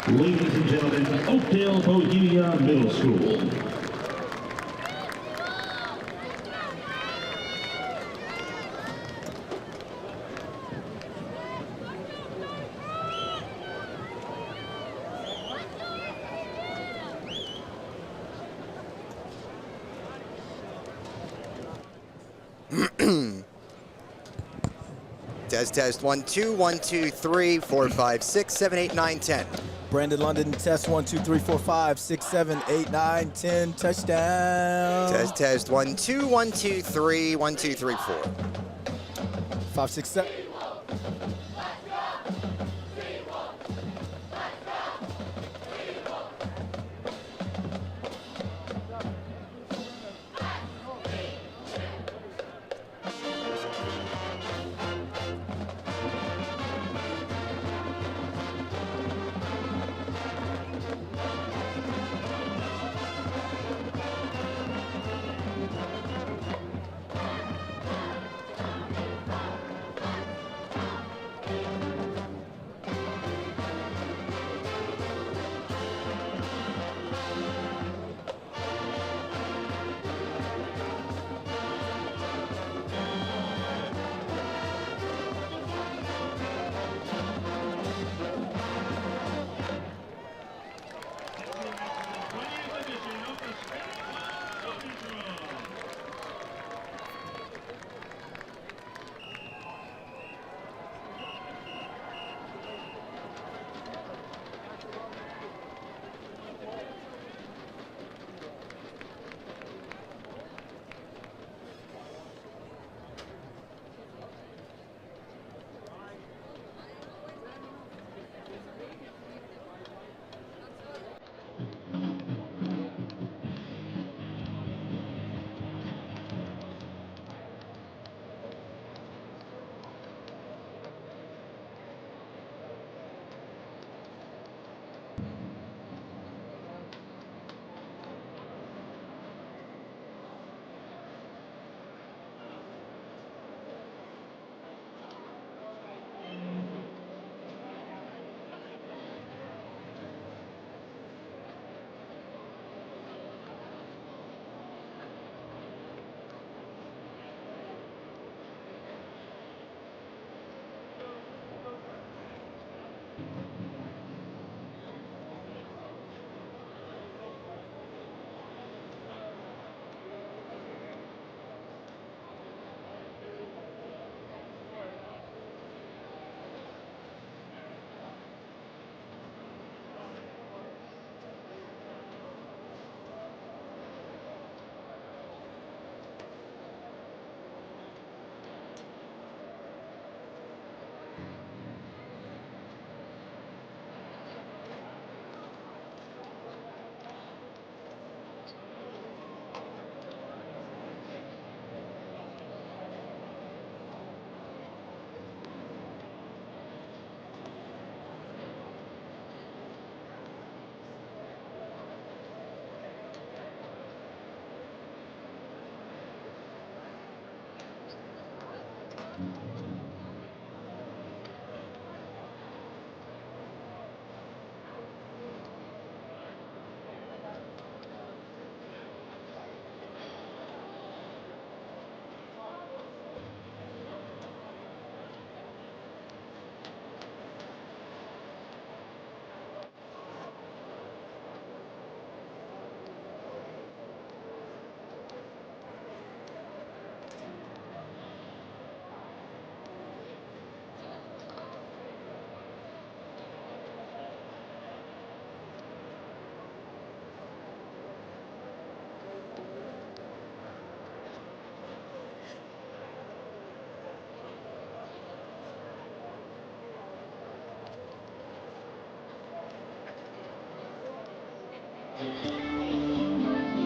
Ladies and gentlemen, Oakdale Bohemia Middle School. Test 1 2 1 2 3 4 5 6 7 8 9 10. Brandon London, test 1 2 3 4 5 6 7 8 9 10. Touchdown. Test 1 2 1 2 3 1 2 3 4. 5 6 7.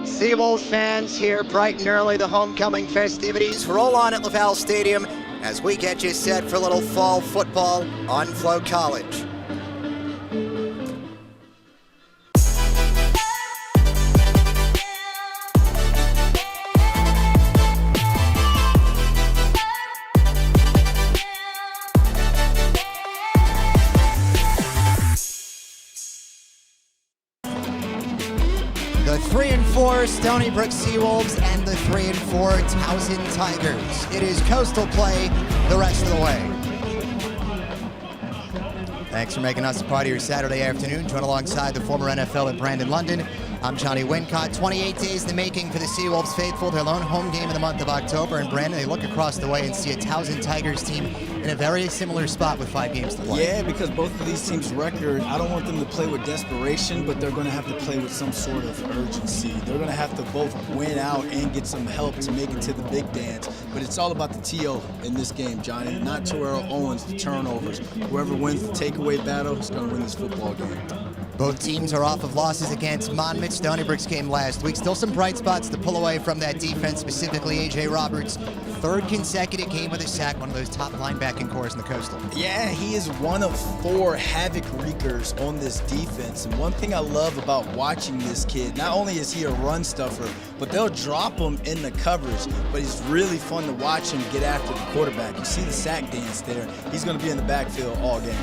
Seabold fans here bright and early, the homecoming festivities roll on at Laval Stadium as we get you set for a little fall football on Flo College. 3-4 Stony Brook Seawolves and the 3-4 Towson Tigers. It is Coastal play the rest of the way. Thanks for making us a part of your Saturday afternoon. Join alongside the former NFL at Brandon London. I'm Johnny Wincott. 28 days in the making for the Seawolves faithful. Their lone home game in the month of October. And Brandon, they look across the way and see a Towson Tigers team in a very similar spot with 5 games to play. Yeah, because both of these teams' record, I don't want them to play with desperation, but they're going to have to play with some sort of urgency. They're going to have to both win out and get some help to make it to the big dance. But it's all about the TO in this game, Johnny. Not Terrell Owens, the turnovers. Whoever wins the takeaway battle is going to win this football game. Both teams are off of losses against Monmouth. Stony Brook's game last week. Still some bright spots to pull away from that defense, specifically A.J. Roberts. 3rd consecutive game with a sack, one of those top linebacking cores in the Coastal. Yeah, he is one of 4 havoc wreakers on this defense. And one thing I love about watching this kid, not only is he a run stuffer, but they'll drop him in the coverage. But it's really fun to watch him get after the quarterback. You see the sack dance there. He's going to be in the backfield all game.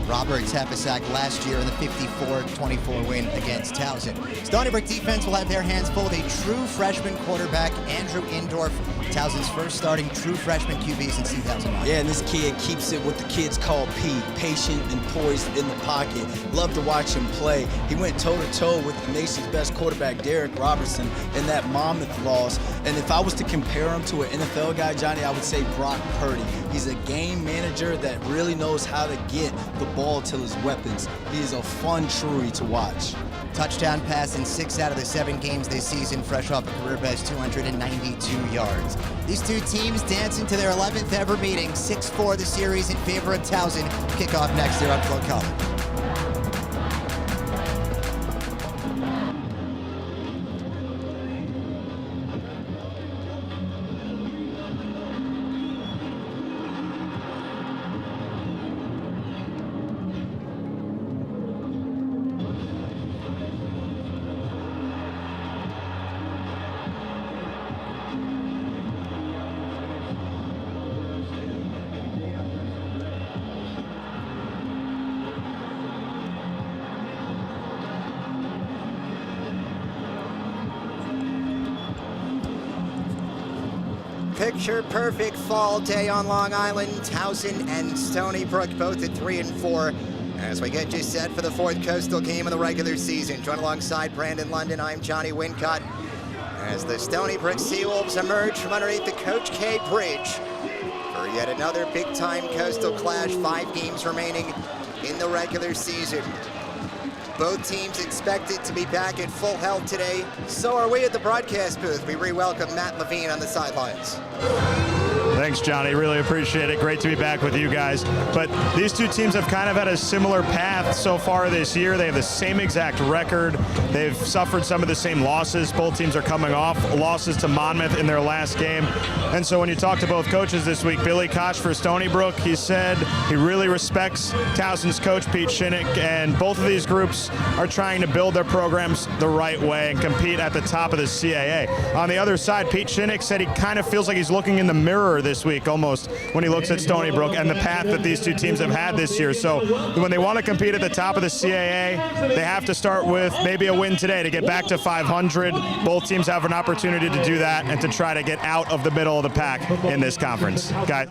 Roberts had a sack last year in the 54-24 win against Towson. Stony Brook defense will have their hands full with a true freshman quarterback, Andrew Indorf, Towson's first starting true freshman QB since 2009. Yeah, and this kid keeps it what the kids call P, patient and poised in the pocket. Love to watch him play. He went toe-to-toe with the nation's best quarterback, Derek Robertson, in that Monmouth loss. And if I was to compare him to an NFL guy, Johnny, I would say Brock Purdy. He's a game manager that really knows how to get the ball to his weapons. He is a fun truly to watch. Touchdown pass in 6 out of the 7 games this season, fresh off a career best 292 yards. These two teams dancing to their 11th ever meeting, 6-4 the series in favor of Towson. Kickoff next here on FloFootball. Picture perfect fall day on Long Island. Towson and Stony Brook both at 3-4 as we get you set for the 4th Coastal game of the regular season. Join alongside Brandon London, I'm Johnny Wincott, as the Stony Brook Seawolves emerge from underneath the Coach K Bridge for yet another big-time Coastal clash. 5 games remaining in the regular season. Both teams expected to be back at full health today. So are we at the broadcast booth. We re-welcome Matt Levine on the sidelines. Thanks, Johnny. Really appreciate it. Great to be back with you guys. But these two teams have kind of had a similar path so far this year. They have the same exact record. They've suffered some of the same losses. Both teams are coming off losses to Monmouth in their last game. And so when you talk to both coaches this week, Billy Koch for Stony Brook, he said he really respects Towson's coach, Pete Shinnick, and both of these groups are trying to build their programs the right way and compete at the top of the CAA. On the other side, Pete Shinnick said he kind of feels like he's looking in the mirror this week almost when he looks at Stony Brook and the path that these two teams have had this year. So when they want to compete at the top of the CAA, they have to start with maybe a win today to get back to 500. Both teams have an opportunity to do that and to try to get out of the middle of the pack in this conference. Guys.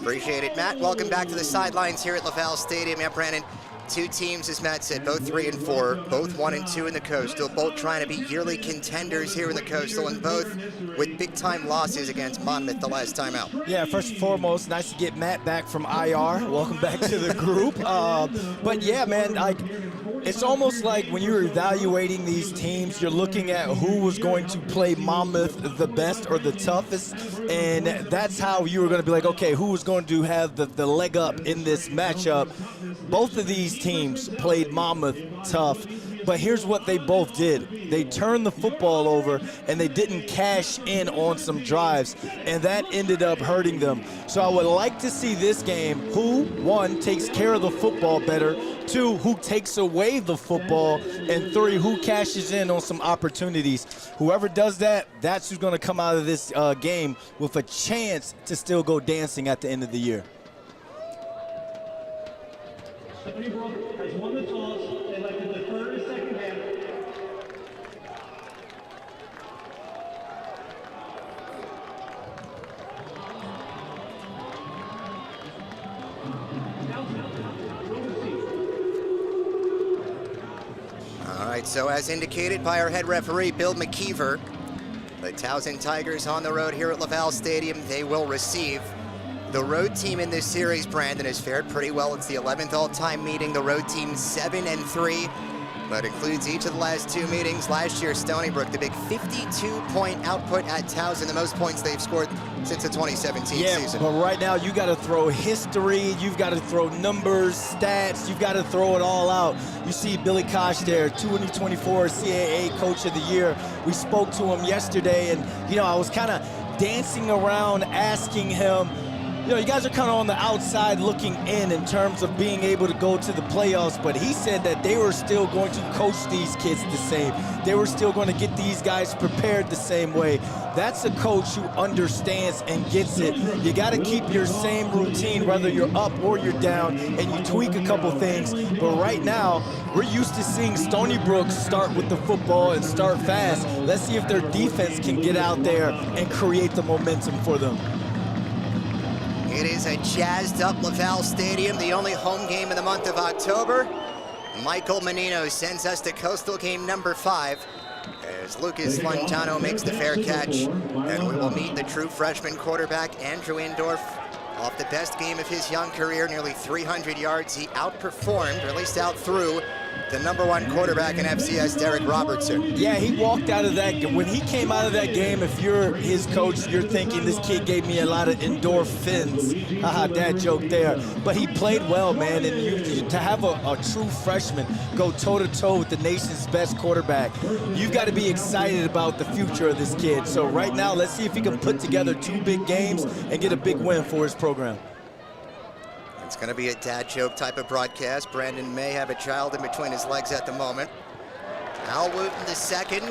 Appreciate it, Matt. Welcome back to the sidelines here at LaValle Stadium. Yeah, Brandon, 2 teams, as Matt said, both 3-4, both 1-2 in the Coastal, both trying to be yearly contenders here in the Coastal, and both with big-time losses against Monmouth the last time out. Yeah, first and foremost, nice to get Matt back from IR. Welcome back to the group. But yeah, man, it's almost like when you're evaluating these teams, you're looking at who was going to play Monmouth the best or the toughest, and that's how you were going to be like, okay, who was going to have the leg up in this matchup. Both of these teams played Monmouth tough, but here's what they both did. They turned the football over, and they didn't cash in on some drives, and that ended up hurting them. So I would like to see this game who, 1, takes care of the football better, 2, who takes away the football, and 3, who cashes in on some opportunities. Whoever does that, that's who's going to come out of this game with a chance to still go dancing at the end of the year. Stony Brook has won the toss. They'd like to defer to second half. So as indicated by our head referee, Bill McKeever, the Towson Tigers on the road here at Laval Stadium, they will receive the road team in this series. Brandon has fared pretty well. It's the 11th all-time meeting. The road team 7-3. That includes each of the last 2 meetings. Last year, Stony Brook, the big 52-point output at Towson, the most points they've scored since the 2017 season. But right now, you got to throw history, you've got to throw numbers, stats, you've got to throw it all out. You see Billy Koch there, 2024 CAA Coach of the Year. We spoke to him yesterday, and, I was kind of dancing around asking him, you guys are kind of on the outside looking in terms of being able to go to the playoffs, but he said that they were still going to coach these kids the same. They were still going to get these guys prepared the same way. That's a coach who understands and gets it. You got to keep your same routine, whether you're up or you're down, and you tweak a couple things. But right now, we're used to seeing Stony Brook start with the football and start fast. Let's see if their defense can get out there and create the momentum for them. It is a jazzed-up Laval Stadium, the only home game in the month of October. Michael Menino sends us to Coastal game number 5 as Lucas Lontano makes the fair catch, and we will meet the true freshman quarterback, Andrew Indorf, off the best game of his young career, nearly 300 yards. He outperformed, or at least outthrew, the #1 quarterback in FCS, Derek Robertson. Yeah, he walked out of that. When he came out of that game, if you're his coach, you're thinking this kid gave me a lot of endorphins. Haha, dad joke there. But he played well, man. And to have a true freshman go toe-to-toe with the nation's best quarterback, you've got to be excited about the future of this kid. So right now, let's see if he can put together 2 big games and get a big win for his program. It's going to be a dad joke type of broadcast. Brandon may have a child in between his legs at the moment. Al Wooten the second,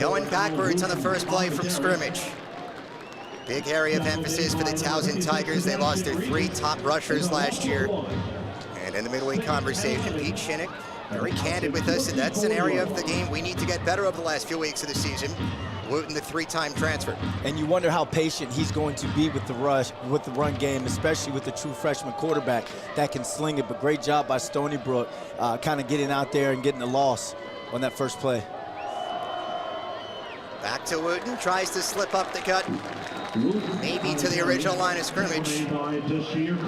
going backwards on the first play from scrimmage. Big area of emphasis for the Towson Tigers. They lost their 3 top rushers last year. And in the midweek conversation, Pete Shinnick, very candid with us, and that's an area of the game we need to get better over the last few weeks of the season. Wooten, the 3-time transfer. And you wonder how patient he's going to be with the run game, especially with the true freshman quarterback that can sling it. But great job by Stony Brook, kind of getting out there and getting the loss on that first play. Back to Wooten, tries to slip up the gut, maybe to the original line of scrimmage.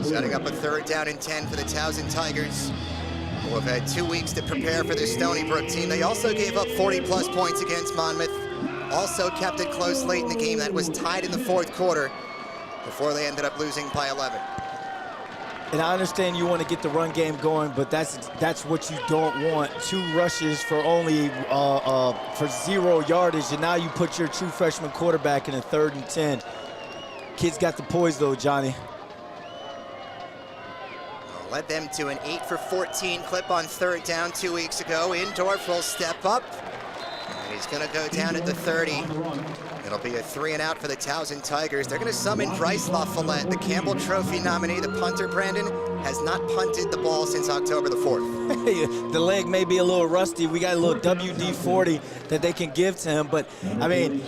Setting up a 3rd down and 10 for the Towson Tigers, who have had 2 weeks to prepare for the Stony Brook team. They also gave up 40-plus points against Monmouth. Also kept it close late in the game. That was tied in the 4th quarter before they ended up losing by 11. And I understand you want to get the run game going, but that's what you don't want. 2 rushes for only for 0 yardage, and now you put your true freshman quarterback in a 3rd and 10. Kid's got the poise though, Johnny. Led them to an 8 for 14 clip on 3rd down 2 weeks ago. Indorf will step up. And he's going to go down at the 30. It'll be a 3-and-out for the Towson Tigers. They're going to summon Bryce LaFollette, the Campbell Trophy nominee. The punter, Brandon, has not punted the ball since October the 4th. The leg may be a little rusty. We got a little WD-40 that they can give to him. But, I mean,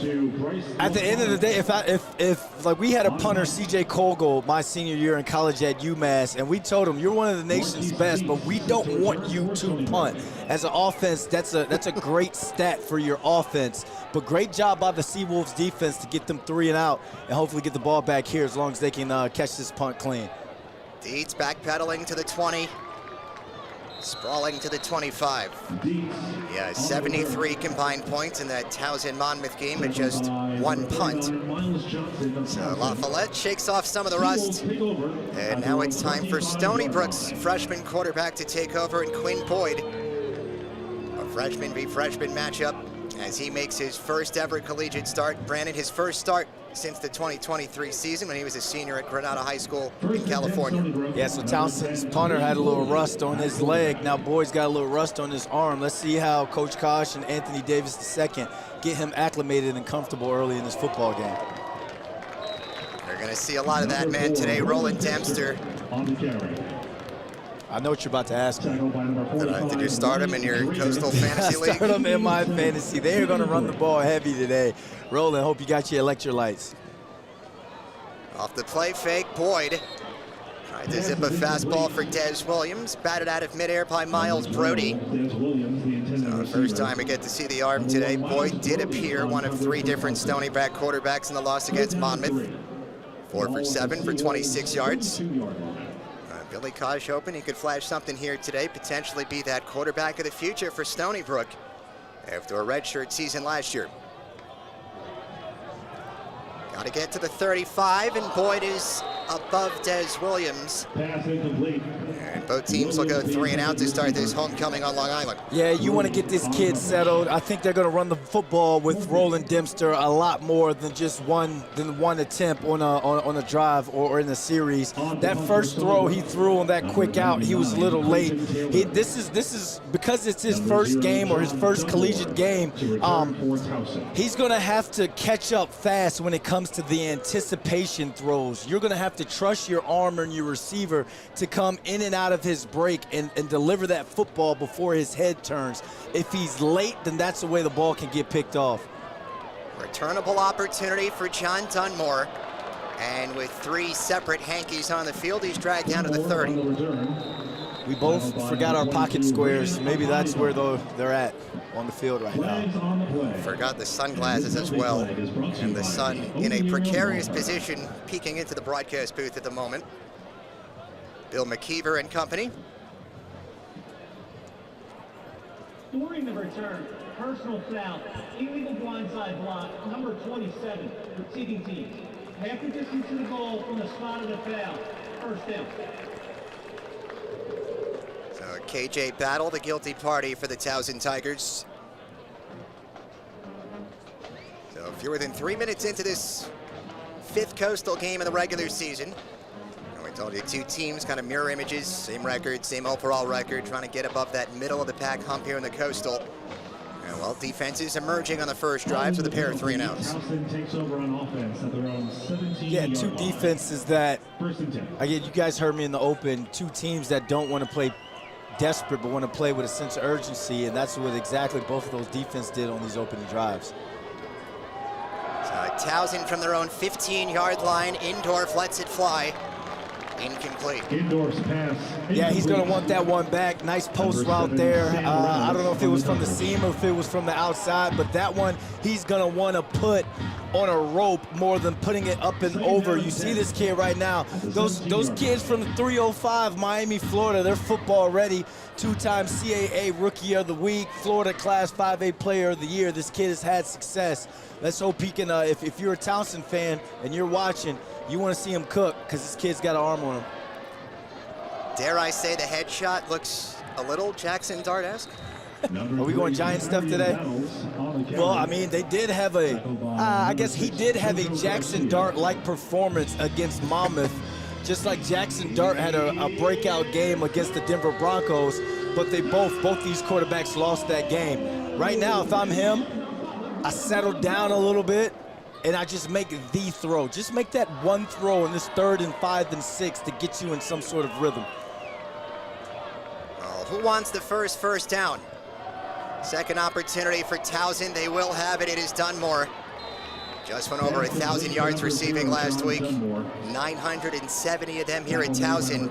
at the end of the day, if like we had a punter, C.J. Colgold, my senior year in college at UMass, and we told him, you're one of the nation's best, but we don't want you to punt. As an offense, that's a great stat for your offense. But great job by the Seawolves defense to get them 3-and-out and hopefully get the ball back here as long as they can catch this punt clean. Deeds backpedaling to the 20. Sprawling to the 25. Yeah, 73 combined points in that Towson-Monmouth game, but just 1 punt. So LaFollette shakes off some of the rust. And now it's time for Stony Brook's freshman quarterback to take over, and Quinn Boyd. A freshman v. freshman matchup as he makes his first ever collegiate start. Brandon, his first start since the 2023 season when he was a senior at Granada High School in California. Yeah, so Towson's punter had a little rust on his leg. Now Boyd's got a little rust on his arm. Let's see how Coach Koch and Anthony Davis II get him acclimated and comfortable early in this football game. You're going to see a lot of that man today. Roland Dempster. I know what you're about to ask me. Did you start him in your Coastal Fantasy League? Start him in my fantasy. They are going to run the ball heavy today. Roland, hope you got your electrolytes. Off the play fake, Boyd tried to zip a fastball for Des Williams. Batted out of midair by Miles Brody. So First time we get to see the arm today. Boyd did appear, one of 3 different Stony Brook quarterbacks in the loss against Monmouth. 4 for 7 for 26 yards. Billy Kosh hoping he could flash something here today, potentially be that quarterback of the future for Stony Brook after a redshirt season last year. Got to get to the 35, and Boyd is above Des Williams. Pass incomplete. And both teams will go 3 and out to start this homecoming on Long Island. Yeah, you want to get this kid settled. I think they're going to run the football with Roland Dempster a lot more than just one attempt on a drive or in a series. That first throw he threw on that quick out, he was a little late. This is because it's his first game or his first collegiate game. He's going to have to catch up fast when it comes to the anticipation throws. You're going to have to trust your armor and your receiver to come in and out of his break and deliver that football before his head turns. If he's late, then that's the way the ball can get picked off. Returnable opportunity for John Dunmore. And with 3 separate hankies on the field, he's dragged down to the 30. We both forgot our pocket squares. Maybe that's where they're at on the field right now. Forgot the sunglasses as well. And the sun in a precarious position, peeking into the broadcast booth at the moment. Bill McKeever and company. During the return, personal foul, illegal blindside block, number 27, receiving team. Half the distance to the goal from the spot of the foul. First down. So KJ Battle, the guilty party for the Towson Tigers. So fewer than 3 minutes into this 5th Coastal game of the regular season. And we told you 2 teams, kind of mirror images, same record, same overall record, trying to get above that middle of the pack hump here in the Coastal. And well, defenses emerging on the first drives with a pair of 3 and outs. Takes over on offense at their own 17 Yeah, 2 defenses that, First and 10. again, you guys heard me in the open, 2 teams that don't want to play desperate but want to play with a sense of urgency, and that's what exactly both of those defenses did on these opening drives. So Towson from their own 15-yard line, Indorf lets it fly. Incomplete. Indoors pass. Yeah, he's going to want that one back. Nice post route there. I don't know if it was from the seam or if it was from the outside, but that one he's going to want to put on a rope more than putting it up and over. You see this kid right now. Those kids from the 305 Miami, Florida, they're football ready. 2-time CAA Rookie of the Week, Florida Class 5A Player of the Year. This kid has had success. Let's hope he can, if you're a Towson fan and you're watching, you want to see him cook because this kid's got an arm on him. Dare I say the headshot looks a little Jackson Dart-esque? Are we going Giant stuff today? Well, I mean, they did have I guess he did have a Jackson Dart-like performance against Monmouth, just like Jackson Dart had a breakout game against the Denver Broncos, but they both these quarterbacks lost that game. Right now, if I'm him, I settle down a little bit, and I just make the throw. Just make that one throw in this 3rd and 5 and 6 to get you in some sort of rhythm. Well, who wants the first down? Second opportunity for Towson. They will have it. It is Dunmore. Just went over 1,000 yards receiving last week. 970 of them here at Towson,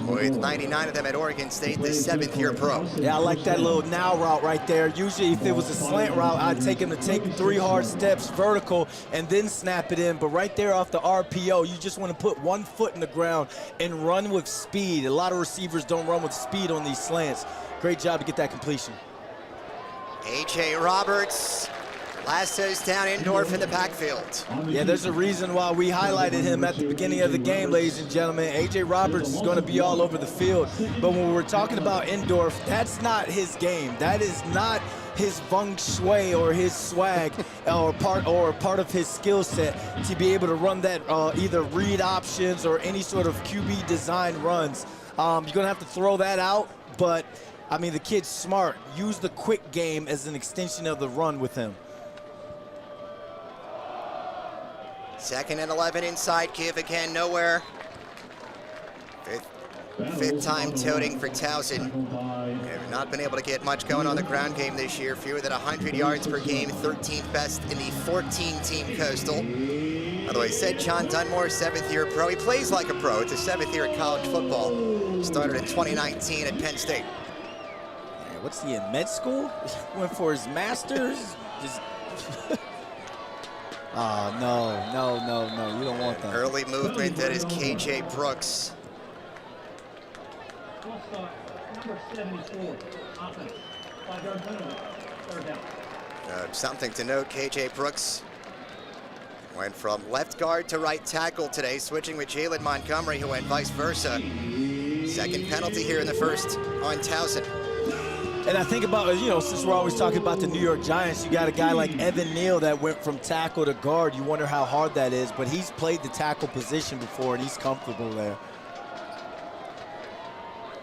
with 99 of them at Oregon State, the 7th-year pro. Yeah, I like that little now route right there. Usually if it was a slant route, I'd take him to take 3 hard steps vertical and then snap it in. But right there off the RPO, you just want to put 1 foot in the ground and run with speed. A lot of receivers don't run with speed on these slants. Great job to get that completion. A.J. Roberts lassos down Indorf in the backfield. Yeah, there's a reason why we highlighted him at the beginning of the game, ladies and gentlemen. A.J. Roberts is going to be all over the field. But when we're talking about Indorf, that's not his game. That is not his feng shui or his swag or part of his skill set to be able to run that either read options or any sort of QB design runs. You're going to have to throw that out, but I mean, the kid's smart. Use the quick game as an extension of the run with him. 2nd and 11 inside, give again, nowhere. Fifth time toting for Towson. Have not been able to get much going on the ground game this year. Fewer than 100 yards per game, 13th best in the 14-team Coastal. By the way, said John Dunmore, 7th-year pro. He plays like a pro. It's his 7th year in college football. Started in 2019 at Penn State. What's he in med school? Went for his master's. Just oh, no. You don't want that. Early movement, that is KJ Brooks. Full start, number 74, offense. 5-yard penalty, third down. Something to note, KJ Brooks went from left guard to right tackle today, switching with Jalen Montgomery, who went vice versa. Second penalty here in the first on Towson. And I think about, since we're always talking about the New York Giants, you got a guy like Evan Neal that went from tackle to guard. You wonder how hard that is, but he's played the tackle position before, and he's comfortable there.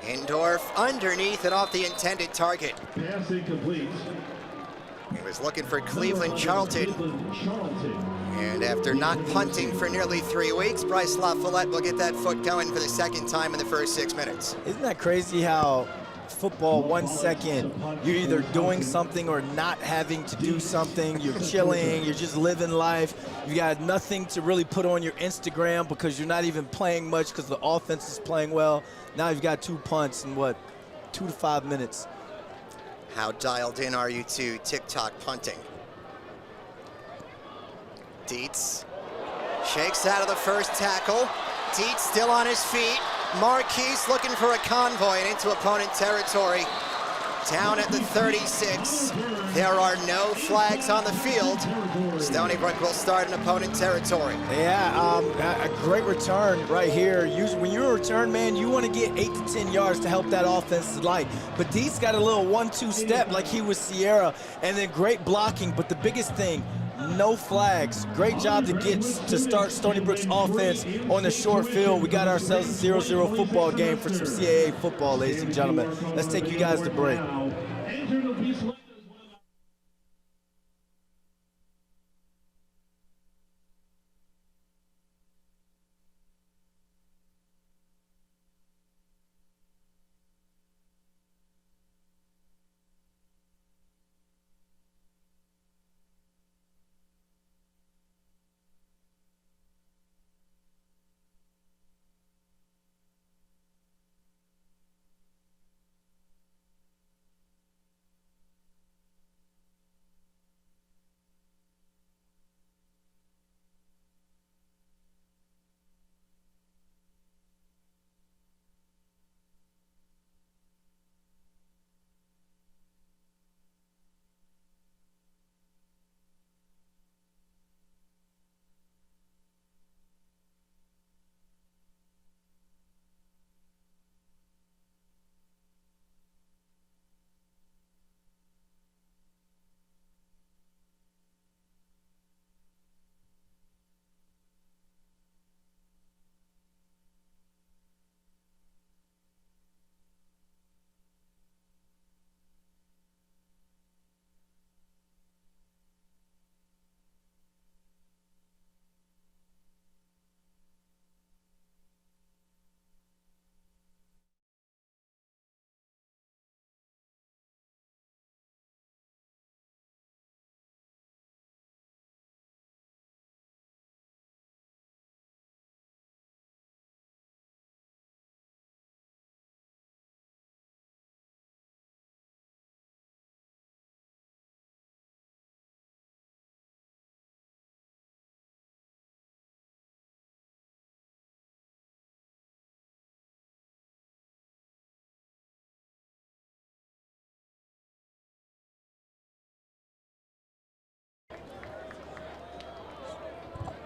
Indorf underneath and off the intended target. Pass incomplete. He was looking for Cleveland Charlton. And after not punting for nearly 3 weeks, Bryce LaFollette will get that foot going for the second time in the first 6 minutes. Isn't that crazy how football, 1 second, you're either doing something or not having to do something. You're chilling, you're just living life. You got nothing to really put on your Instagram because you're not even playing much because the offense is playing well. Now you've got 2 punts in, 2 to 5 minutes. How dialed in are you to TikTok punting? Dietz shakes out of the first tackle. Dietz still on his feet. Marquise looking for a convoy and into opponent territory. Down at the 36. There are no flags on the field. Stony Brook will start in opponent territory. Yeah, a great return right here. Usually when you're a return man, you want to get 8 to 10 yards to help that offensive line. But Dietz got a little 1-2 step like he was Sierra, and then great blocking. But the biggest thing, no flags. Great job to start Stony Brook's offense on the short field. We got ourselves a 0-0 football game for some CAA football, ladies and gentlemen. Let's take you guys to break.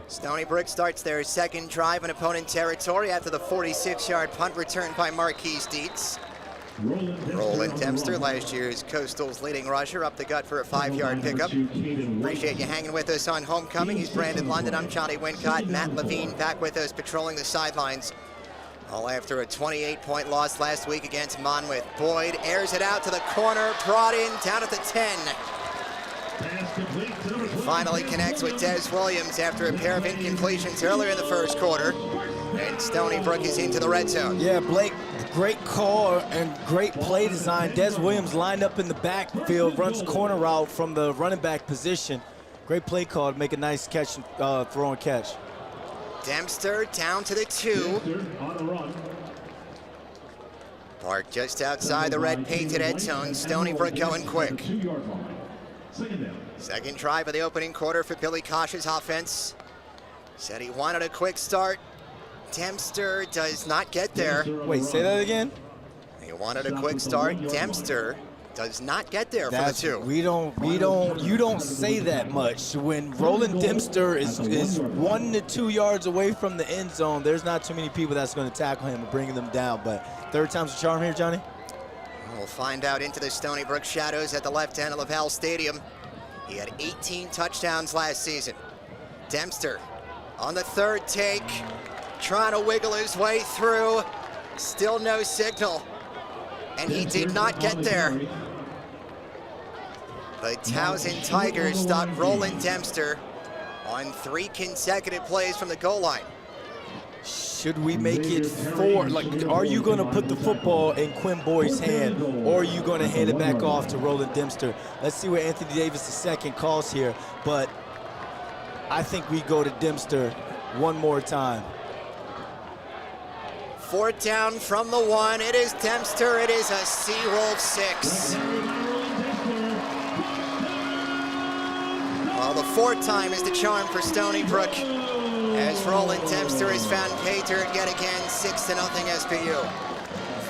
Stony Brook starts their second drive in opponent territory after the 46-yard punt return by Marquise Dietz. Roland Dempster, last year's Coastal's leading rusher, up the gut for a 5-yard pickup. Appreciate you hanging with us on Homecoming. He's Brandon London. I'm Johnny Wincott. Matt Levine back with us, patrolling the sidelines. All after a 28-point loss last week against Monmouth. Boyd airs it out to the corner, brought in down at the 10. Finally connects with Des Williams after a pair of incompletions earlier in the first quarter. And Stony Brook is into the red zone. Yeah, Blake, great call and great play design. Des Williams lined up in the backfield, runs corner route from the running back position. Great play call to make a nice catch, throw and catch. Dempster down to the 2. Parked just outside the red painted end zone. Stony Brook going quick. 2-yard line. Second down. Second drive of the opening quarter for Billy Kosh's offense. Said he wanted a quick start. Dempster does not get there. Wait, say that again? He wanted a quick start. Dempster does not get there for the two. You don't say that much. When Roland Dempster is 1 to 2 yards away from the end zone, there's not too many people that's going to tackle him and bring them down. But third time's a charm here, Johnny? We'll find out into the Stony Brook shadows at the left end of LaValle Stadium. He had 18 touchdowns last season. Dempster on the third take, trying to wiggle his way through. Still no signal. And he did not get there. The Towson Tigers stopped Roland Dempster on 3 consecutive plays from the goal line. Should we make it 4? Like, are you going to put the football in Quinn Boyd's hand, or are you going to hand it back off to Roland Dempster? Let's see what Anthony Davis II calls here, but I think we go to Dempster one more time. 4th down from the 1. It is Dempster. It is a Seawolf 6. Well, the 4th time is the charm for Stony Brook, as Roland Dempster has found pay dirt yet again. 6-0 SPU.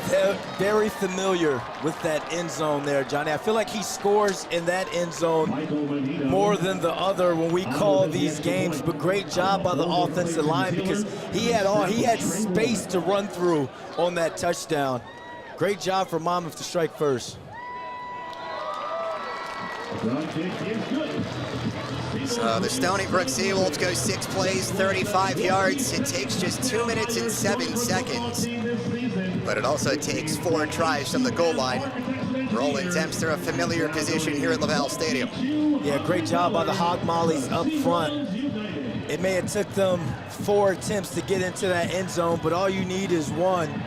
They're very familiar with that end zone there, Johnny. I feel like he scores in that end zone more than the other when we call these games, but great job by the offensive line because he had space to run through on that touchdown. Great job for Monmouth to strike first. So the Stony Brook Seawolves go 6 plays, 35 yards. It takes just 2 minutes and 7 seconds. But it also takes 4 tries from the goal line. Roland Dempster, a familiar position here at LaValle Stadium. Yeah, great job by the Hog Mollies up front. It may have took them 4 attempts to get into that end zone, but all you need is 1.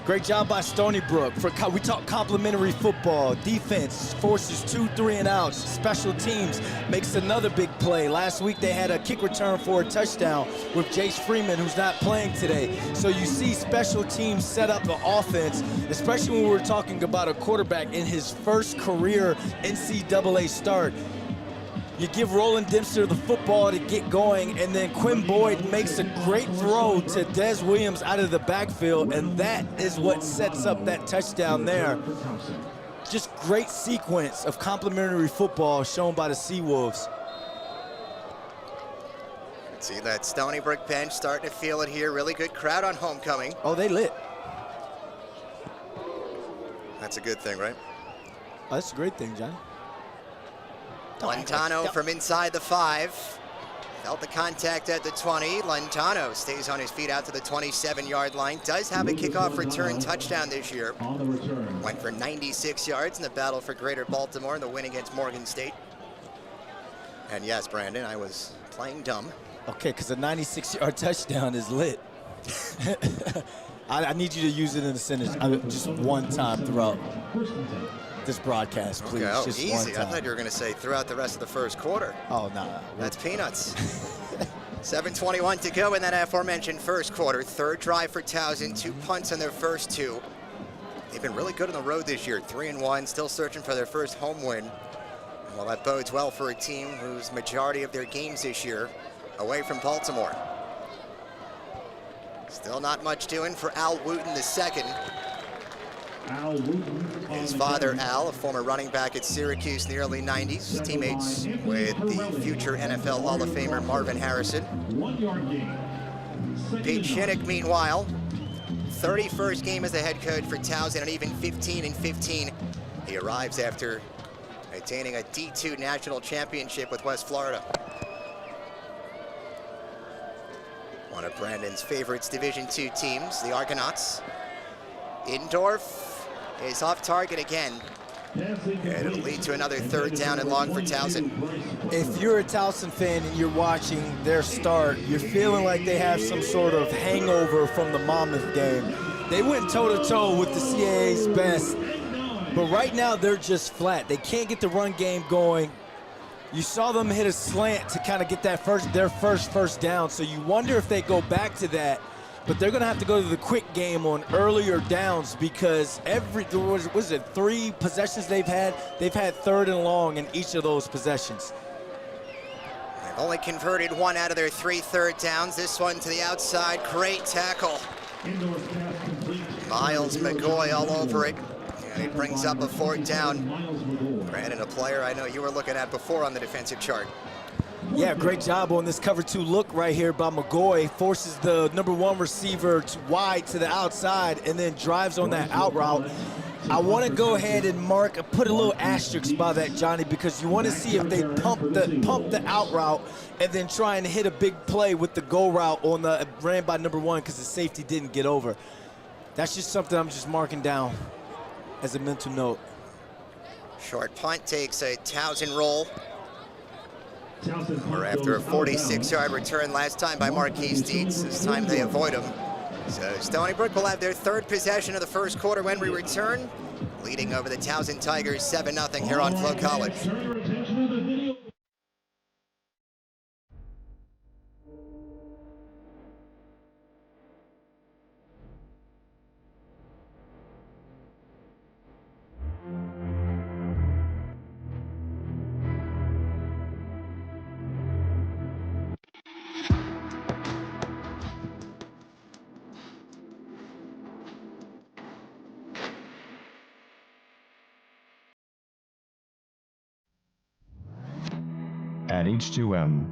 Great job by Stony Brook. We talk complimentary football. Defense forces 2 3 and outs. Special teams makes another big play. Last week they had a kick return for a touchdown with Jace Freeman, who's not playing today. So you see special teams set up the offense, especially when we're talking about a quarterback in his first career NCAA start. You give Roland Dempster the football to get going, and then Quinn Boyd makes a great throw to Des Williams out of the backfield, and that is what sets up that touchdown there. Just great sequence of complimentary football shown by the Seawolves. See that Stony Brook bench starting to feel it here. Really good crowd on homecoming. Oh, they lit. That's a good thing, right? Oh, that's a great thing, Johnny. Lentano from inside the 5. Felt the contact at the 20. Lentano stays on his feet out to the 27-yard line. Does have a kickoff return touchdown this year. Went for 96 yards in the battle for Greater Baltimore in the win against Morgan State. And yes, Brandon, I was playing dumb. Okay, because a 96-yard touchdown is lit. I need you to use it in a sentence just one time throughout this broadcast, please. Okay, oh, just easy. one time. I thought you were going to say throughout the rest of the first quarter. Oh, no. That's peanuts. 7:21 to go in that aforementioned first quarter. 3rd drive for Towson. 2 punts on their first 2. They've been really good on the road this year. 3-1, still searching for their first home win. Well, that bodes well for a team whose majority of their games this year away from Baltimore. Still not much doing for Al Wooten II. His father, Al, a former running back at Syracuse in the early 90s, teammates with the future NFL Hall of Famer Marvin Harrison. Pete Shinnick, meanwhile, 31st game as the head coach for Towson, and even 15-15. He arrives after attaining a D2 national championship with West Florida. One of Brandon's favorites, Division II teams, the Argonauts. Indorf is off target again. And it'll lead to another 3rd down and long for Towson. If you're a Towson fan and you're watching their start, you're feeling like they have some sort of hangover from the Monmouth game. They went toe-to-toe with the CAA's best, but right now they're just flat. They can't get the run game going. You saw them hit a slant to kind of get that their first down, so you wonder if they go back to that. but they're going to have to go to the quick game on earlier downs because was it 3 possessions they've had? They've had 3rd and long in each of those possessions. They've only converted 1 out of their 3 third downs. This one to the outside, great tackle. Miles McGoy all over it, and it brings up a 4th down. Brandon, a player I know you were looking at before on the defensive chart. Yeah, great job on this cover 2 look right here by McGoy. Forces the number 1 receiver wide to the outside and then drives on that out route. I want to go ahead and put a little asterisk by that, Johnny, because you want to see if they pump the out route and then try and hit a big play with the go route on the ran by number 1 because the safety didn't get over. That's just something I'm just marking down as a mental note. Short punt takes a Towson roll. Or after a 46-yard return last time by Marquise Dietz, this time they avoid him. So Stony Brook will have their 3rd possession of the first quarter when we return, leading over the Towson Tigers 7-0 here on Flow College. At H2M,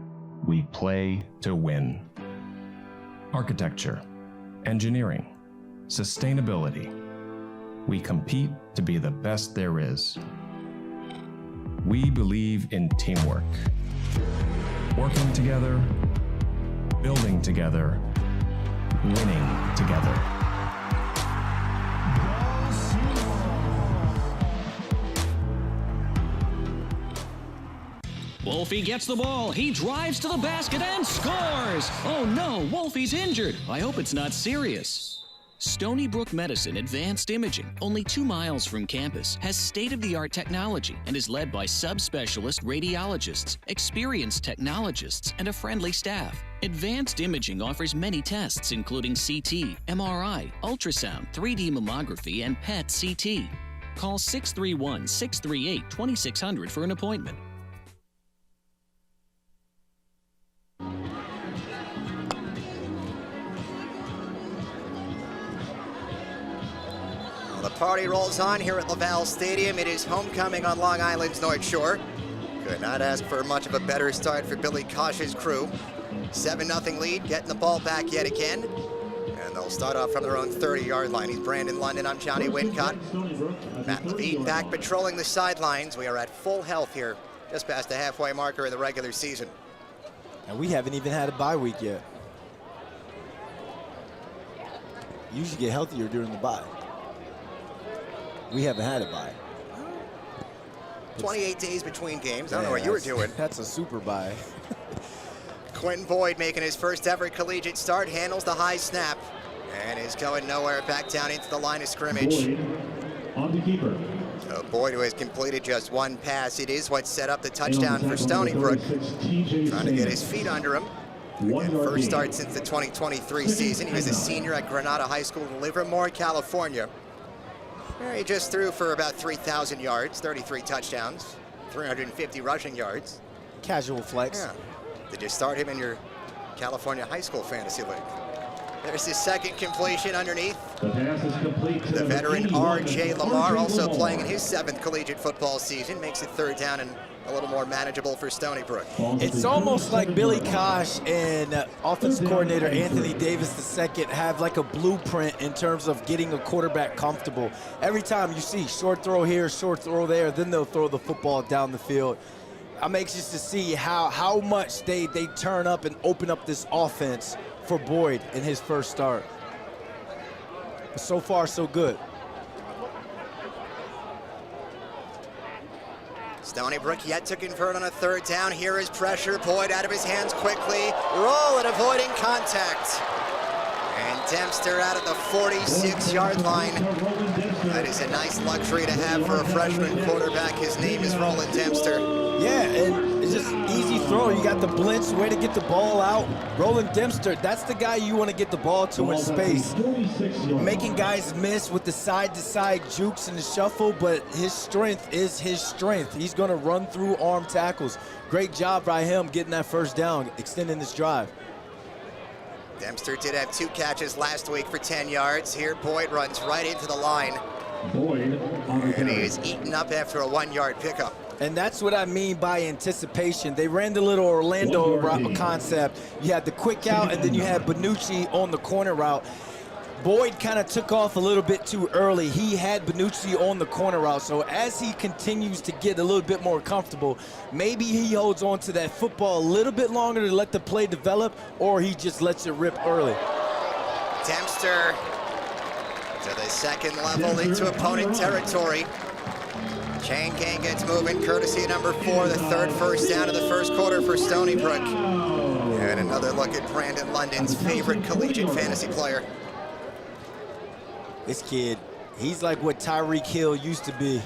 we play to win. Architecture, engineering, sustainability. We compete to be the best there is. We believe in teamwork. Working together, building together, winning together. Wolfie gets the ball. He drives to the basket and scores. Oh no, Wolfie's injured. I hope it's not serious. Stony Brook Medicine Advanced Imaging, only 2 miles from campus, has state-of-the-art technology and is led by subspecialist radiologists, experienced technologists, and a friendly staff. Advanced Imaging offers many tests including CT, MRI, ultrasound, 3D mammography, and PET CT. Call 631-638-2600 for an appointment. The party rolls on here at Laval Stadium. It is homecoming on Long Island's North Shore. Could not ask for much of a better start for Billy Kosh's crew. 7-0 lead, getting the ball back yet again. And they'll start off from their own 30-yard line. He's Brandon London, I'm Johnny Wincott. Matt Levine back patrolling the sidelines. We are at full health here, just past the halfway marker of the regular season. And we haven't even had a bye week yet. You usually get healthier during the bye. We haven't had a bye. 28 days between games. I don't know what you were doing. That's a super bye. Quentin Boyd making his first ever collegiate start, handles the high snap, and is going nowhere back down into the line of scrimmage. Boyd on the keeper. So Boyd, who has completed just 1 pass, it is what set up the touchdown for Stony Brook. Trying to get his feet under him. Again, first start since the 2023 season. He was a senior at Granada High School in Livermore, California. He just threw for about 3,000 yards, 33 touchdowns, 350 rushing yards. Casual flex. Yeah. Did you start him in your California high school fantasy league? There's his second completion underneath. The pass is complete. The veteran R.J. Lamar, also playing in his 7th collegiate football season, makes it 3rd down and a little more manageable for Stony Brook. It's almost like Billy Kosh and offensive coordinator Anthony Davis II have like a blueprint in terms of getting a quarterback comfortable. Every time you see short throw here, short throw there, then they'll throw the football down the field. I'm anxious to see how much they turn up and open up this offense for Boyd in his first start. But so far, so good. Stony Brook yet to convert on a 3rd down. Here is pressure. Boyd out of his hands quickly. Roll and avoiding contact. And Dempster out at the 46-yard line. That is a nice luxury to have for a freshman quarterback. His name is Roland Dempster. Yeah, and it's just easy throw. You got the blitz, way to get the ball out. Roland Dempster, that's the guy you want to get the ball to in space. Making guys miss with the side-to-side jukes and the shuffle, but his strength is his strength. He's going to run through arm tackles. Great job by him getting that first down, extending this drive. Dempster did have 2 catches last week for 10 yards. Here, Boyd runs right into the line. And he is eaten up after a 1-yard pickup. And that's what I mean by anticipation. They ran the little Orlando concept. You had the quick out, and then you had Bonucci on the corner route. Boyd kind of took off a little bit too early. He had Bonucci on the corner route, so as he continues to get a little bit more comfortable, maybe he holds on to that football a little bit longer to let the play develop, or he just lets it rip early. Dempster to the second level into opponent territory. Chain gang gets moving, courtesy of number 4, the 3rd first down of the first quarter for Stony Brook. And another look at Brandon London's favorite collegiate fantasy player. This kid, he's like what Tyreek Hill used to be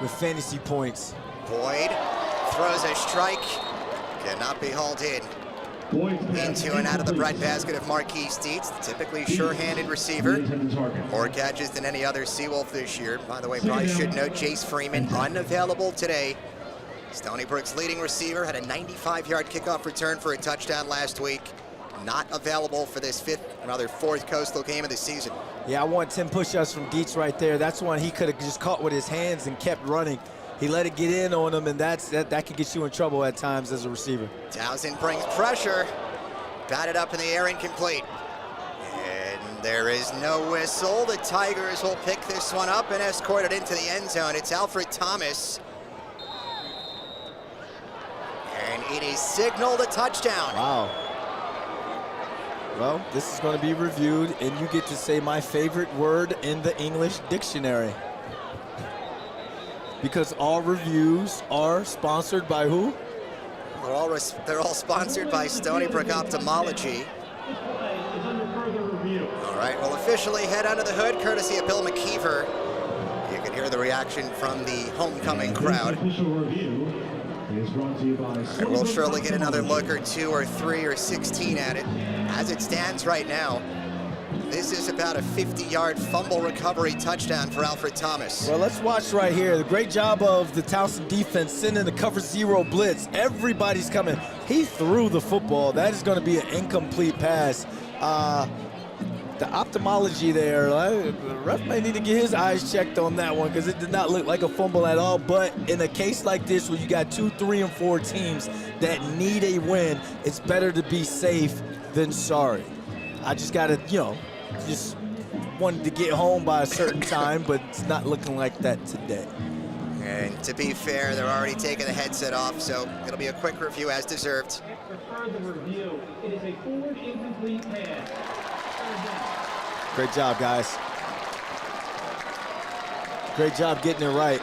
with fantasy points. Boyd throws a strike, cannot be hauled in. Into and out of the breadbasket of Marquise Dietz, the typically sure-handed receiver. More catches than any other Seawolf this year. By the way, probably should note Jace Freeman unavailable today. Stony Brook's leading receiver had a 95-yard kickoff return for a touchdown last week. Not available for this 4th Coastal game of the season. Yeah, I want 10 push-ups from Dietz right there. That's one he could have just caught with his hands and kept running. He let it get in on him, and that could get you in trouble at times as a receiver. Towson brings pressure. Batted up in the air, incomplete. And there is no whistle. The Tigers will pick this one up and escort it into the end zone. It's Alfred Thomas. And it is signaled a touchdown. Wow. Well, this is going to be reviewed, and you get to say my favorite word in the English dictionary. Because all reviews are sponsored by who? They're all sponsored by Stony Brook Ophthalmology. All right, we'll officially head under the hood, courtesy of Bill McKeever. You can hear the reaction from the homecoming crowd. And we'll surely get another look or 2 or 3 or 16 at it. As it stands right now, this is about a 50-yard fumble recovery touchdown for Alfred Thomas. Well, let's watch right here. The great job of the Towson defense sending the cover 0 blitz. Everybody's coming. He threw the football. That is going to be an incomplete pass. The ophthalmology there, the ref may need to get his eyes checked on that one because it did not look like a fumble at all. But in a case like this where you got 2, 3, and 4 teams that need a win, it's better to be safe than sorry. I just got to, just wanted to get home by a certain time, but it's not looking like that today. And to be fair, they're already taking the headset off, so it'll be a quick review as deserved. After further review, it is a forward incomplete pass. Great job, guys. Great job getting it right.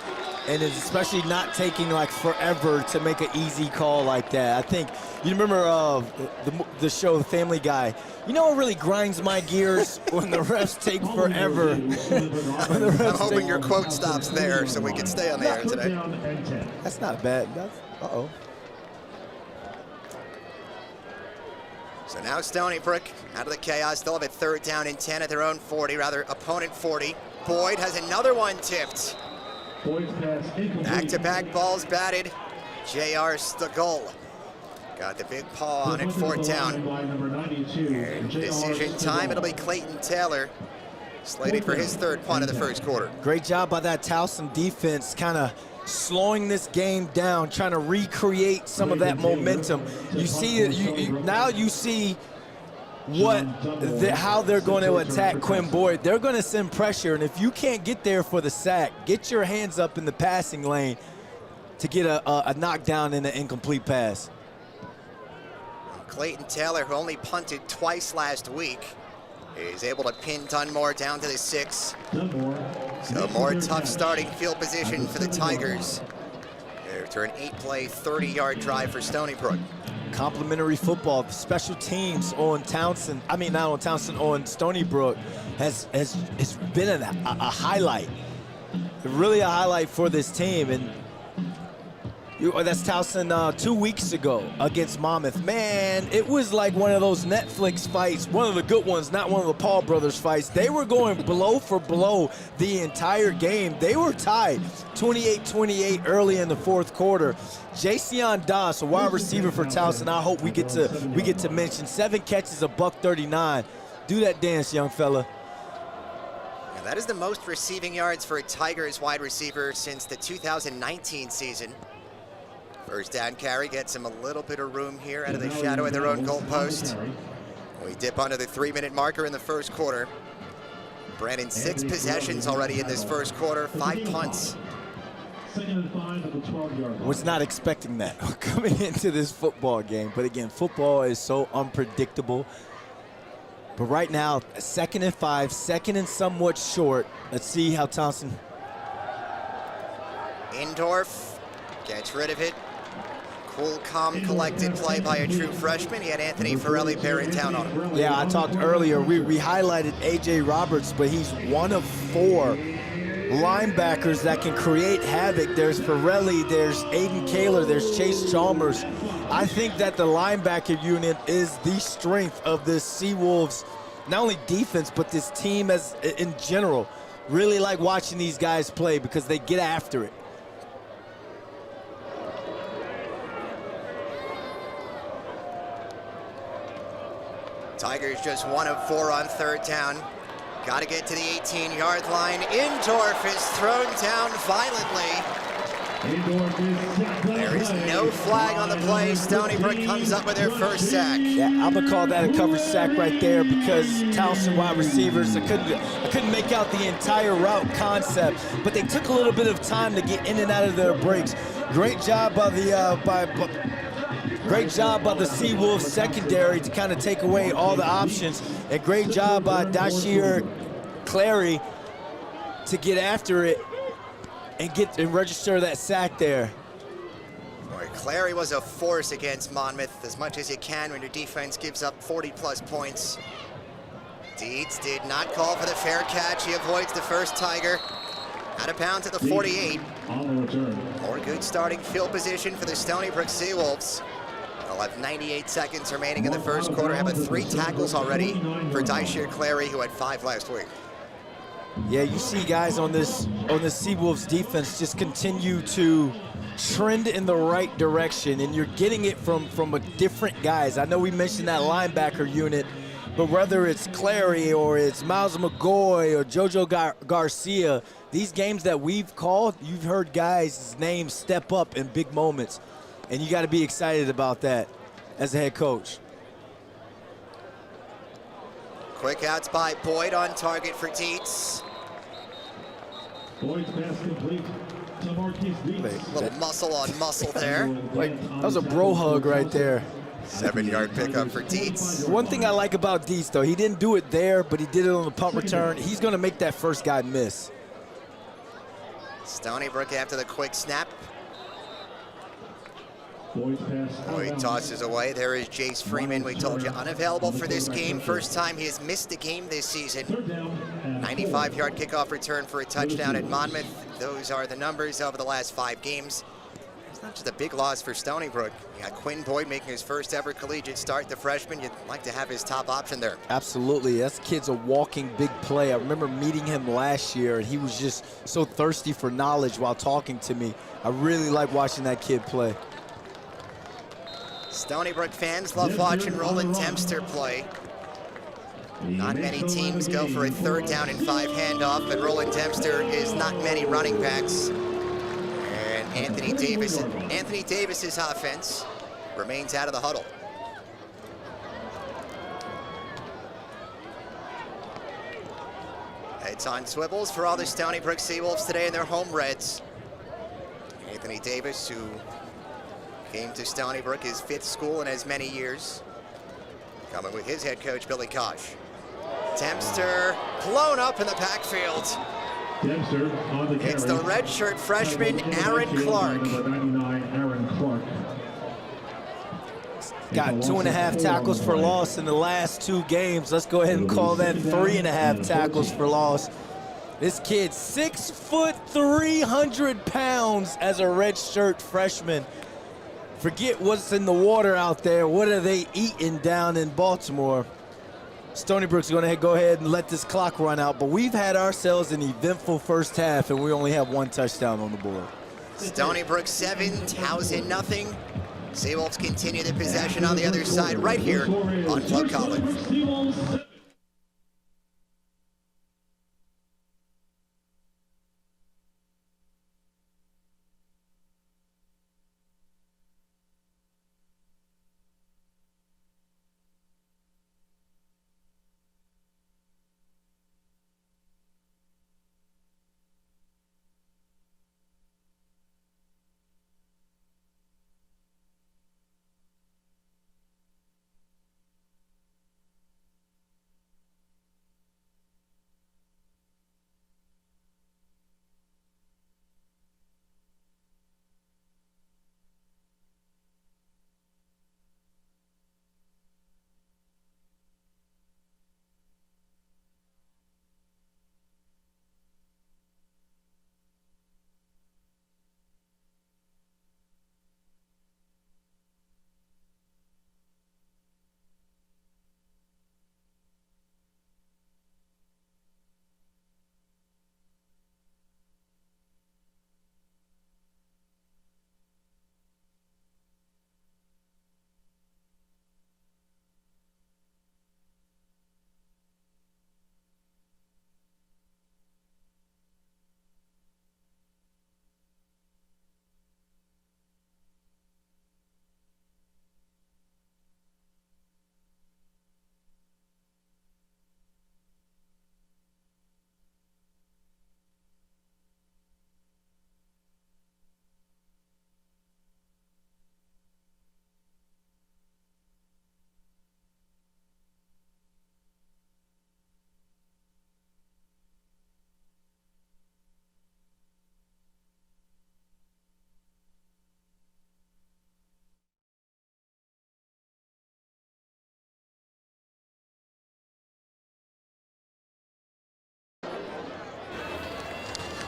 And it's especially not taking like forever to make an easy call like that. I think, you remember the show Family Guy. You know what really grinds my gears? When the refs take forever. I'm hoping your quote stops there so we can stay on the air today. That's not bad. Uh-oh. So now Stony Brook out of the chaos. They'll have a 3rd down and 10 at their own 40, rather opponent 40. Boyd has another one tipped. Back-to-back balls batted. J.R. Stegall got the big paw on it, 4th down. And decision time, it'll be Clayton Taylor, slated for his 3rd punt of the first quarter. Great job by that Towson defense, kind of slowing this game down, trying to recreate some of that momentum. You see it, now you see how they're going to attack Quinn Boyd. They're going to send pressure, and if you can't get there for the sack, get your hands up in the passing lane to get a knockdown and an incomplete pass. Clayton Taylor, who only punted twice last week, is able to pin Dunmore down to the 6. So more tough starting field position for the Tigers. After an 8-play, 30-yard drive for Stony Brook. Complimentary football, the special teams on Towson, on Stony Brook has been a highlight. Really a highlight for this team. And That's Towson 2 weeks ago against Monmouth. Man, it was like one of those Netflix fights, one of the good ones, not one of the Paul brothers fights. They were going blow for blow the entire game. They were tied 28-28 early in the fourth quarter. Jason Das, a wide receiver for Towson, I hope we get to mention. 7 catches, $139. Do that dance, young fella. Yeah, that is the most receiving yards for a Tigers wide receiver since the 2019 season. First down carry gets them a little bit of room here out of the shadow of their own goal post. We dip under the 3-minute marker in the first quarter. Brandon, 6 possessions already in this first quarter, 5 punts. Was not expecting that coming into this football game. But again, football is so unpredictable. But right now, 2nd and 5, second and somewhat short. Let's see how Towson. Indorf gets rid of it. Cool, calm, collected play by a true freshman. He had Anthony Farrelly bearing down on him. Yeah, I talked earlier. We highlighted A.J. Roberts, but he's one of 4 linebackers that can create havoc. There's Farrelly, there's Aiden Kaler, there's Chase Chalmers. I think that the linebacker unit is the strength of this Seawolves, not only defense, but this team as in general. Really like watching these guys play because they get after it. Tigers just 1 of 4 on 3rd down. Got to get to the 18-yard line. Indorf is thrown down violently. There is no flag on the play. Stony Brook comes up with their first sack. Yeah, I'm gonna call that a coverage sack right there because Towson wide receivers, I couldn't make out the entire route concept, but they took a little bit of time to get in and out of their breaks. Great job by the Great job by the Seawolves secondary to kind of take away all the options. And great job by Dashir Clary to get after it and register that sack there. Boy, Clary was a force against Monmouth, as much as you can when your defense gives up 40-plus points. Deeds did not call for the fair catch. He avoids the first Tiger. Out of bounds at the 48. More good starting field position for the Stony Brook Seawolves. They'll have 98 seconds remaining in the first quarter. How about 3 tackles already for Dashir Clary, who had 5 last week. Yeah, you see guys on this Seawolves defense just continue to trend in the right direction, and you're getting it from different guys. I know we mentioned that linebacker unit, but whether it's Clary or it's Miles McGoy or JoJo Garcia, these games that we've called, you've heard guys' names step up in big moments, and you got to be excited about that as a head coach. Quick outs by Boyd on target for Dietz. Boyd's pass complete to Marquise Dietz. Little muscle on muscle there. Like, that was a bro hug right there. 7-yard pickup for Dietz. One thing I like about Dietz, though, he didn't do it there, but he did it on the punt return. He's going to make that first guy miss. Stony Brook after the quick snap. Boyd tosses away. There is Jace Freeman. We told you unavailable for this game. First time he has missed a game this season. 95-yard kickoff return for a touchdown at Monmouth. Those are the numbers over the last 5 games. It's not just a big loss for Stony Brook. You got Quinn Boyd making his first ever collegiate start, the freshman. You'd like to have his top option there. Absolutely. That kid's a walking big play. I remember meeting him last year, and he was just so thirsty for knowledge while talking to me. I really like watching that kid play. Stony Brook fans love watching Roland Dempster play. Not many teams go for a 3rd down and 5 handoff, but Roland Dempster is not many running backs. And Anthony Davis's offense remains out of the huddle. Heads on swivels for all the Stony Brook Seawolves today in their home reds. Anthony Davis, who came to Stony Brook, his 5th school in as many years, coming with his head coach, Billy Koch. Dempster blown up in the backfield. Dempster on the carry. It's the redshirt freshman, Aaron Clark. Got 2.5 tackles for loss in the last 2 games. Let's go ahead and call that 3.5 tackles for loss. This kid, 6 foot 300 pounds as a redshirt freshman. Forget what's in the water out there. What are they eating down in Baltimore? Stony Brook's going to go ahead and let this clock run out, but we've had ourselves an eventful first half, and we only have 1 touchdown on the board. Stony Brook 7, Towson nothing. Seawolves continue the possession on the other side right here on Flow College.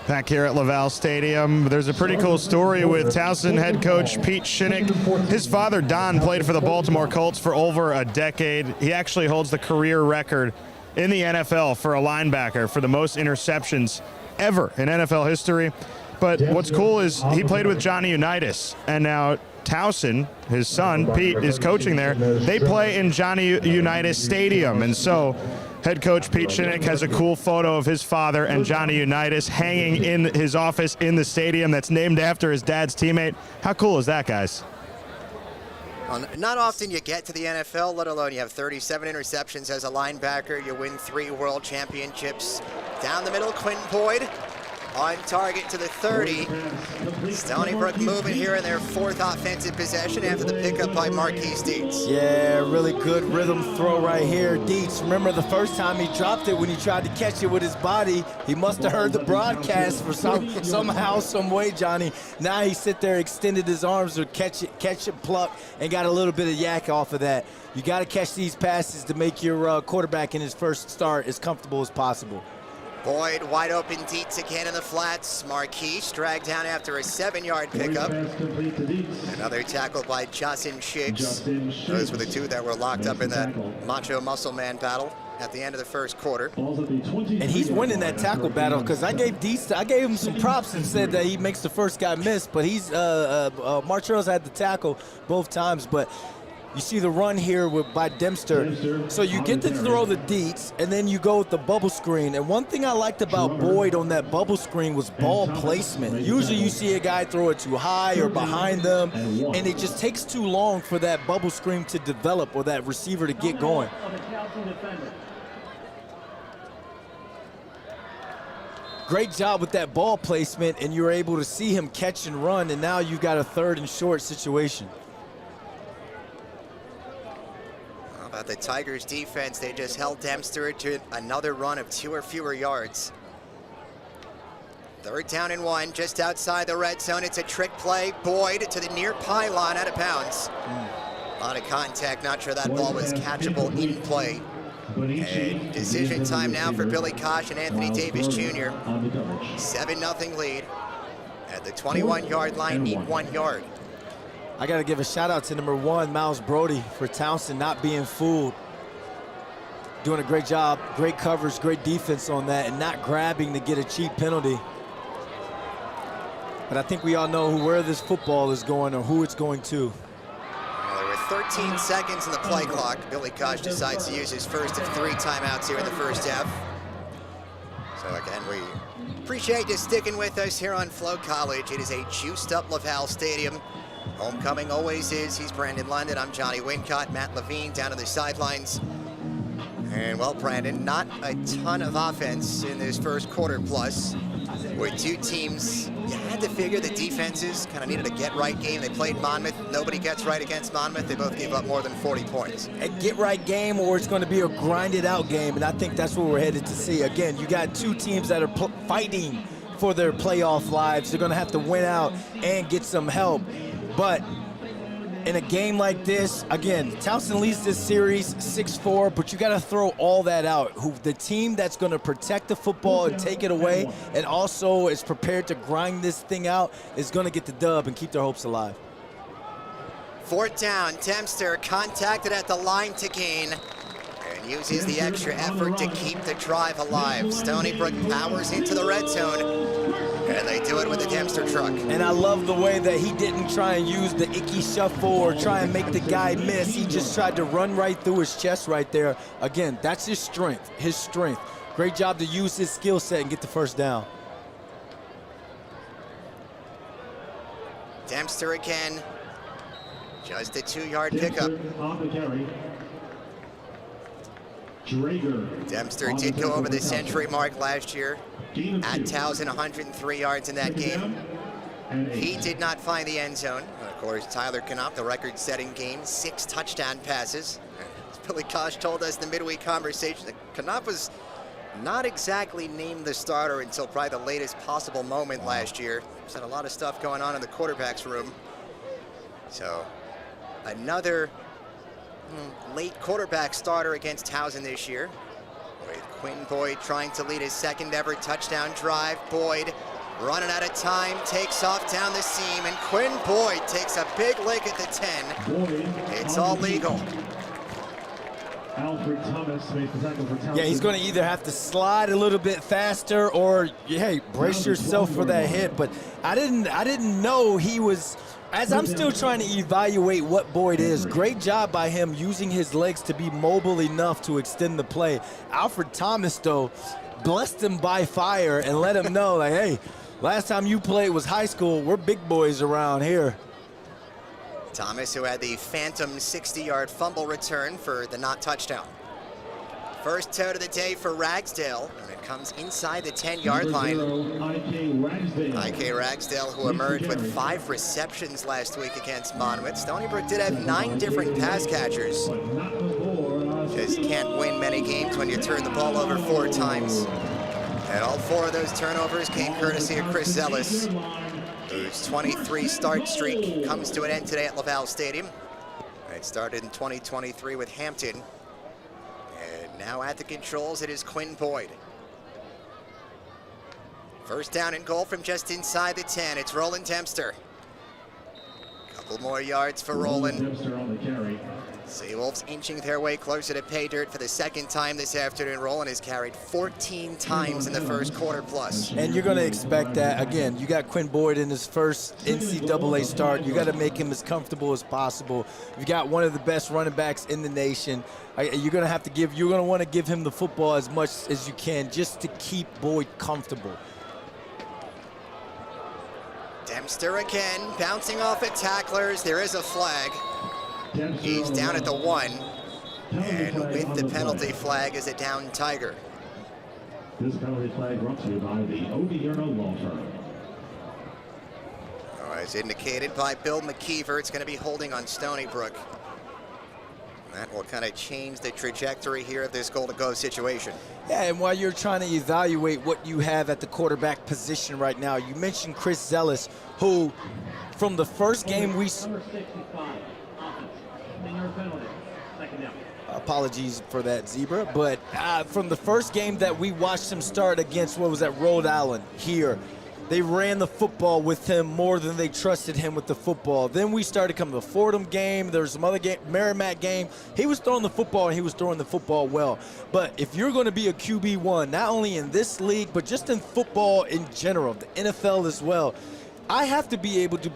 Back here at Laval Stadium, there's a pretty cool story with Towson head coach Pete Shinnick. His father, Don, played for the Baltimore Colts for over a decade. He actually holds the career record in the NFL for a linebacker for the most interceptions ever in NFL history. But what's cool is he played with Johnny Unitas, and now Towson, his son, Pete, is coaching there. They play in Johnny Unitas Stadium, and so head coach Pete Shinnick has a cool photo of his father and Johnny Unitas hanging in his office in the stadium that's named after his dad's teammate. How cool is that, guys? Well, not often you get to the NFL, let alone you have 37 interceptions as a linebacker. You win 3 world championships. Down the middle, Quinn Boyd on target to the 30. Stony Brook moving here in their 4th offensive possession after the pickup by Marquise Dietz. Yeah, really good rhythm throw right here. Dietz, remember the first time he dropped it when he tried to catch it with his body, he must have heard the broadcast for somehow, some way, Johnny. Now he sit there, extended his arms to catch it, pluck, and got a little bit of yak off of that. You got to catch these passes to make your quarterback in his first start as comfortable as possible. Boyd wide open, Dietz again in the flats. Marquise dragged down after a 7-yard pickup. Another tackle by Justin Shiggs. Those were the 2 that were locked up in that macho muscle man battle at the end of the first quarter. And he's winning that tackle battle because I gave him some props and said that he makes the first guy miss, but he's Martrell's had the tackle both times, but you see the run here by Dempster. So you get to throw the Dietz, and then you go with the bubble screen. And one thing I liked about Boyd on that bubble screen was ball placement. Usually you see a guy throw it too high or behind them, and it just takes too long for that bubble screen to develop or that receiver to get going. Great job with that ball placement, and you're able to see him catch and run, and now you've got a 3rd and short situation. About the Tigers defense, they just held Dempster to another run of 2 or fewer yards. 3rd down and 1, just outside the red zone. It's a trick play. Boyd to the near pylon, out of bounds. A lot of contact, not sure that ball was catchable in play. And decision time now for Billy Kosh and Anthony Davis Jr. On the coverage. 7-0 lead. At the 21-yard line, need 1 yard. I got to give a shout out to number 1, Miles Brody, for Towson not being fooled. Doing a great job, great coverage, great defense on that, and not grabbing to get a cheap penalty. But I think we all know where this football is going or who it's going to. Well, there were 13 seconds in the play clock. Billy Kosh decides to use his first of 3 timeouts here in the first half. So again, we appreciate you sticking with us here on Flow College. It is a juiced-up Laval Stadium. Homecoming always is. He's Brandon London. I'm Johnny Wincott. Matt Levine down on the sidelines. And, well, Brandon, not a ton of offense in this first quarter plus. With 2 teams, you had to figure the defenses kind of needed a get-right game. They played Monmouth. Nobody gets right against Monmouth. They both gave up more than 40 points. A get-right game, or it's going to be a grinded-out game, and I think that's what we're headed to see. Again, you got 2 teams that are fighting for their playoff lives. They're going to have to win out and get some help. But in a game like this, again, Towson leads this series 6-4, but you got to throw all that out. The team that's going to protect the football and take it away and also is prepared to grind this thing out is going to get the dub and keep their hopes alive. 4th down, Dempster contacted at the line to gain and uses the extra effort to keep the drive alive. Stony Brook powers into the red zone. And they do it with the Dempster truck. And I love the way that he didn't try and use the icky shuffle or try and make the guy miss. He just tried to run right through his chest right there. Again, that's his strength, Great job to use his skill set and get the first down. Dempster again. Just a 2-yard pickup. On the carry. Drager. Dempster did go over the century mark last year. At Towson, 103 yards in that game. He did not find the end zone. Of course, Tyler Knapp, the record-setting game, 6 touchdown passes. As Billy Kosh told us in the midweek conversation, that Knapp was not exactly named the starter until probably the latest possible moment last year. There's had a lot of stuff going on in the quarterback's room. So, another late quarterback starter against Towson this year. With Quinn Boyd trying to lead his 2nd ever touchdown drive. Boyd running out of time, takes off down the seam, and Quinn Boyd takes a big lick at the 10. It's all legal. Alfred Thomas makes the tackle for Towson. Yeah, he's going to either have to slide a little bit faster or, hey, brace yourself for that hit. But I didn't know he was. As I'm still trying to evaluate what Boyd is, great job by him using his legs to be mobile enough to extend the play. Alfred Thomas, though, blessed him by fire and let him know, like, hey, last time you played was high school. We're big boys around here. Thomas, who had the phantom 60-yard fumble return for the not touchdown. First tote of the day for Ragsdale, and it comes inside the 10-yard line. I.K. Ragsdale, who emerged with 5 receptions last week against Monmouth. Stony Brook did have 9 different pass catchers. Just can't win many games when you turn the ball over 4 times. And all 4 of those turnovers came courtesy of Chris Zellis, whose 23 start streak comes to an end today at Laval Stadium. It started in 2023 with Hampton. And now at the controls, it is Quinn Boyd. First down and goal from just inside the 10. It's Roland Dempster. Couple more yards for Roland. Dempster on the carry. Seawolves inching their way closer to pay dirt for the 2nd time this afternoon. Roland has carried 14 times in the first quarter plus. And you're going to expect that. Again, you got Quinn Boyd in his first NCAA start. You got to make him as comfortable as possible. You've got one of the best running backs in the nation. You're going to want to give him the football as much as you can just to keep Boyd comfortable. Dempster again, bouncing off at tacklers. There is a flag. He's down at the 1. And with the penalty flag is a down Tiger. This penalty flag brought to you by the Odierno Law Firm. As indicated by Bill McKeever, it's going to be holding on Stony Brook. That will kind of change the trajectory here of this goal-to-go situation. Yeah, and while you're trying to evaluate what you have at the quarterback position right now, you mentioned Chris Zellis, who from the first game we... Number 65, offense. 10-yard penalty. second down. Apologies for that, Zebra. But from the first game that we watched him start against, what was that, Rhode Island here, they ran the football with him more than they trusted him with the football. Then we started coming to the Fordham game. There was some other game, Merrimack game. He was throwing the football, and he was throwing the football well. But if you're going to be a QB1, not only in this league, but just in football in general, the NFL as well, I have to be able to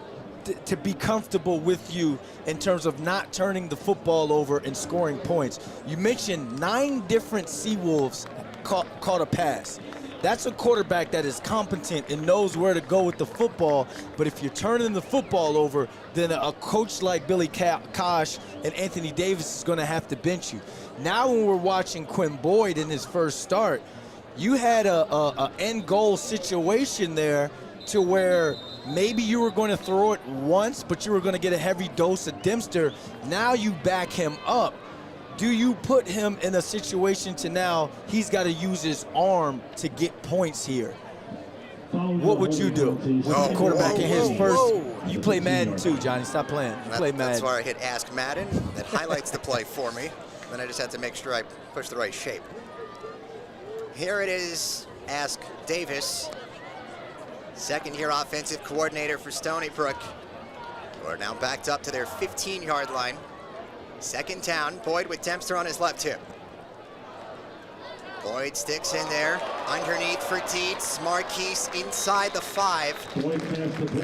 be comfortable with you in terms of not turning the football over and scoring points. You mentioned 9 different Seawolves caught a pass. That's a quarterback that is competent and knows where to go with the football. But if you're turning the football over, then a coach like Billy Kosh and Anthony Davis is going to have to bench you. Now when we're watching Quinn Boyd in his first start, you had a end goal situation there to where maybe you were going to throw it once, but you were going to get a heavy dose of Dempster. Now you back him up. Do you put him in a situation to now he's got to use his arm to get points here? What would you do with the quarterback in his first? You play Madden too, Johnny. Stop playing. You play Madden. That's where I hit Ask Madden. That highlights the play for me. Then I just have to make sure I push the right shape. Here it is, Ask Davis. Second-year offensive coordinator for Stony Brook. We're now backed up to their 15-yard line. Second down, Boyd with Dempster on his left hip. Boyd sticks in there, underneath for Dietz. Marquise inside the 5.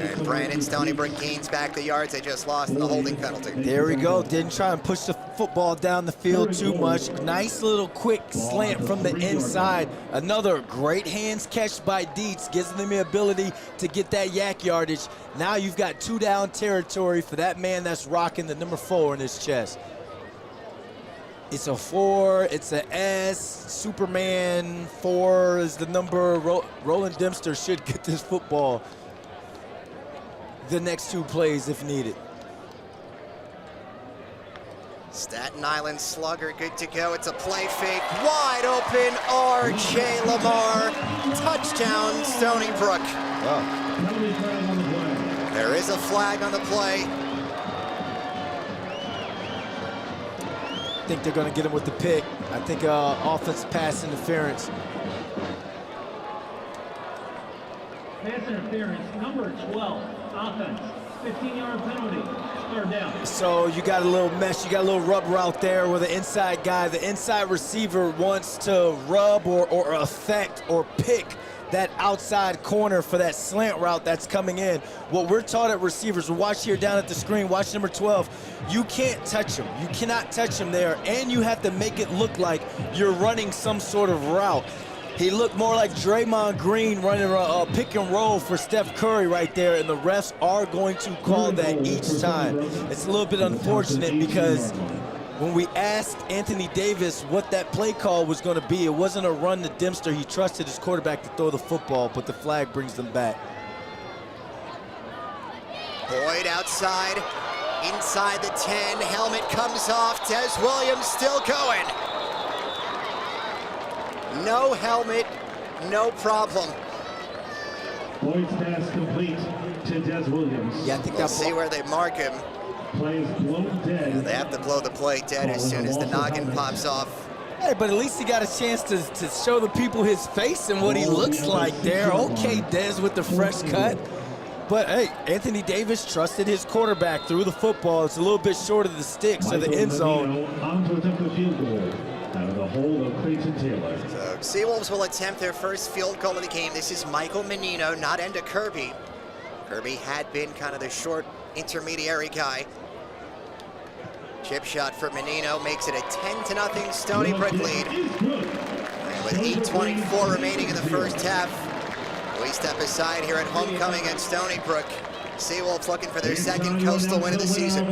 And Brandon Stony Brook gains back the yards they just lost in the holding penalty. There we go. Didn't try and push the football down the field too much. Nice little quick slant from the inside. Another great hands catch by Dietz. Gives them the ability to get that yak yardage. Now you've got 2 down territory for that man that's rocking the number 4 in his chest. It's a 4, it's an S, Superman 4 is the number. Roland Dempster should get this football the next 2 plays if needed. Staten Island slugger good to go. It's a play fake, wide open, R.J. Lamar. Touchdown, Stony Brook. Oh. There is a flag on the play. I think they're going to get him with the pick. I think offensive pass interference. Pass interference, number 12, offense, 15-yard penalty, third down. So you got a little mesh, you got a little rub route there where the inside guy, the inside receiver wants to rub or affect or pick that outside corner for that slant route that's coming in. What we're taught at receivers, watch here down at the screen, watch number 12, you can't touch him. You cannot touch him there, and you have to make it look like you're running some sort of route. He looked more like Draymond Green running a pick and roll for Steph Curry right there, and the refs are going to call that each time. It's a little bit unfortunate because when we asked Anthony Davis what that play call was going to be, it wasn't a run to Dempster. He trusted his quarterback to throw the football, but the flag brings them back. Boyd outside, inside the 10, helmet comes off, Des Williams still going. No helmet, no problem. Boyd's pass complete to Des Williams. Yeah, I think We'll see where they mark him. Play is blown dead. They have to blow the play dead as soon as the noggin pops off. Hey, but at least he got a chance to show the people his face and what he looks like there. Okay, Des with the fresh cut. But, hey, Anthony Davis trusted his quarterback through the football. It's a little bit short of the sticks of the end zone. On to attempt the field goal out of the hole of Clayton Taylor. So Seawolves will attempt their first field goal of the game. This is Michael Menino, not Enda Kirby. Kirby had been kind of the short intermediary guy. Chip shot for Menino makes it a 10-0 Stony Brook lead. And with 8:24 remaining in the first half, we step aside here at homecoming at Stony Brook. Seawolves looking for their second coastal win of the season.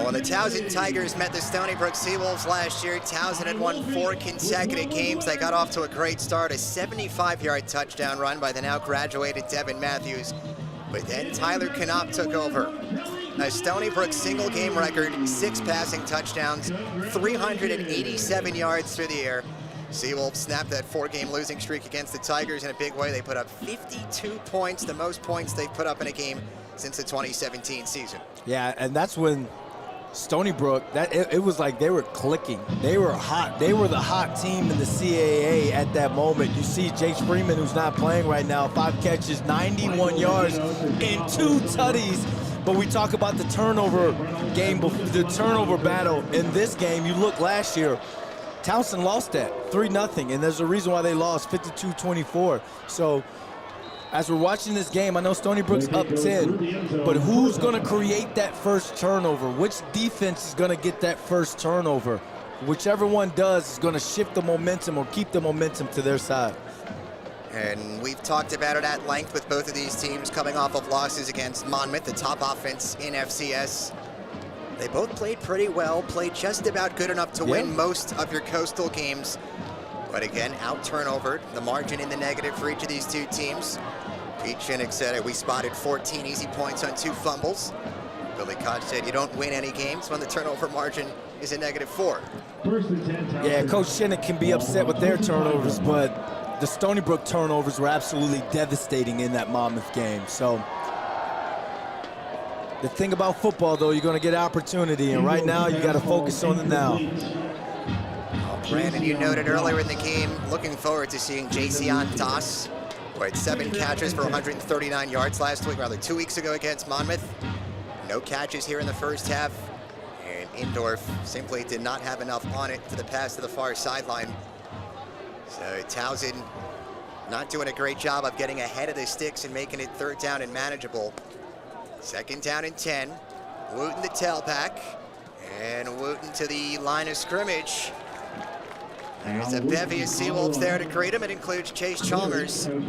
when the Towson Tigers met the Stony Brook Seawolves last year, Towson had won 4 consecutive games. They got off to a great start, a 75-yard touchdown run by the now graduated Devin Matthews. But then Tyler Knopp took over. A Stony Brook single game record, 6 passing touchdowns, 387 yards through the air. Seawolves snapped that 4-game losing streak against the Tigers in a big way. They put up 52 points, the most points they've put up in a game since the 2017 season. Yeah, and that's when Stony Brook, it was like they were clicking. They were hot. They were the hot team in the CAA at that moment. You see Jace Freeman, who's not playing right now, 5 catches, 91 yards, and 2 tutties. But we talk about the turnover game, the turnover battle in this game. You look last year, Towson lost that 3-0, and there's a reason why they lost 52-24. So as we're watching this game, I know Stony Brook's up 10, but who's going to create that first turnover? Which defense is going to get that first turnover? Whichever one does is going to shift the momentum or keep the momentum to their side. And we've talked about it at length with both of these teams coming off of losses against Monmouth, the top offense in FCS. They both played pretty well, played just about good enough to win most of your coastal games. But again, out-turnovered, the margin in the negative for each of these two teams. Pete Shinnick said it, we spotted 14 easy points on 2 fumbles. Billy Koch said you don't win any games when the turnover margin is a -4. Yeah, Coach Shinnick can be upset with their turnovers, but the Stony Brook turnovers were absolutely devastating in that Monmouth game. So the thing about football, though, you're going to get opportunity, and right now you got to focus on the now. Brandon, you noted earlier in the game, looking forward to seeing Jason Das, who had 7 catches for 139 yards last week, rather 2 weeks ago against Monmouth. No catches here in the first half, and Indorf simply did not have enough on it to the pass to the far sideline. So Towson not doing a great job of getting ahead of the sticks and making it 3rd down and manageable. 2nd down and 10. Wooten the tailback, and Wooten to the line of scrimmage. There's a bevy of Seawolves there to greet him. It includes Chase Chalmers. And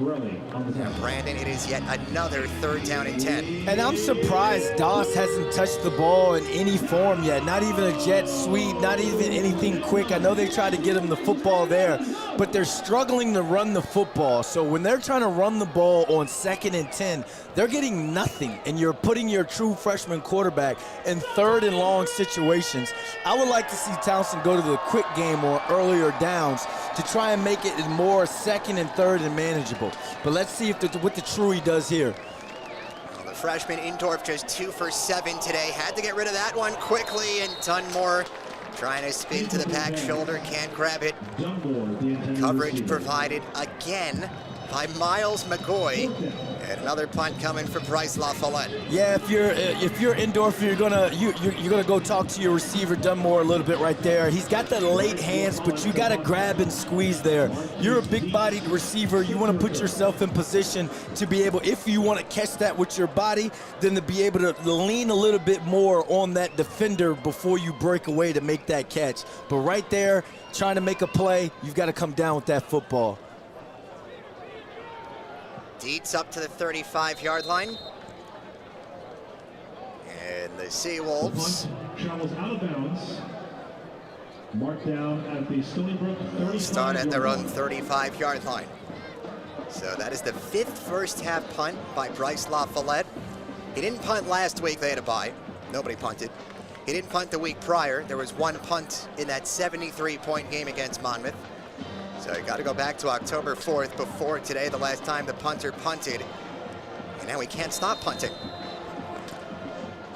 Brandon, it is yet another 3rd down and 10. And I'm surprised Doss hasn't touched the ball in any form yet. Not even a jet sweep, not even anything quick. I know they tried to get him the football there, but they're struggling to run the football. So when they're trying to run the ball on 2nd and 10, they're getting nothing, and you're putting your true freshman quarterback in 3rd and long situations. I would like to see Towson go to the quick game or earlier downs to try and make it more 2nd and 3rd and manageable. But let's see if what the Truey does here. Well, the freshman Indorf just 2 for 7 today. Had to get rid of that one quickly, and Dunmore trying to spin to the back shoulder, can't grab it. Coverage provided again by Miles McGoy. And another punt coming for Bryce LaFollette. Yeah, if you're Indorf, you're gonna go talk to your receiver Dunmore a little bit right there. He's got the late hands, but you gotta grab and squeeze there. You're a big-bodied receiver. You want to put yourself in position to be able, if you want to catch that with your body, then to be able to lean a little bit more on that defender before you break away to make that catch. But right there, trying to make a play, you've got to come down with that football. Dietz up to the 35-yard line. And the Seawolves travels out of bounds. Marked down at the Stony Brook 35 start at their own 35-yard line. So that is the 5th first-half punt by Bryce LaFollette. He didn't punt last week. They had a bye. Nobody punted. He didn't punt the week prior. There was 1 punt in that 73-point game against Monmouth. So you got to go back to October 4th before today, the last time the punter punted. And now he can't stop punting.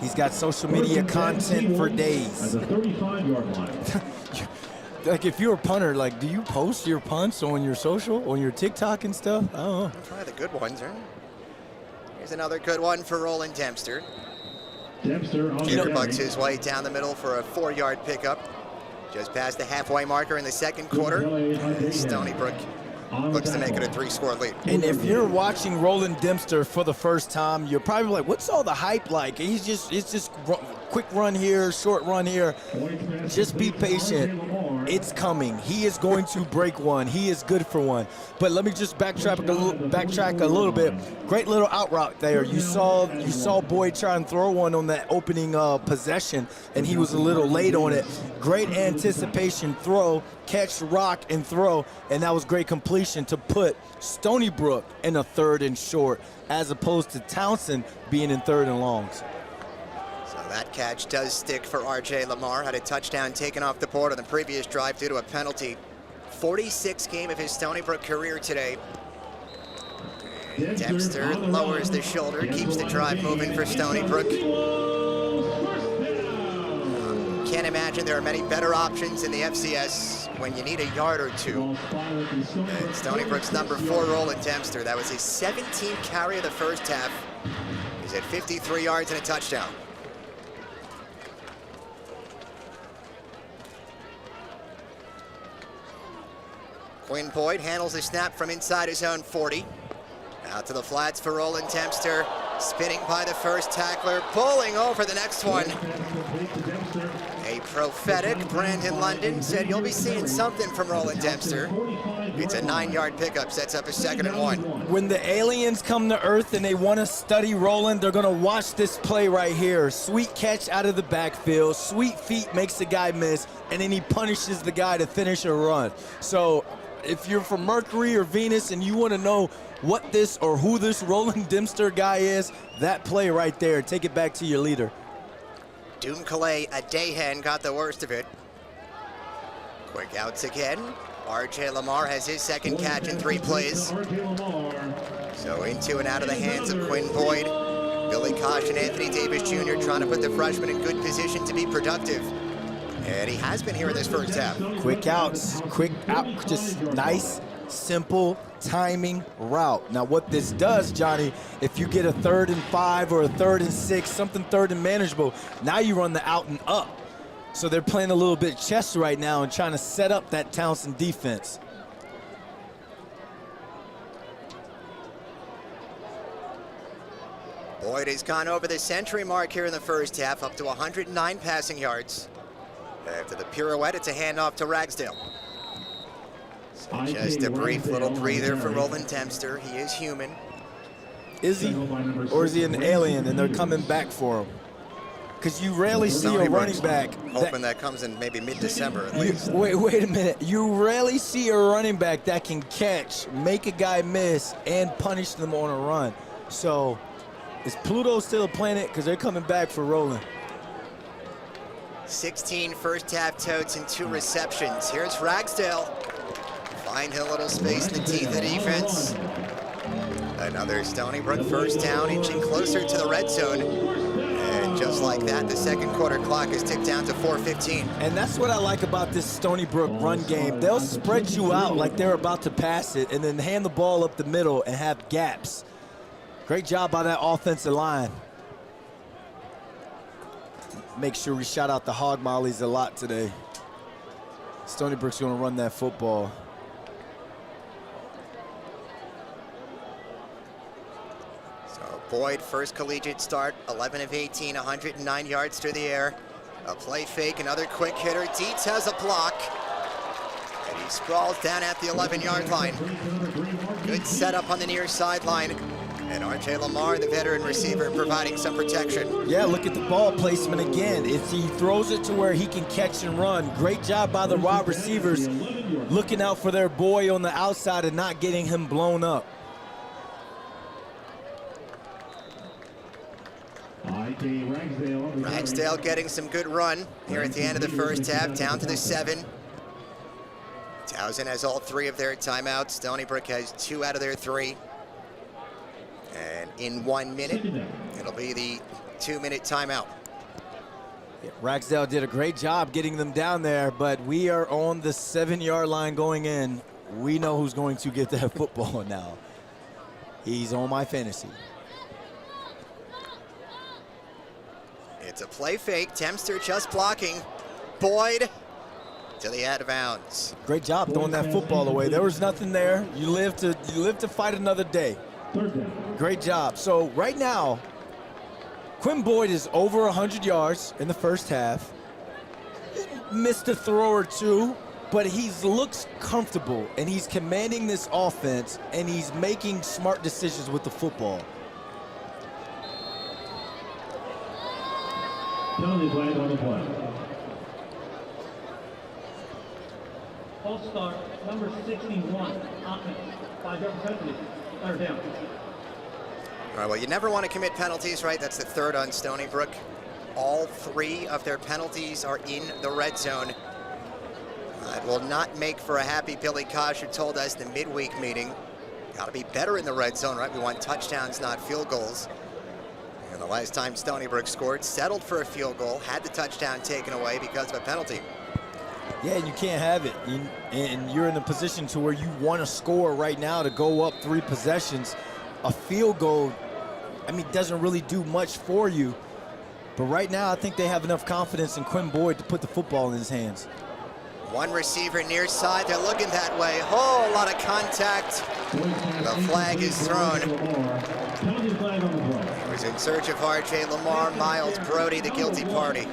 He's got social media content for days. At the 35-yard line. Like, if you're a punter, like, do you post your punts on your social, on your TikTok and stuff? I don't know. Try the good ones, right? Here's another good one for Roland Dempster. Dempster on the bucks his way down the middle for a 4-yard pickup. Just past the halfway marker in the 2nd quarter. Stony Brook looks to make it a 3-score lead. And if you're watching Roland Dempster for the first time, you're probably like, what's all the hype like? It's just quick run here, short run here. Just be patient. It's coming. He is going to break one. He is good for one. But let me just backtrack a little bit. Great little out route there. You saw Boyd try and throw one on that opening possession, and he was a little late on it. Great anticipation throw, catch, rock, and throw, and that was great completion to put Stony Brook in a 3rd and short, as opposed to Towson being in 3rd and longs. That catch does stick for R.J. Lamar. Had a touchdown taken off the board on the previous drive due to a penalty. 46th game of his Stony Brook career today. And Dempster lowers the shoulder, keeps the drive moving for Stony Brook. Can't imagine there are many better options in the FCS when you need a yard or two. And Stony Brook's number 4, Roland Dempster. That was his 17th carry of the first half. He's at 53 yards and a touchdown. Quinn Boyd handles the snap from inside his own 40. Out to the flats for Roland Dempster. Spinning by the first tackler, pulling over the next one. A prophetic Brandon London said you'll be seeing something from Roland Dempster. It's a 9-yard pickup, sets up a 2nd and 1. When the aliens come to Earth and they want to study Roland, they're going to watch this play right here. Sweet catch out of the backfield, sweet feet makes the guy miss, and then he punishes the guy to finish a run. So if you're from Mercury or Venus and you want to know what this or who this Roland Dempster guy is, that play right there, take it back to your leader. Doom Calais Adahan got the worst of it. Quick outs again. R.J. Lamar has his 2nd catch in 3 plays. So into and out of the hands of Quinn Boyd. Billy Kosh and Anthony Davis Jr. trying to put the freshman in good position to be productive. And he has been here in this first half. Quick outs, just nice, simple timing route. Now what this does, Johnny, if you get a 3rd and 5 or a 3rd and 6, something 3rd and manageable, now you run the out and up. So they're playing a little bit chess right now and trying to set up that Towson defense. Boyd has gone over the century mark here in the first half, up to 109 passing yards. After the pirouette, it's a handoff to Ragsdale. So just a brief little breather for Roland Dempster. He is human. Is he? Or is he an alien and they're coming back for him? Because you rarely see a running back. Hoping that comes in maybe mid-December at least. Wait a minute. You rarely see a running back that can catch, make a guy miss, and punish them on a run. So is Pluto still a planet? Because they're coming back for Roland. 16 first half totes and 2 receptions. Here's Ragsdale. Finding a little space in the teeth of the defense. Another Stony Brook first down, inching closer to the red zone. And just like that, the 2nd quarter clock is ticked down to 4:15. And that's what I like about this Stony Brook run game. They'll spread you out like they're about to pass it and then hand the ball up the middle and have gaps. Great job by that offensive line. Make sure we shout out the hog mollies a lot today. Stony Brook's going to run that football. So Boyd, first collegiate start, 11 of 18, 109 yards through the air. A play fake, another quick hitter. Dietz has a block. And he sprawls down at the 11-yard line. Good setup on the near sideline. And R.J. Lamar, the veteran receiver, providing some protection. Yeah, look at the ball placement again. If he throws it to where he can catch and run. Great job by the wide receivers looking out for their boy on the outside and not getting him blown up. Ragsdale getting some good run here at the end of the first half, down to the 7. Towson has all 3 of their timeouts. Stony Brook has 2 out of their 3. And in 1 minute, it'll be the 2-minute timeout. Yeah, Ragsdale did a great job getting them down there, but we are on the 7-yard line going in. We know who's going to get that football now. He's on my fantasy. It's a play fake. Dempster just blocking. Boyd to the out of bounds. Great job throwing that football away. There was nothing there. You live to fight another day. Great job. So right now, Quinn Boyd is over 100 yards in the first half. Missed a throw or 2, but he looks comfortable, and he's commanding this offense, and he's making smart decisions with the football. Penalty flag on the play. False start, number 61, offense, 5-yard penalty, third down. All right, well, you never want to commit penalties, right? That's the third on Stony Brook. All 3 of their penalties are in the red zone. It will not make for a happy Billy Kosh, who told us in the midweek meeting, got to be better in the red zone, right? We want touchdowns, not field goals. And the last time Stony Brook scored, settled for a field goal, had the touchdown taken away because of a penalty. Yeah, you can't have it. And you're in a position to where you want to score right now to go up 3 possessions. A field goal, I mean, doesn't really do much for you. But right now, I think they have enough confidence in Quinn Boyd to put the football in his hands. One receiver near side, they're looking that way. Whole lot of contact. The flag is thrown. Penalty flag on the play. It was in search of R.J. Lamar, Miles Brody, the guilty party.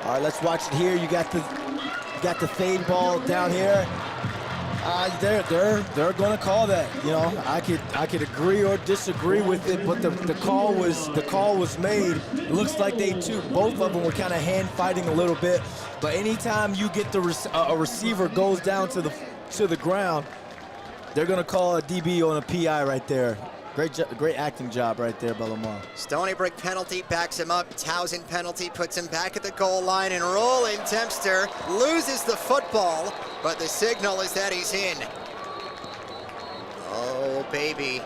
All right, let's watch it here. You got the fade ball down here. They're going to call that. You know, I could agree or disagree with it, but the call was made. It looks like both of them were kind of hand fighting a little bit. But anytime you get a receiver goes down to the ground, they're going to call a DB on a PI right there. Great acting job right there by Lamar. Stony Brook penalty backs him up. Towson penalty puts him back at the goal line, and Roland Dempster loses the football, but the signal is that he's in. Oh, baby.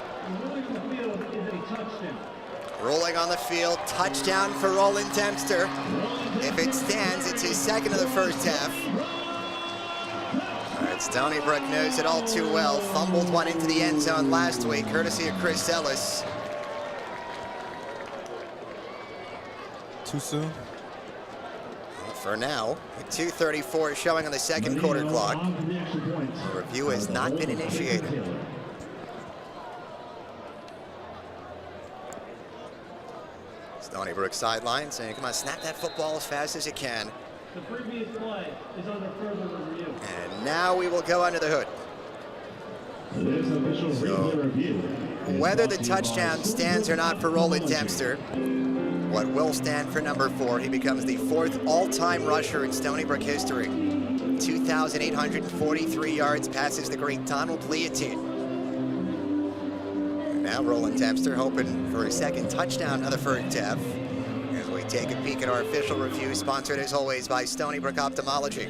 Rolling on the field, touchdown for Roland Dempster. If it stands, it's his second of the first half. All right, Stony Brook knows it all too well. Fumbled one into the end zone last week, courtesy of Chris Ellis. Too soon? For now, 2:34 showing on the second quarter clock. The review has not been initiated. Stony Brook sideline saying, come on, snap that football as fast as you can. The previous play is under further review. And now we will go under the hood. Today's official replay review. Whether the touchdown stands or not for Roland Dempster, what will stand for number 4, he becomes the 4th all-time rusher in Stony Brook history. 2,843 yards, passes the great Donald Leontine. And now Roland Dempster hoping for a second touchdown of the first half. As we take a peek at our official review, sponsored as always by Stony Brook Ophthalmology.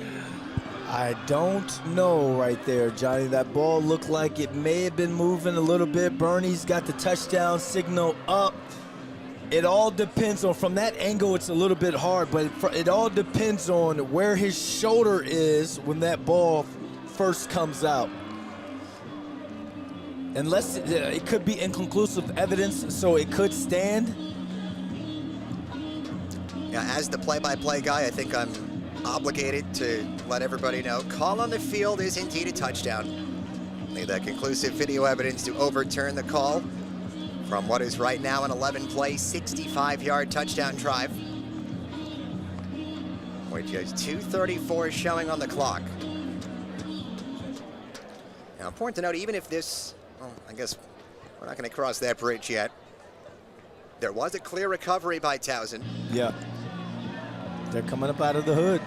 I don't know right there, Johnny. That ball looked like it may have been moving a little bit. Bernie's got the touchdown signal up. It all depends on, from that angle, it's a little bit hard, but it all depends on where his shoulder is when that ball first comes out. Unless it could be inconclusive evidence, so it could stand. Yeah, as the play-by-play guy, I think I'm obligated to let everybody know. Call on the field is indeed a touchdown. Need that conclusive video evidence to overturn the call from what is right now an 11-play, 65-yard touchdown drive, which is 2:34 showing on the clock. Now, important to note, even if this, well, I guess we're not going to cross that bridge yet. There was a clear recovery by Towson. Yeah. They're coming up out of the hood.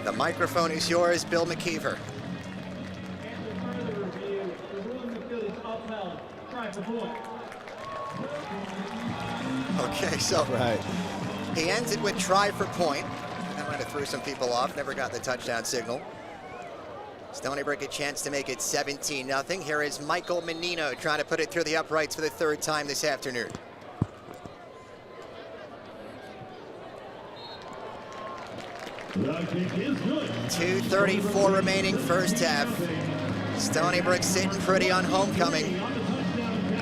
The microphone is yours, Bill McKeever. After further review, the ruling of the field is upheld. Try for point. Okay, so Right. he ends it with try for point. That might have threw some people off, never got the touchdown signal. Stony Brook a chance to make it 17-0. Here is Michael Menino trying to put it through the uprights for the 3rd time this afternoon. The kick is good. 2:34 remaining first half. Stony Brook sitting pretty on homecoming.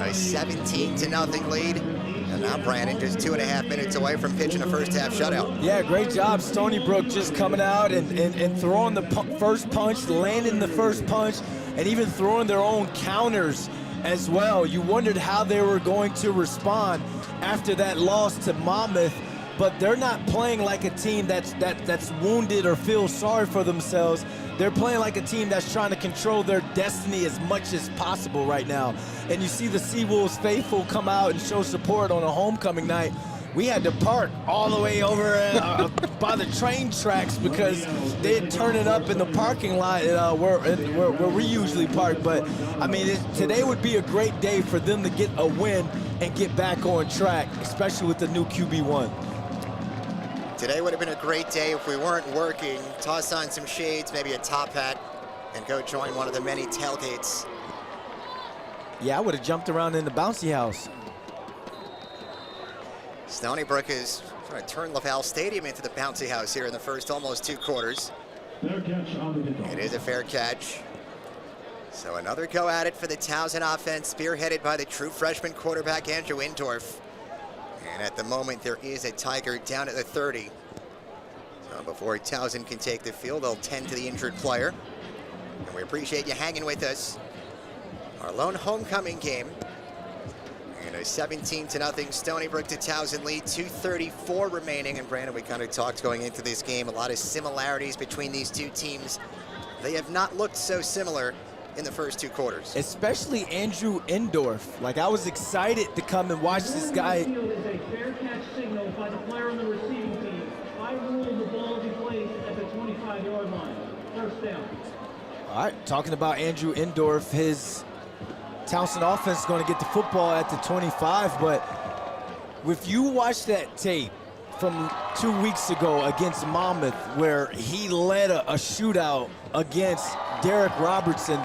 A 17-0 lead. And now Brandon just 2.5 minutes away from pitching a first half shutout. Yeah, great job. Stony Brook just coming out and throwing the first punch, landing the first punch, and even throwing their own counters as well. You wondered how they were going to respond after that loss to Monmouth. but they're not playing like a team that's wounded or feels sorry for themselves. They're playing like a team that's trying to control their destiny as much as possible right now. And you see the Seawolves faithful come out and show support on a homecoming night. We had to park all the way over by the train tracks because they'd turn it up in the parking lot where we usually park. But, I mean, today would be a great day for them to get a win and get back on track, especially with the new QB1. Today would have been a great day if we weren't working. Toss on some shades, maybe a top hat, and go join one of the many tailgates. Yeah, I would have jumped around in the bouncy house. Stony Brook is trying to turn Laval Stadium into the bouncy house here in the first almost 2 quarters. Fair catch on the kickoff. It is a fair catch. So another go at it for the Towson offense, spearheaded by the true freshman quarterback Andrew Indorf. And at the moment, there is a Tiger down at the 30. So before Towson can take the field, they'll tend to the injured player. And we appreciate you hanging with us. Our lone homecoming game. And a 17-0 Stony Brook to Towson lead, 2:34 remaining. And Brandon, we kind of talked going into this game, a lot of similarities between these two teams. They have not looked so similar in the first 2 quarters. Especially Andrew Indorf. Like, I was excited to come and watch this guy. The field is a fair catch signal by the player on the receiving team. I rule the ball be placed at the 25-yard line. First down. All right, talking about Andrew Indorf, his Towson offense is going to get the football at the 25, but if you watch that tape from 2 weeks ago against Monmouth where he led a shootout against Derek Robertson,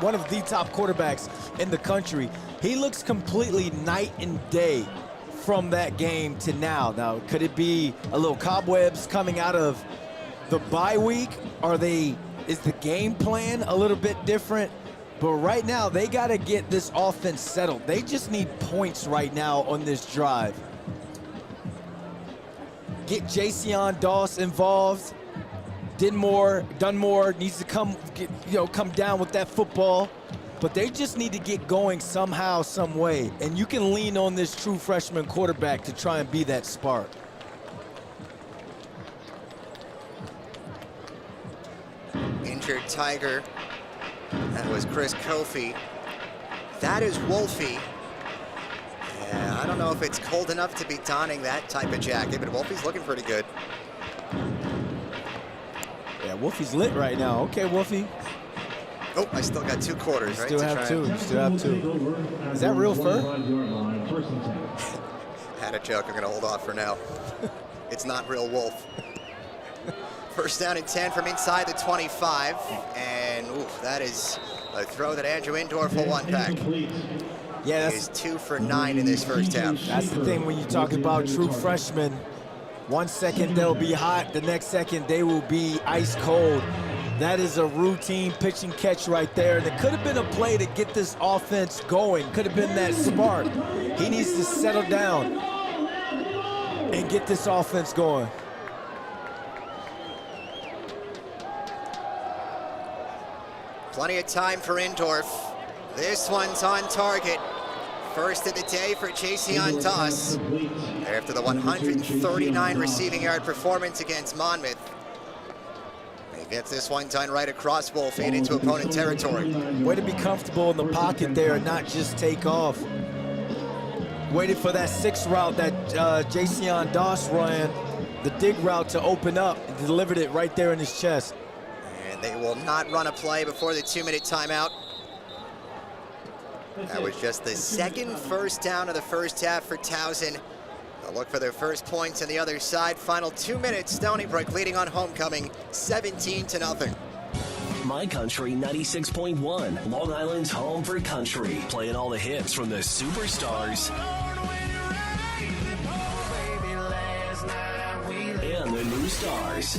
one of the top quarterbacks in the country, he looks completely night and day from that game to now. Now, could it be a little cobwebs coming out of the bye week? Is the game plan a little bit different? But right now, they got to get this offense settled. They just need points right now on this drive. Get Jason Doss involved. Dunmore needs to come down with that football. But they just need to get going somehow, some way. And you can lean on this true freshman quarterback to try and be that spark. Injured Tiger. That was Chris Kofi. That is Wolfie. Yeah, I don't know if it's cold enough to be donning that type of jacket, but Wolfie's looking pretty good. Yeah, Wolfie's lit right now. Okay, Wolfie. Oh, I still got 2 quarters, right? Still have 2. Still have 2. Is that real fur? Had a joke. I'm going to hold off for now. It's not real wolf. First down and 10 from inside the 25. And that is a throw that Andrew Indorf will want back. Yeah, He's 2 for 9 in this first half. That's the thing when you talk about true freshmen. 1 second they'll be hot, the next second they will be ice cold. That is a routine pitch and catch right there. And it could have been a play to get this offense going. Could have been that spark. He needs to settle down and get this offense going. Plenty of time for Indorf. This one's on target. First of the day for Jason Doss. After the 139 receiving yard performance against Monmouth. He gets this one done right across Wolfie and into opponent territory. Way to be comfortable in the pocket there and not just take off. Waited for that 6 route that Jason Doss ran, the dig route to open up, and delivered it right there in his chest. And they will not run a play before the 2-minute timeout. That was just the second first down of the first half for Towson. They'll look for their first points on the other side. Final 2 minutes, Stony Brook leading on homecoming, 17-0. My Country 96.1, Long Island's home for country. Playing all the hits from the superstars and the new stars.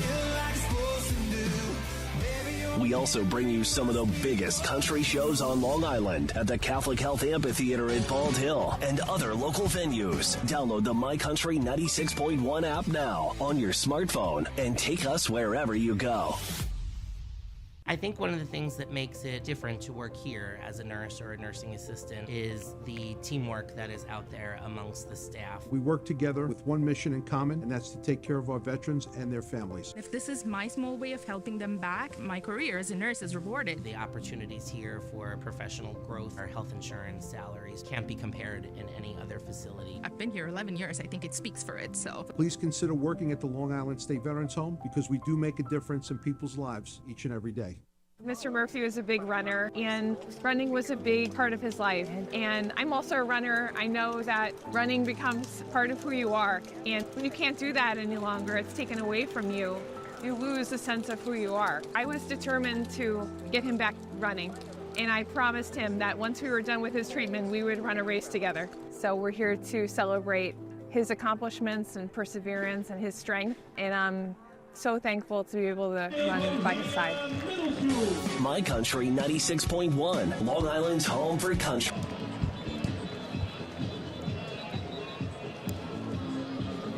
We also bring you some of the biggest country shows on Long Island at the Catholic Health Amphitheater at Bald Hill and other local venues. Download the My Country 96.1 app now on your smartphone and take us wherever you go. I think one of the things that makes it different to work here as a nurse or a nursing assistant is the teamwork that is out there amongst the staff. We work together with one mission in common, and that's to take care of our veterans and their families. If this is my small way of helping them back, my career as a nurse is rewarded. The opportunities here for professional growth, our health insurance, salaries can't be compared in any other facility. I've been here 11 years. I think it speaks for itself. Please consider working at the Long Island State Veterans Home because we do make a difference in people's lives each and every day. Mr. Murphy was a big runner, and running was a big part of his life. And I'm also a runner. I know that running becomes part of who you are. And when you can't do that any longer, it's taken away from you. You lose a sense of who you are. I was determined to get him back running. And I promised him that once we were done with his treatment, we would run a race together. So we're here to celebrate his accomplishments and perseverance and his strength. And I'm so thankful to be able to run by his side. My Country 96.1, Long Island's home for country.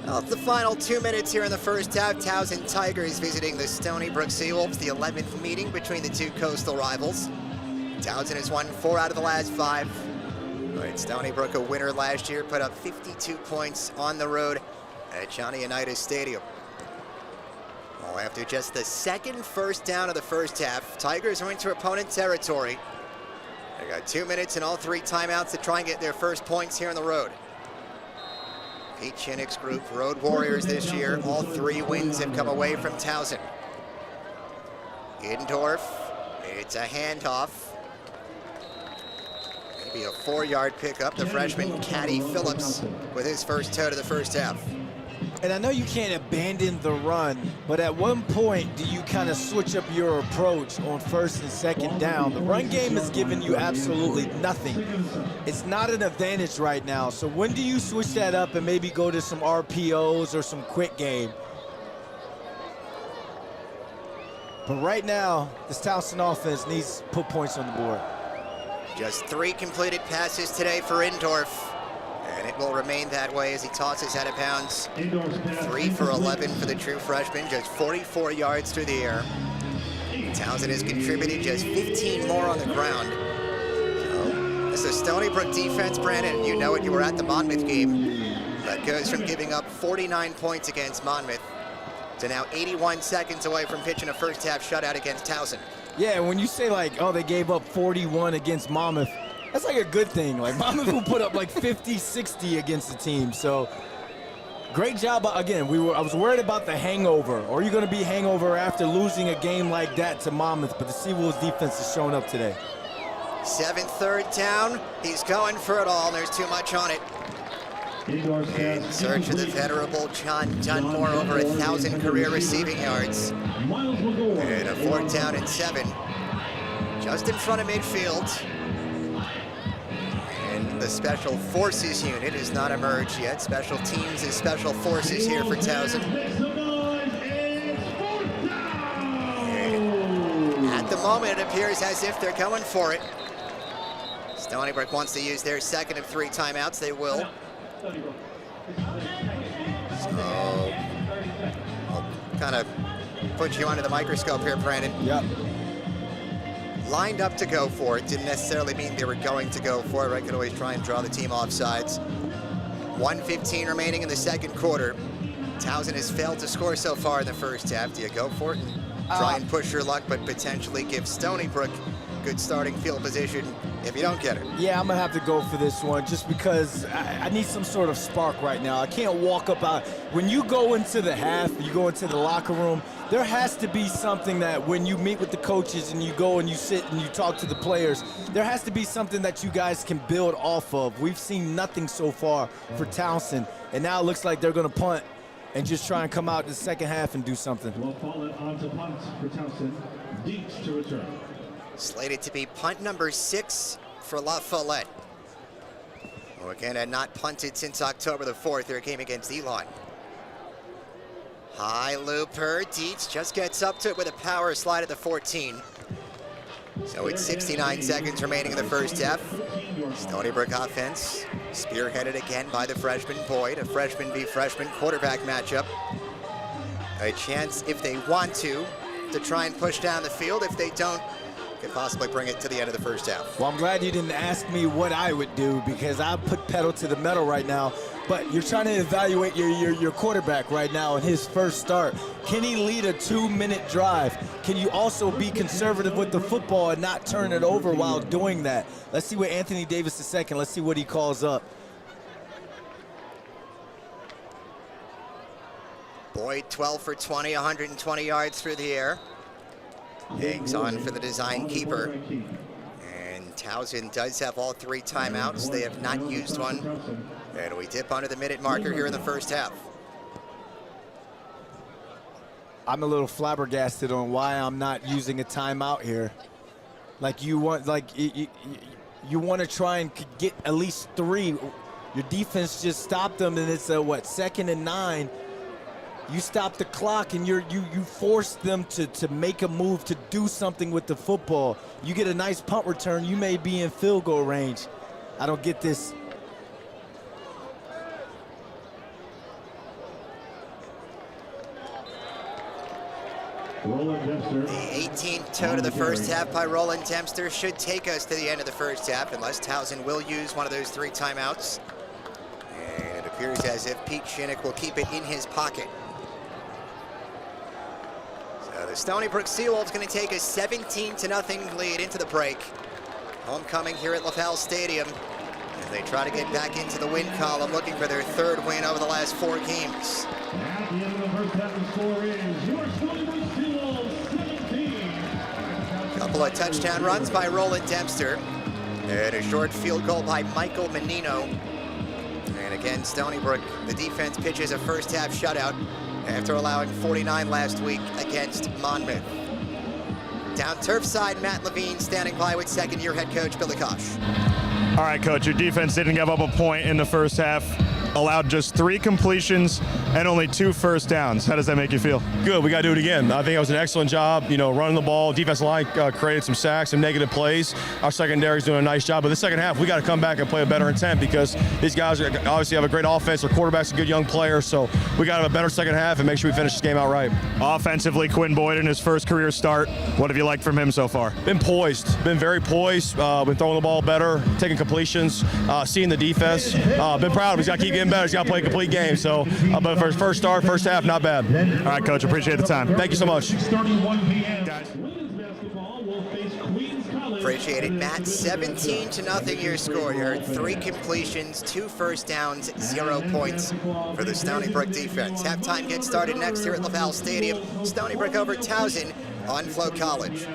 Well, it's the final 2 minutes here in the first half. Towson Tigers visiting the Stony Brook Seawolves, the 11th meeting between the two coastal rivals. Towson has won 4 out of the last 5. But Stony Brook, a winner last year, put up 52 points on the road at Johnny Unitas Stadium. Well, after just the second first down of the first half, Tigers are into opponent territory. They got 2 minutes and all 3 timeouts to try and get their first points here on the road. Pete Chinnick's group, Road Warriors this year, all 3 wins have come away from Towson. Giddendorf, it's a handoff. Maybe a 4-yard pickup. The freshman, Caddy Phillips, with his first toe to the first half. And I know you can't abandon the run, but at one point, do you kind of switch up your approach on first and second down? The run game has given you absolutely nothing. It's not an advantage right now. So when do you switch that up and maybe go to some RPOs or some quick game? But right now, this Towson offense needs to put points on the board. Just 3 completed passes today for Indorf. And it will remain that way as he tosses out of bounds. 3 for 11 for the true freshman, just 44 yards through the air. Towson has contributed just 15 more on the ground. So this is a Stony Brook defense, Brandon. You know it, you were at the Monmouth game. That goes from giving up 49 points against Monmouth to now 81 seconds away from pitching a first half shutout against Towson. Yeah, when you say like, oh, they gave up 41 against Monmouth, that's like a good thing. Like Monmouth will put up like 50, 60 against the team. So great job. Again, I was worried about the hangover. Are you going to be hangover after losing a game like that to Monmouth? But the Seawolves defense has shown up today. 7th, 3rd down. He's going for it all. There's too much on it. In search of the venerable John Dunmore, over 1,000 career receiving yards. And a 4th down and 7. Just in front of midfield. The Special Forces unit has not emerged yet. Special teams and Special Forces here for Towson. At the moment, it appears as if they're going for it. Stony Brook wants to use their second of 3 timeouts. They will. So, I'll kind of put you under the microscope here, Brandon. Yep. Lined up to go for it. Didn't necessarily mean they were going to go for it. I could always try and draw the team off sides. 1:15 remaining in the second quarter. Towson has failed to score so far in the first half. Do you go for it and try and push your luck, but potentially give Stony Brook good starting field position if you don't get it? Yeah, I'm going to have to go for this one just because I need some sort of spark right now. I can't walk up out. When you go into the half, you go into the locker room, there has to be something that when you meet with the coaches and you go and you sit and you talk to the players, there has to be something that you guys can build off of. We've seen nothing so far for Towson, and now it looks like they're going to punt and just try and come out in the second half and do something. We'll call it on to punt for Towson. Deeks to return. Slated to be punt number 6 for La Follette, who again had not punted since October the 4th, their game against Elon. High looper, Dietz just gets up to it with a power slide at the 14. So it's 69 seconds remaining in the first half. Stony Brook offense spearheaded again by the freshman Boyd, a freshman v freshman quarterback matchup. A chance, if they want to, to try and push down the field. If they don't, could possibly bring it to the end of the first half. Well, I'm glad you didn't ask me what I would do, because I put pedal to the metal right now. But you're trying to evaluate your quarterback right now in his first start. Can he lead a 2-minute drive? Can you also be conservative with the football and not turn it over while doing that? Let's see what Anthony Davis II, let's see what he calls up. Boyd, 12 for 20, 120 yards through the air. Higgs on for the design keeper. And Towson does have all 3 timeouts. They have not used one. And we dip under the minute marker here in the first half. I'm a little flabbergasted on why I'm not using a timeout here. Like you want to try and get at least 3. Your defense just stopped them, and it's a 2nd and 9. You stop the clock, and you force them to make a move, to do something with the football. You get a nice punt return, you may be in field goal range. I don't get this. Roland Dempster. The 18th toe to the first half by Roland Dempster should take us to the end of the first half, unless Towson will use one of those 3 timeouts. And it appears as if Pete Shinnick will keep it in his pocket. So the Stony Brook Seawolves going to take a 17-0 lead into the break. Homecoming here at LaFell Stadium as they try to get back into the win column, looking for their 3rd win over the last 4 games. At the end of the first half, the score is your Stony Brook Seawolves 17. Couple of touchdown runs by Roland Dempster, and a short field goal by Michael Menino. And again, Stony Brook, the defense pitches a first half shutout after allowing 49 last week against Monmouth. Down turf side, Matt Levine standing by with 2nd-year head coach Billy Kosh. All right, Coach, your defense didn't give up a point in the first half, allowed just 3 completions and only 2 first downs. How does that make you feel? Good. We got to do it again. I think it was an excellent job, running the ball. Defensive line created some sacks, some negative plays. Our secondary is doing a nice job. But the second half, we got to come back and play a better intent, because these guys obviously have a great offense. Their quarterback's a good young player. So we got to have a better second half and make sure we finish this game out right. Offensively, Quinn Boyd in his first career start. What have you liked from him so far? Been poised. Been very poised. Been throwing the ball better, taking completions, seeing the defense. Been proud of him. He's got to keep getting better. He's got to play a complete game. So, but for his first start, first half, not bad. All right, Coach, appreciate the time. Thank you so much. Starting 1 p.m. Women's basketball will face Queens College. Appreciate it, Matt. 17-0 your score. You heard 3 completions, 2 first downs, 0 points for the Stony Brook defense. Halftime gets started next here at LaFell Stadium. Stony Brook over Towson on Flow College.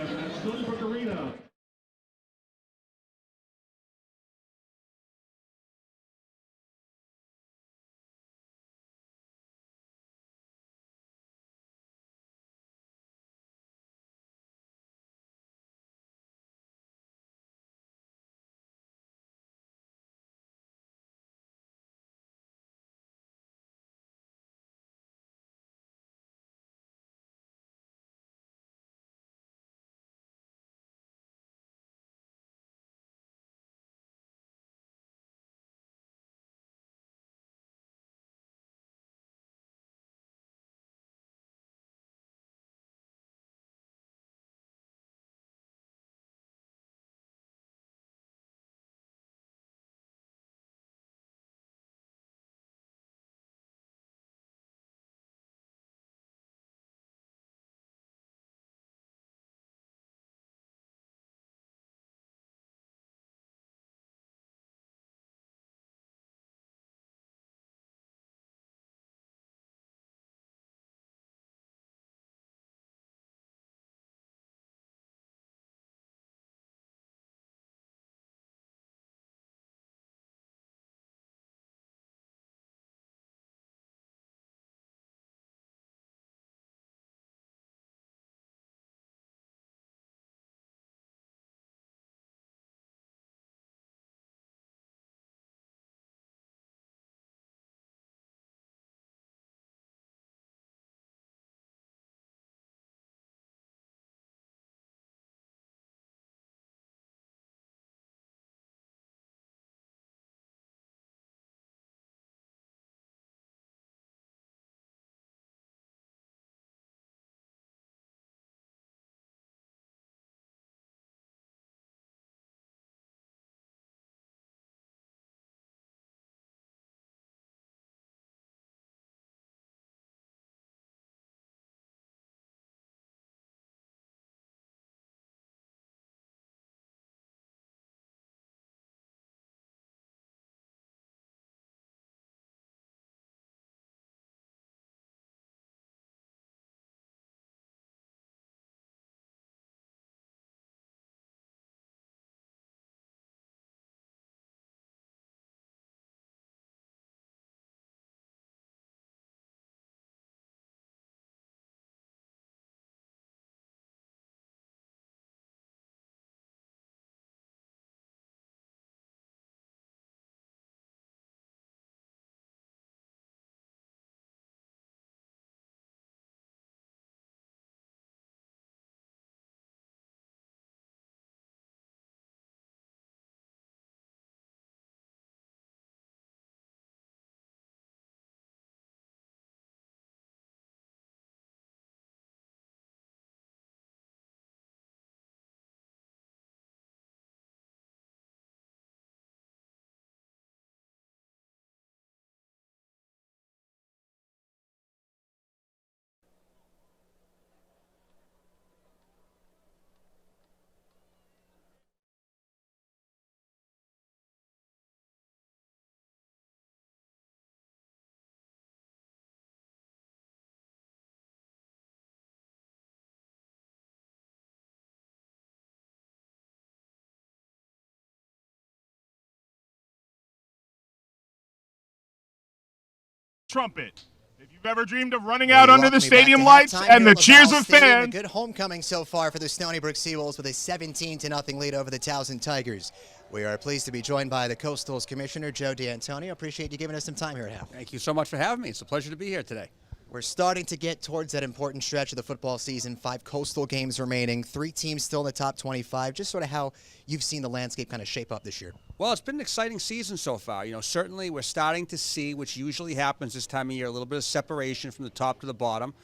trumpet. If you've ever dreamed of running out under the stadium lights and the cheers of fans. A good homecoming so far for the Stony Brook Seawolves with a 17-0 lead over the Towson Tigers. We are pleased to be joined by the Coastal's Commissioner, Joe D'Antonio. Appreciate you giving us some time here at half. Thank you so much for having me. It's a pleasure to be here today. We're starting to get towards that important stretch of the football season. 5 Coastal games remaining, 3 teams still in the top 25. Just sort of how you've seen the landscape kind of shape up this year. Well, it's been an exciting season so far. You know, certainly we're starting to see, which usually happens this time of year, a little bit of separation from the top to the bottom.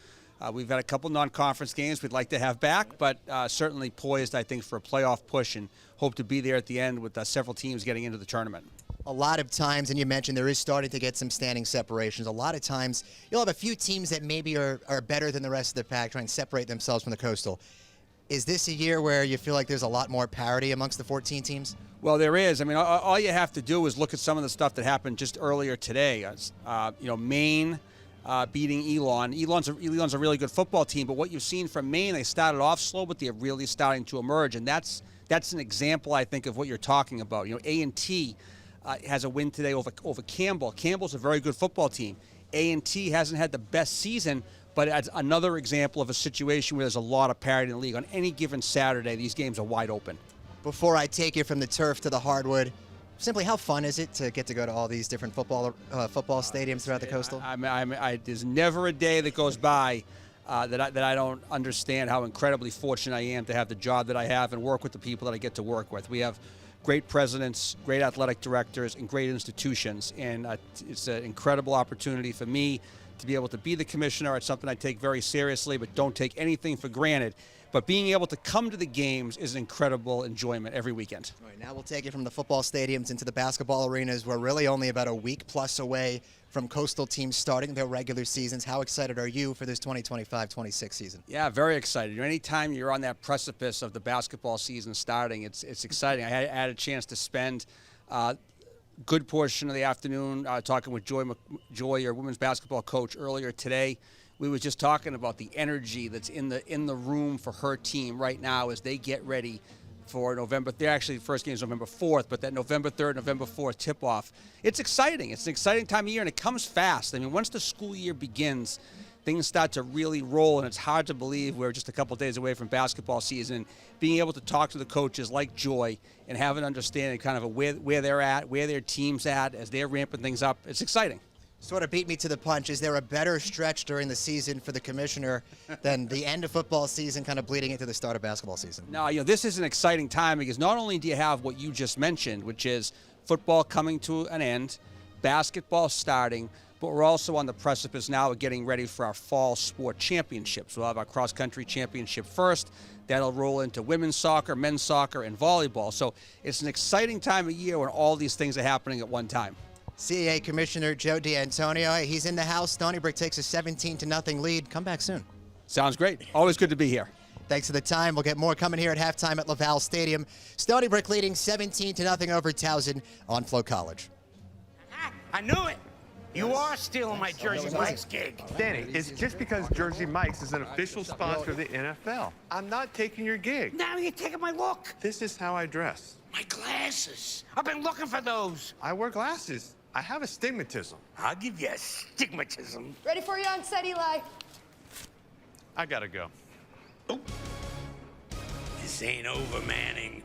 We've had a couple non-conference games we'd like to have back, but certainly poised, I think, for a playoff push and hope to be there at the end with several teams getting into the tournament. A lot of times, and you mentioned there is starting to get some standing separations, a lot of times you'll have a few teams that maybe are better than the rest of the pack, trying to separate themselves from the Coastal. Is this a year where you feel like there's a lot more parity amongst the 14 teams? Well, there is. I mean, all you have to do is look at some of the stuff that happened just earlier today. You know, Maine beating Elon. Elon's a really good football team, but what you've seen from Maine, they started off slow, but they're really starting to emerge, and that's an example, I think, of what you're talking about. You know, A&T has a win today over Campbell. Campbell's a very good football team. A&T hasn't had the best season, but it's another example of a situation where there's a lot of parity in the league. On any given Saturday, these games are wide open. Before I take you from the turf to the hardwood, simply how fun is it to get to go to all these different football stadiums throughout the Coastal? There's never a day that goes by that I don't understand how incredibly fortunate I am to have the job that I have and work with the people that I get to work with. We have great presidents, great athletic directors, and great institutions, and it's an incredible opportunity for me to be able to be the commissioner. It's something I take very seriously, but don't take anything for granted. But being able to come to the games is an incredible enjoyment every weekend. All right, now we'll take you from the football stadiums into the basketball arenas. We're really only about a week plus away from Coastal teams starting their regular seasons. How excited are you for this 2025-26 season? Yeah, very excited. Anytime you're on that precipice of the basketball season starting, it's exciting. I had a chance to spend a good portion of the afternoon talking with Joy, your women's basketball coach, earlier today. We were just talking about the energy that's in the room for her team right now as they get ready for November. They're actually, the first game is November 4th, but that November 3rd, November 4th tip-off, it's exciting. It's an exciting time of year, and it comes fast. I mean, once the school year begins, things start to really roll, and it's hard to believe we're just a couple days away from basketball season. Being able to talk to the coaches like Joy and have an understanding kind of where they're at, where their team's at as they're ramping things up, it's exciting. Sort of beat me to the punch. Is there a better stretch during the season for the commissioner than the end of football season kind of bleeding into the start of basketball season? No, you know, this is an exciting time because not only do you have what you just mentioned, which is football coming to an end, basketball starting, but we're also on the precipice now of getting ready for our fall sport championships. We'll have our cross-country championship first. That'll roll into women's soccer, men's soccer, and volleyball. So it's an exciting time of year when all these things are happening at one time. CAA Commissioner Joe D'Antonio, he's in the house. Stony Brook takes a 17-0 lead. Come back soon. Sounds great. Always good to be here. Thanks for the time. We'll get more coming here at halftime at Laval Stadium. Stony Brook leading 17-0 over Towson on Flow College. I knew it. You are stealing my Jersey Mike's gig. Danny, it's just because Jersey Mike's is an official sponsor of the NFL. I'm not taking your gig. Now you're taking my look. This is how I dress. My glasses. I've been looking for those. I wear glasses. I have astigmatism. I'll give you astigmatism. Ready for you on set, Eli. I gotta go. Oh. This ain't over, Manning.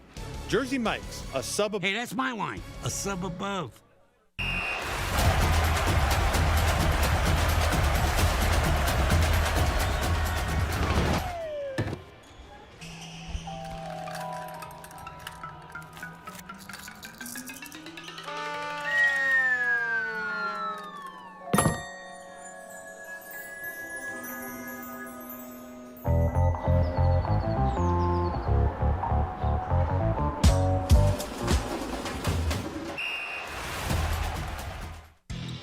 Jersey Mike's, a sub above. Hey, that's my line. A sub above.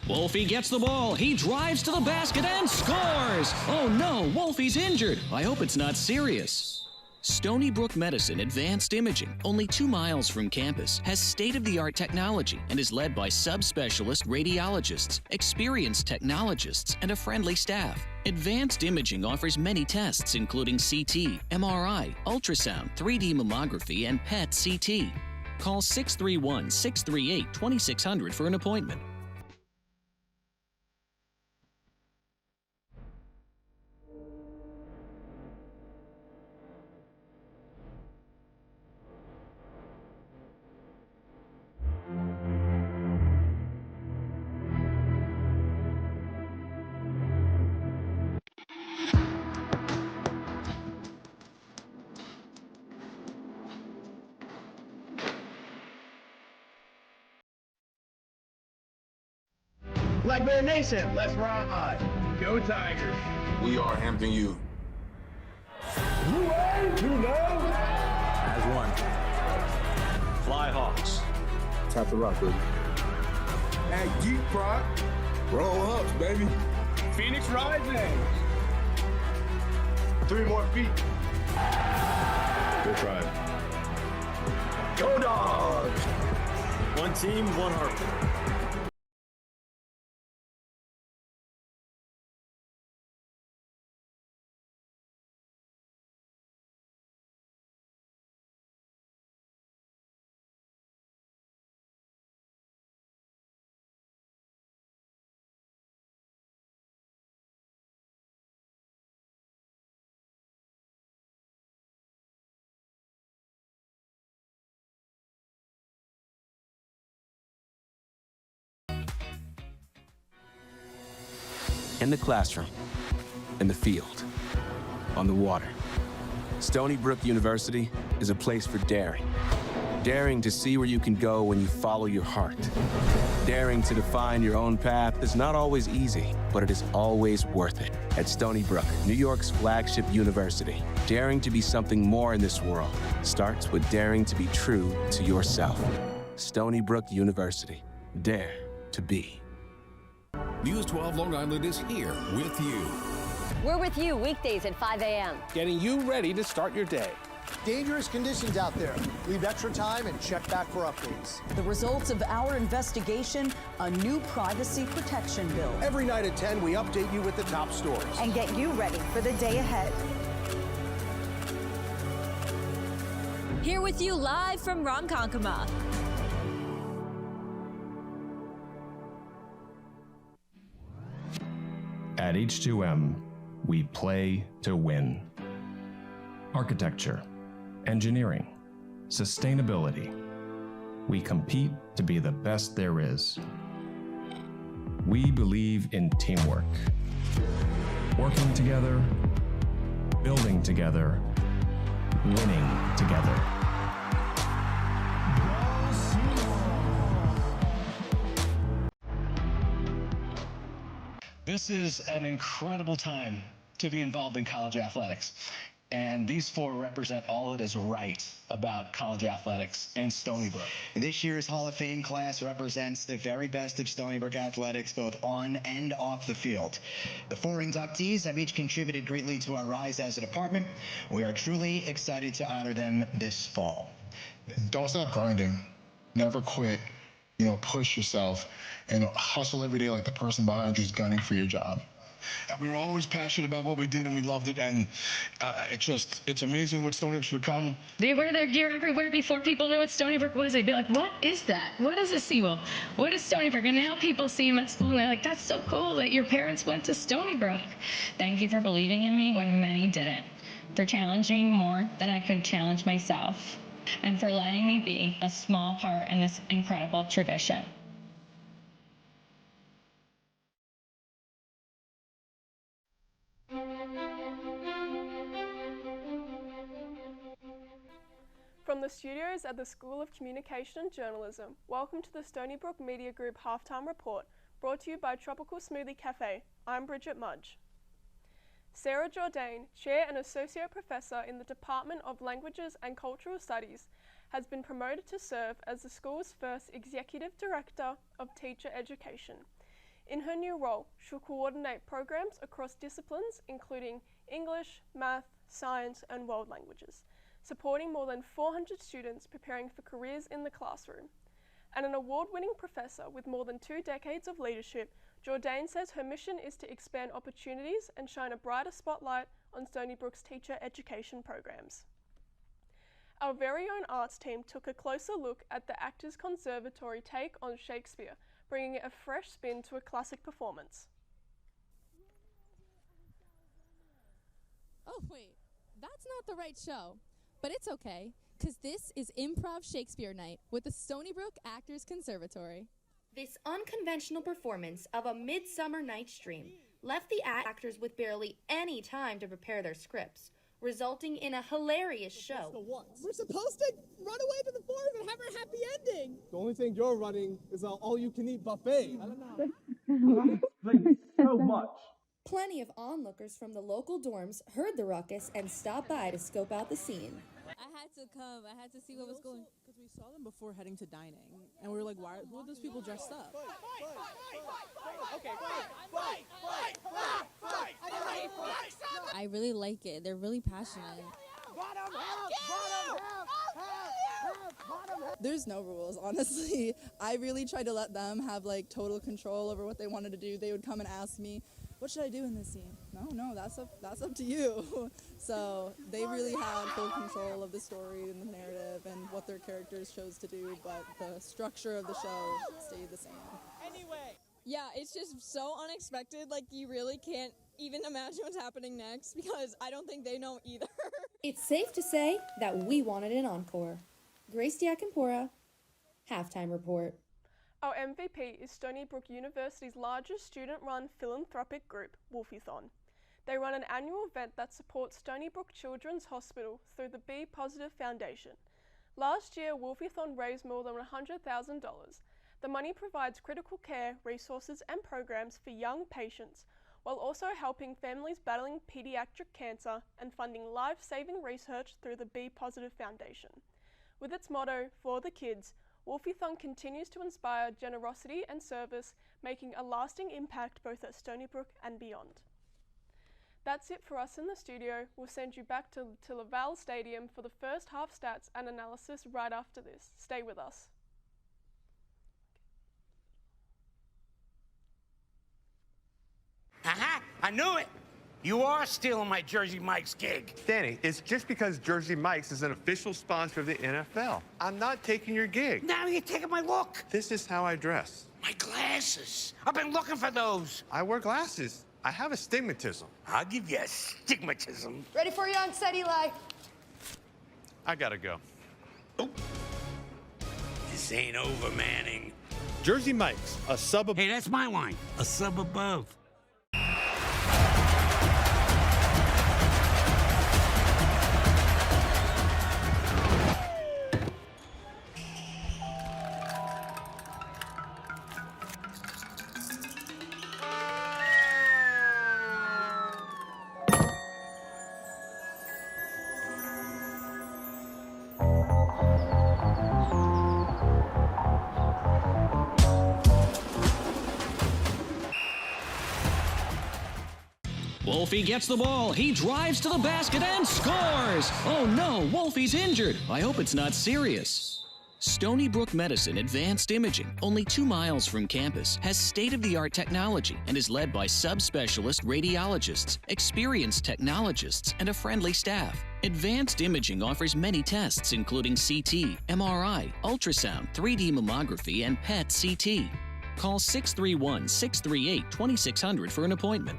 Wolfie gets the ball. He drives to the basket and scores. Oh no, Wolfie's injured. I hope it's not serious. Stony Brook Medicine Advanced Imaging, only 2 miles from campus, has state-of-the-art technology and is led by subspecialist radiologists, experienced technologists, and a friendly staff. Advanced Imaging offers many tests including CT, MRI, ultrasound, 3D mammography, and PET CT. Call 631-638-2600 for an appointment. Black Bear Nation, let's ride. Go Tigers. We are Hampton U. As one. Fly Hawks. Tap the rock, baby. At Geek Prod. Roll Hawks, baby. Phoenix Rising. 3 more feet. Go Tribe. Go Dogs. One team, one heart. In the classroom, in the field, on the water. Stony Brook University is a place for daring. Daring to see where you can go when you follow your heart. Daring to define your own path is not always easy, but it is always worth it. At Stony Brook, New York's flagship university, daring to be something more in this world starts with daring to be true to yourself. Stony Brook University. Dare to be. News 12 Long Island is here with you. We're with you weekdays at 5 a.m. Getting you ready to start your day. Dangerous conditions out there. Leave extra time and check back for updates. The results of our investigation, a new privacy protection bill. Every night at 10, we update you with the top stories. And get you ready for the day ahead. Here with you live from Ronkonkoma. At H2M, we play to win. Architecture, engineering, sustainability. We compete to be the best there is. We believe in teamwork. Working together, building together, winning together. This is an incredible time to be involved in college athletics. And these four represent all that is right about college athletics in Stony Brook. This year's Hall of Fame class represents the very best of Stony Brook athletics, both on and off the field. The four inductees have each contributed greatly to our rise as a department. We are truly excited to honor them this fall. Don't stop grinding. Never quit. Push yourself and hustle every day like the person behind you is gunning for your job. We were always passionate about what we did, and we loved it, and it's amazing what Stony Brook's become. They wear their gear everywhere before people knew what Stony Brook was. They'd be like, what is that? What is a Seawolf? What is Stony Brook? And now people see them at school, and they're like, that's so cool that your parents went to Stony Brook. Thank you for believing in me when many didn't. For challenging more than I could challenge myself, and for letting me be a small part in this incredible tradition. From the studios at the School of Communication and Journalism, welcome to the Stony Brook Media Group Halftime Report, brought to you by Tropical Smoothie Cafe. I'm Bridget Mudge. Sarah Jourdain, Chair and Associate Professor in the Department of Languages and Cultural Studies, has been promoted to serve as the school's first Executive Director of Teacher Education. In her new role, she'll coordinate programs across disciplines including English, Math, Science, and World Languages, supporting more than 400 students preparing for careers in the classroom. And an award-winning professor with more than 2 decades of leadership, Jourdain says her mission is to expand opportunities and shine a brighter spotlight on Stony Brook's teacher education programs. Our very own arts team took a closer look at the Actors Conservatory take on Shakespeare, bringing a fresh spin to a classic performance. Oh wait, that's not the right show. But it's okay, because this is Improv Shakespeare Night with the Stony Brook Actors Conservatory. This unconventional performance of A Midsummer Night's Dream left the actors with barely any time to prepare their scripts, resulting in a hilarious show. We're supposed to run away to the farm and have our happy ending. The only thing you're running is an all-you-can-eat buffet. I don't know. So much. Plenty of onlookers from the local dorms heard the ruckus and stopped by to scope out the scene. I had to come. I had to see what was going on. Because we saw them before heading to dining, and we were like, who are those people dressed up? I really like it. They're really passionate. There's no rules, honestly. I really tried to let them have like total control over what they wanted to do. They would come and ask me, what should I do in this scene? No, that's up to you. So they really had full control of the story and the narrative and what their characters chose to do, but the structure of the show stayed the same. Yeah, it's just so unexpected. Like, you really can't even imagine what's happening next because I don't think they know either. It's safe to say that we wanted an encore. Grace Diacampora, Halftime Report. Our MVP is Stony Brook University's largest student-run philanthropic group, Wolfython. They run an annual event that supports Stony Brook Children's Hospital through the Be Positive Foundation. Last year, Wolfython raised more than $100,000. The money provides critical care, resources and programs for young patients, while also helping families battling pediatric cancer and funding life-saving research through the Be Positive Foundation. With its motto, For the Kids, Wolfython continues to inspire generosity and service, making a lasting impact both at Stony Brook and beyond. That's it for us in the studio. We'll send you back to Laval Stadium for the first half stats and analysis right after this. Stay with us. Aha! I knew it! You are stealing my Jersey Mike's gig. Danny, it's just because Jersey Mike's is an official sponsor of the NFL. I'm not taking your gig. Now you're taking my look. This is how I dress. My glasses. I've been looking for those. I wear glasses. I have astigmatism. I'll give you astigmatism. Ready for you on set, Eli. I gotta go. Oh. This ain't over, Manning. Jersey Mike's, a sub above. Hey, that's my line. A sub above. Wolfie gets the ball. He drives to the basket and scores. Oh no, Wolfie's injured. I hope it's not serious. Stony Brook Medicine Advanced Imaging, only 2 miles from campus, has state-of-the-art technology and is led by subspecialist radiologists, experienced technologists, and a friendly staff. Advanced Imaging offers many tests including CT, MRI, ultrasound, 3D mammography, and PET-CT. Call 631-638-2600 for an appointment.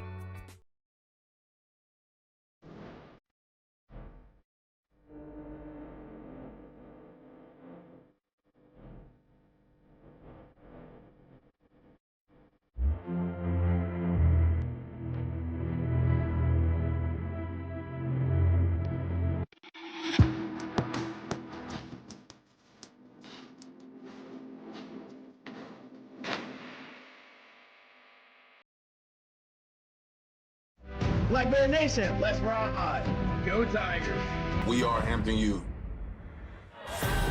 Black Bear Nation, let's ride. Go Tigers. We are Hampton U.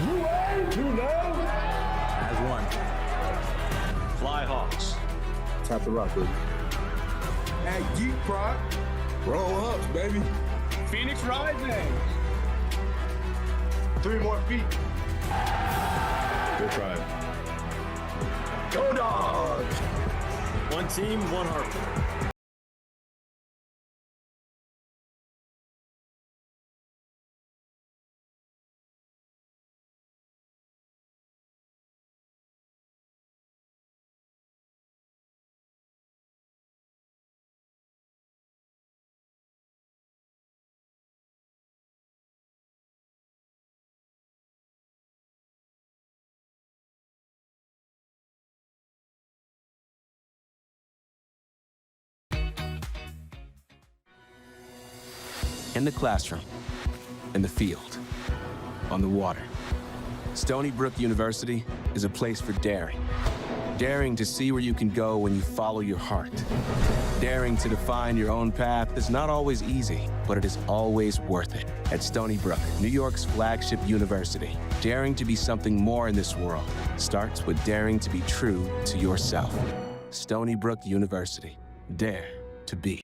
You know. As one. Fly Hawks. Tap the rock, baby. At Geek Prop. Roll up, baby. Phoenix Rising. 3 more feet. Go Tribe. Go Dogs. One team, one heartbeat. In the classroom, in the field, on the water. Stony Brook University is a place for daring. Daring to see where you can go when you follow your heart. Daring to define your own path is not always easy, but it is always worth it. At Stony Brook, New York's flagship university, daring to be something more in this world starts with daring to be true to yourself. Stony Brook University. Dare to be.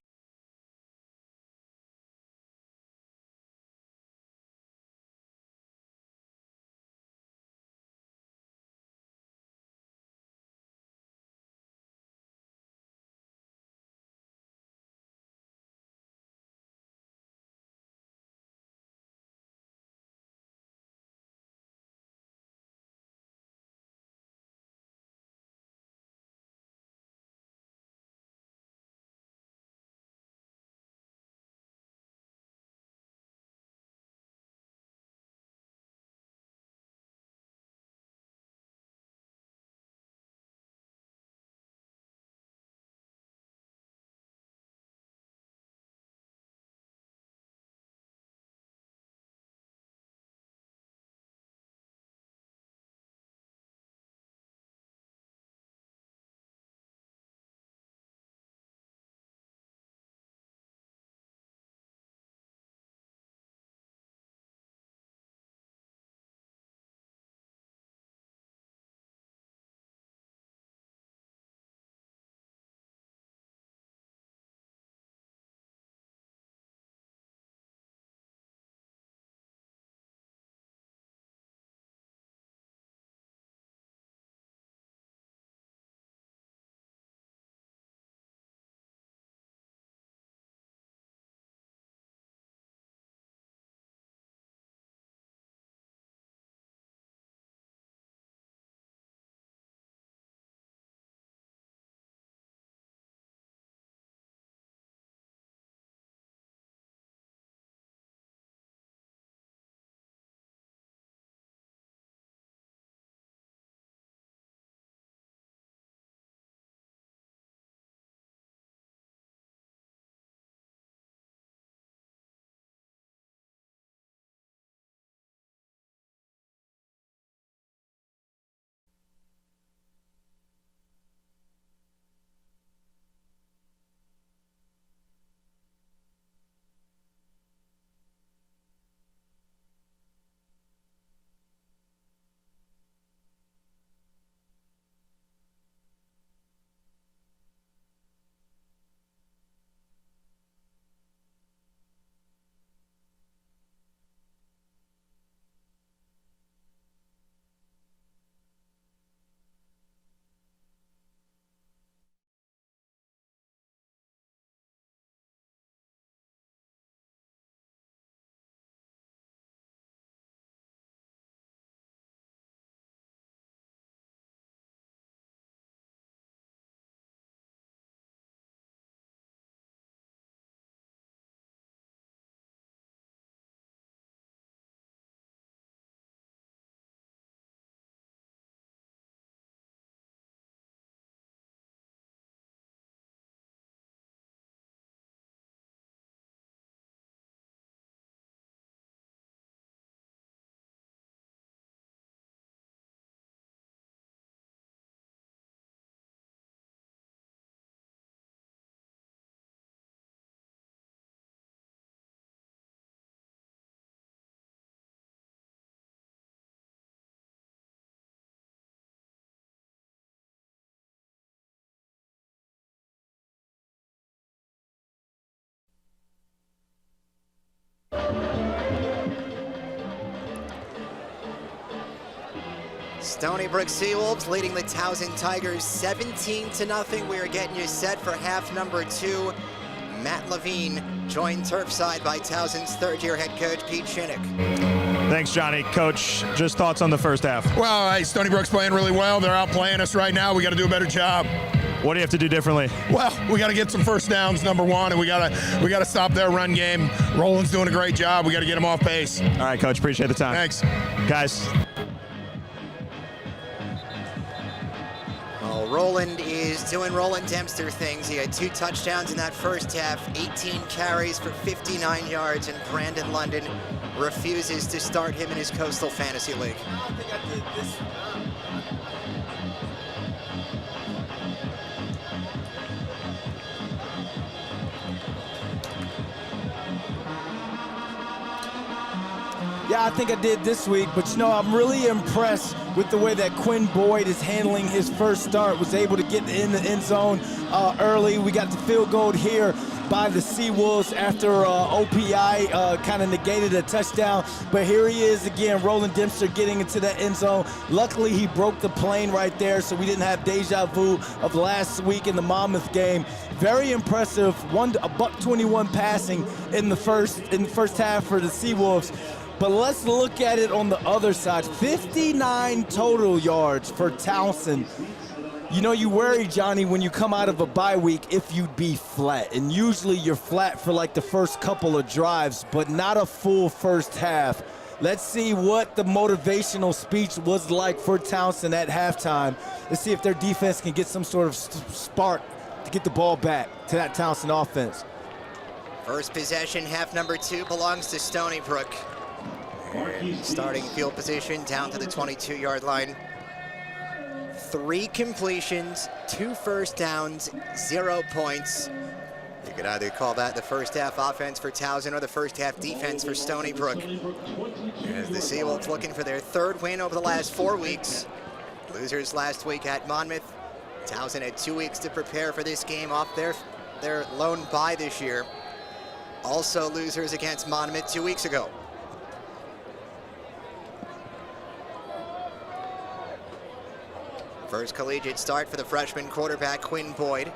Stony Brook Seawolves leading the Towson Tigers 17-0. We are getting you set for half number 2. Matt Levine joined turfside by Towson's third-year head coach Pete Shinnick. Thanks, Johnny. Coach, just thoughts on the first half? Well, hey, Stony Brook's playing really well. They're outplaying us right now. We got to do a better job. What do you have to do differently? Well, we got to get some first downs, number one, and we got to stop their run game. Roland's doing a great job. We got to get him off base. All right, Coach. Appreciate the time. Thanks. Guys. All Well, Roland is doing Roland Dempster things. He had 2 touchdowns in that first half, 18 carries for 59 yards, and Brandon London refuses to start him in his Coastal Fantasy League. I don't think I did this. Yeah, I think I did this week, but you know, I'm really impressed with the way that Quinn Boyd is handling his first start, was able to get in the end zone early. We got the field goal here by the Seawolves after OPI kind of negated a touchdown. But here he is again, Roland Dempster getting into that end zone. Luckily, he broke the plane right there, so we didn't have deja vu of last week in the Monmouth game. Very impressive, a $121 passing in the first half for the Seawolves. But let's look at it on the other side. 59 total yards for Towson. You know, you worry, Johnny, when you come out of a bye week if you'd be flat. And usually you're flat for like the first couple of drives, but not a full first half. Let's see what the motivational speech was like for Towson at halftime. Let's see if their defense can get some sort of spark to get the ball back to that Towson offense. First possession, half number 2, belongs to Stony Brook. And starting field position down to the 22-yard line. 3 completions, 2 first downs, 0 points. You could either call that the first half offense for Towson or the first half defense for Stony Brook. As the Seawolves looking for their 3rd win over the last 4 weeks. Losers last week at Monmouth. Towson had 2 weeks to prepare for this game off their lone bye this year. Also losers against Monmouth 2 weeks ago. First collegiate start for the freshman quarterback, Quinn Boyd.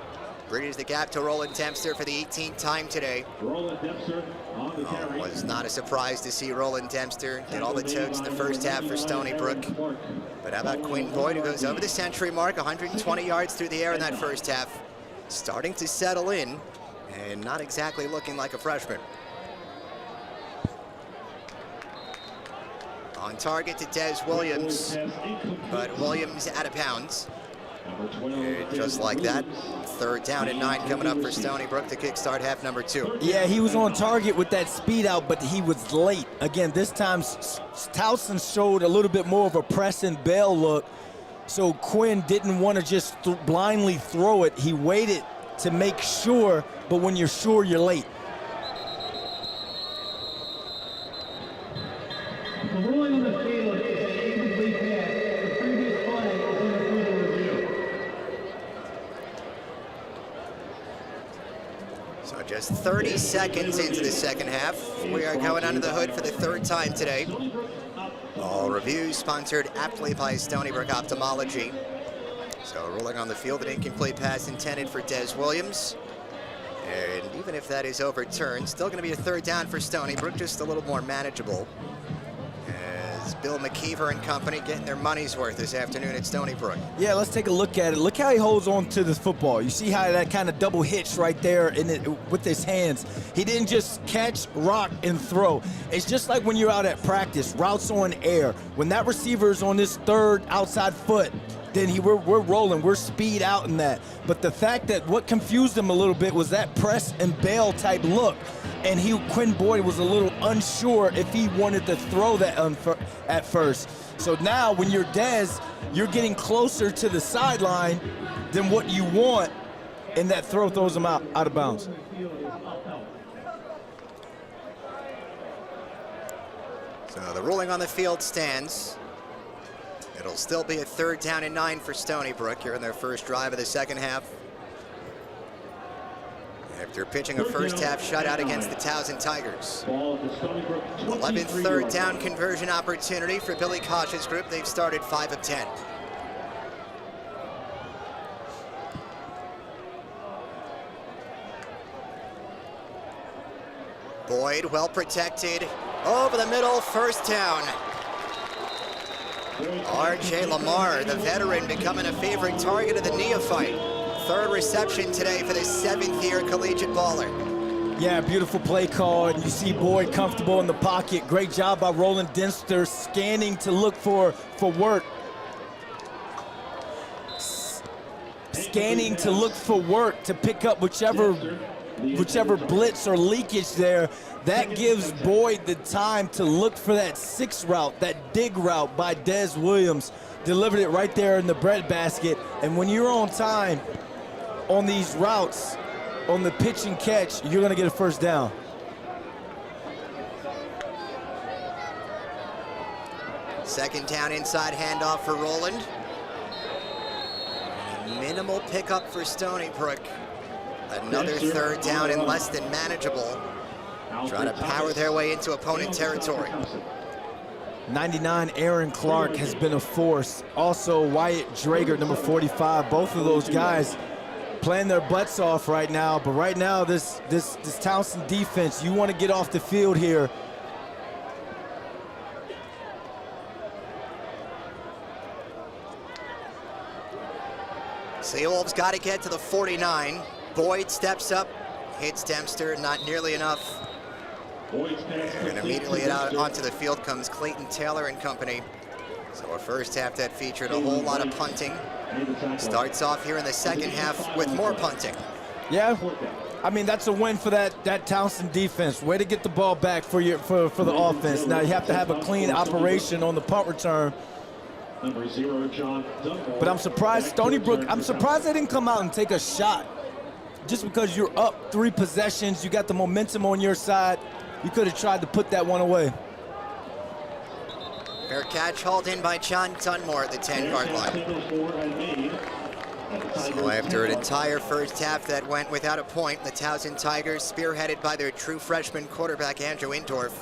Bridges the gap to Roland Dempster for the 18th time today. Roland Dempster on the carry. Was not a surprise to see Roland Dempster get all the totes in the first half for Stony Brook. But how about Quinn Boyd, who goes over the century mark, 120 yards through the air in that first half. Starting to settle in, and not exactly looking like a freshman. On target to Des Williams, but Williams out of bounds. And just like that, 3rd down and 9 coming up for Stony Brook to kickstart half number 2. Yeah, he was on target with that speed out, but he was late. Again, this time Towson showed a little bit more of a press and bail look, so Quinn didn't want to just blindly throw it. He waited to make sure, but when you're sure, you're late. The ruling on the field is an incomplete pass. The previous play is under further review. So just 30 seconds into the second half, we are going under the hood for the 3rd time today. All reviews sponsored aptly by Stony Brook Ophthalmology. So ruling on the field, an incomplete pass intended for Des Williams. And even if that is overturned, still going to be a 3rd down for Stony Brook, just a little more manageable. As Bill McKeever and company getting their money's worth this afternoon at Stony Brook. Yeah, let's take a look at it. Look how he holds on to this football. You see how that kind of double hitch right there with his hands. He didn't just catch, rock, and throw. It's just like when you're out at practice, routes on air. When that receiver is on this 3rd outside foot, then we're rolling, we're speed out in that. But the fact that what confused him a little bit was that press and bail type look. And Quinn Boyd was a little unsure if he wanted to throw that at first. So now when you're Des, you're getting closer to the sideline than what you want, and that throw throws him out of bounds. So the ruling on the field stands. It'll still be a 3rd down and 9 for Stony Brook here in their first drive of the second half. After pitching a first half shutout against the Towson Tigers. 11th 3rd down conversion opportunity for Billy Kosh's group. They've started 5 of 10. Boyd well protected over the middle, first down. R.J. Lamar, the veteran, becoming a favorite target of the neophyte. 3rd reception today for the 7th-year collegiate baller. Yeah, beautiful play call, and you see Boyd comfortable in the pocket. Great job by Roland Dempster scanning to look for work. scanning to look for work to pick up whichever blitz or leakage there. That gives Boyd the time to look for that 6 route, that dig route by Dez Williams. Delivered it right there in the breadbasket. And when you're on time on these routes, on the pitch and catch, you're going to get a first down. Second down inside handoff for Roland. Minimal pickup for Stony Brook. Another third down and less than manageable. Trying to power their way into opponent territory. 99, Aaron Clark has been a force. Also, Wyatt Drager, number 45. Both of those guys playing their butts off right now. But right now, this Towson defense, you want to get off the field here. Seawolves got to get to the 49. Boyd steps up, hits Dempster, not nearly enough. And immediately out onto the field comes Clayton Taylor and company. So a first half that featured a whole lot of punting. Starts off here in the second half with more punting. Yeah, I mean, that's a win for that Towson defense. Way to get the ball back for the offense. Now you have to have a clean operation on the punt return. But I'm surprised Stony Brook, I'm surprised they didn't come out and take a shot. Just because you're up 3 possessions, you got the momentum on your side, you could have tried to put that one away. Fair catch hauled in by John Dunmore at the 10-yard line. So after an entire first half that went without a point, the Towson Tigers, spearheaded by their true freshman quarterback Andrew Indorf,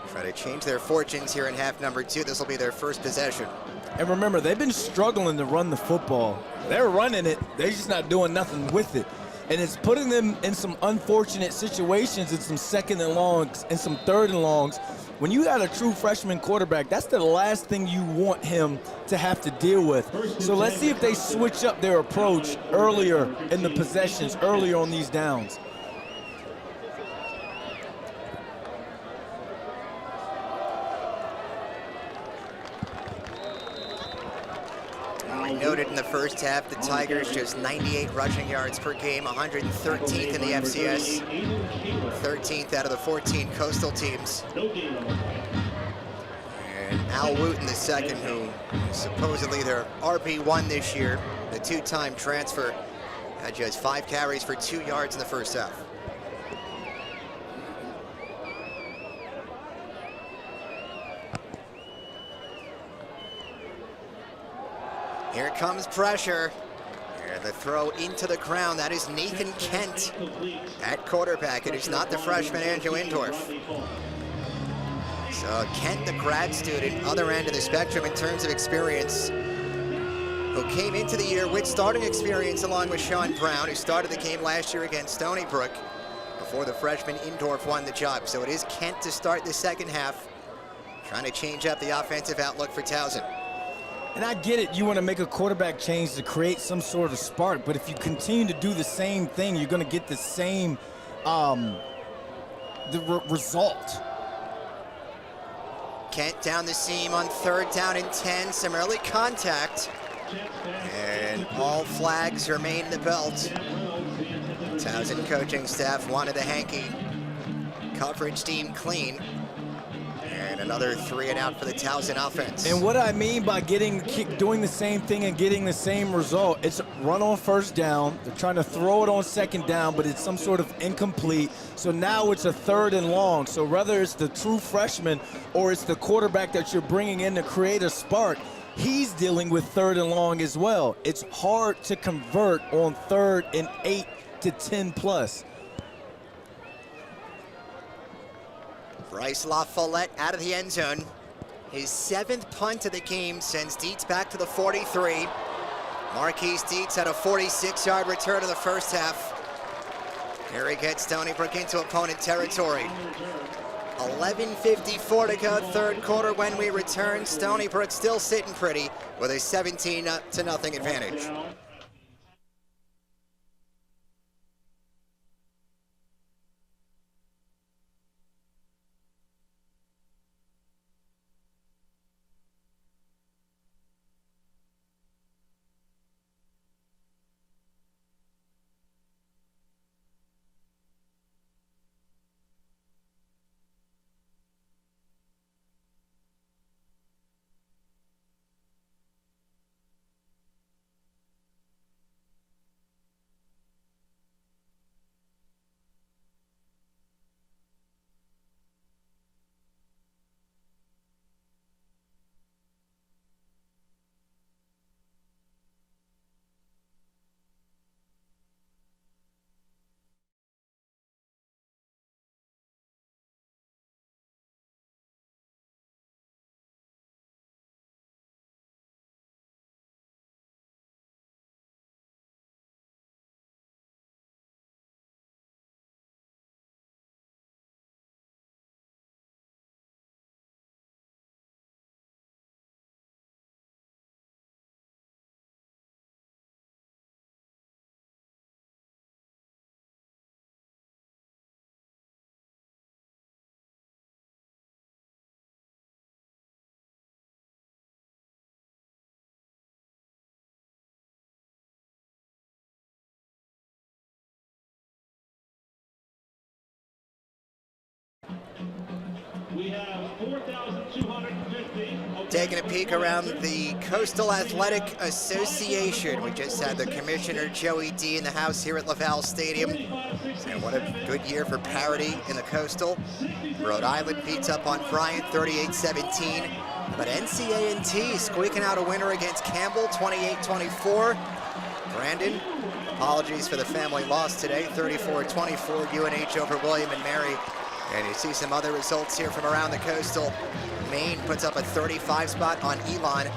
try to change their fortunes here in half number 2. This will be their first possession. And remember, they've been struggling to run the football. They're running it, they're just not doing nothing with it. And it's putting them in some unfortunate situations, in some second and longs and some third and longs. When you got a true freshman quarterback, that's the last thing you want him to have to deal with. So let's see if they switch up their approach earlier in the possessions, earlier on these downs. I noted in the first half, the Tigers just 98 rushing yards per game, 113th in the FCS, 13th out of the 14 coastal teams. And Al Wooten, the second, who is supposedly their RB1 this year, the 2-time transfer, had just 5 carries for 2 yards in the first half. Here comes pressure. And the throw into the ground. That is Nathan Kent at quarterback. It is not the freshman Andrew Indorf. So Kent, the grad student, other end of the spectrum in terms of experience, who came into the year with starting experience along with Sean Brown, who started the game last year against Stony Brook before the freshman Indorf won the job. So it is Kent to start the second half, trying to change up the offensive outlook for Towson. And I get it, you want to make a quarterback change to create some sort of spark, but if you continue to do the same thing, you're going to get the same result. Kent down the seam on 3rd down and 10, some early contact, and all flags remain in the belt. Towson coaching staff wanted the hanky. Coverage deemed clean. And another 3 and out for the Towson offense. And what I mean by doing the same thing and getting the same result, it's run on 1st down. They're trying to throw it on 2nd down, but it's some sort of incomplete. So now it's a 3rd and long. So whether it's the true freshman or it's the quarterback that you're bringing in to create a spark, he's dealing with 3rd and long as well. It's hard to convert on 3rd and 8 to 10 plus. Bryce LaFollette out of the end zone. His 7th punt of the game sends Dietz back to the 43. Marquise Dietz had a 46-yard return in the first half. Here he gets Stony Brook into opponent territory. 11:54 to go, 3rd quarter. When we return, Stony Brook still sitting pretty with a 17-0 advantage. have 4,250. Taking a peek around the Coastal Athletic Association. We just had the Commissioner Joey D in the house here at Laval Stadium. And what a good year for parity in the Coastal. Rhode Island beats up on Bryant 38-17. But NCA&T squeaking out a winner against Campbell 28-24. Brandon, apologies for the family loss today, 34-24 UNH over William and Mary. And you see some other results here from around the Coastal. Maine puts up a 35 spot on Elon,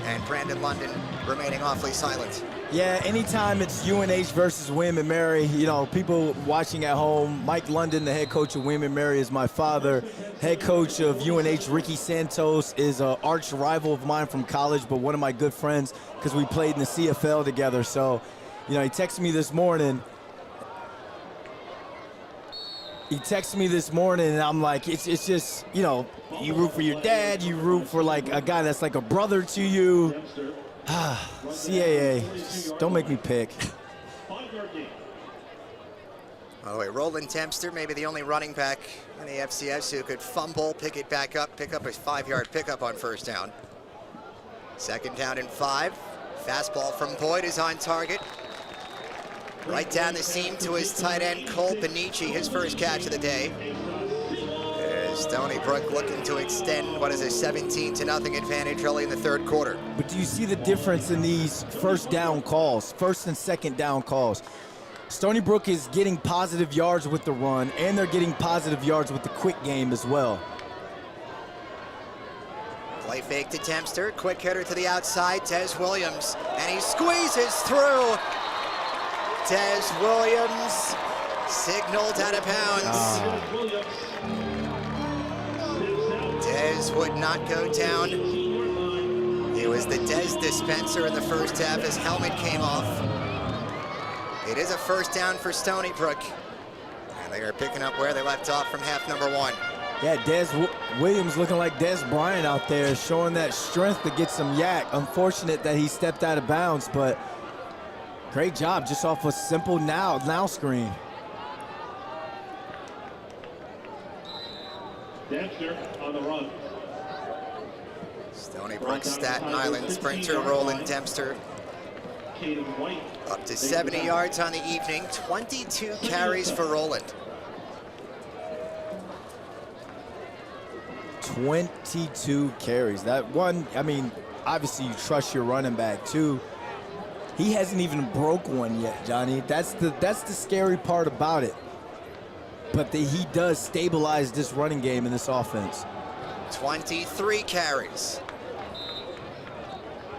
and Brandon London remaining awfully silent. Yeah, anytime it's UNH versus William and Mary, you know, people watching at home, Mike London, the head coach of William and Mary, is my father. Head coach of UNH, Ricky Santos, is an arch rival of mine from college, but one of my good friends because we played in the CFL together. So, you know, he texted me this morning. And I'm like, it's just, you know, you root for your dad, you root for like a guy that's like a brother to you. CAA, just don't make me pick. Oh, wait, Roland Dempster, maybe the only running back in the FCS who could fumble, pick it back up, pick up a 5-yard pickup on first down. Second down and 5. Fastball from Boyd is on target. Right down the seam to his tight end, Cole Benici, his first catch of the day. Stony Brook looking to extend what is a 17-0 advantage early in the third quarter. But do you see the difference in these first down calls, first and second down calls? Stony Brook is getting positive yards with the run, and they're getting positive yards with the quick game as well. Play fake to Dempster, quick hitter to the outside, Des Williams, and he squeezes through. Des Williams signaled out of bounds. Des would not go down. It was the Des dispenser in the first half. His helmet came off. It is a first down for Stony Brook. And they are picking up where they left off from half number 1. Yeah, Des Williams looking like Des Bryant out there, showing that strength to get some yak. Unfortunate that he stepped out of bounds, but great job just off a simple now screen. Dempster on the run. Stony Brook, Staten Island sprinter Roland Dempster. Up to 70 yards on the evening, 22 carries for Roland. 22 carries. That one, I mean, obviously you trust your running back too. He hasn't even broke one yet, Johnny. That's the scary part about it. But he does stabilize this running game in this offense. 23 carries.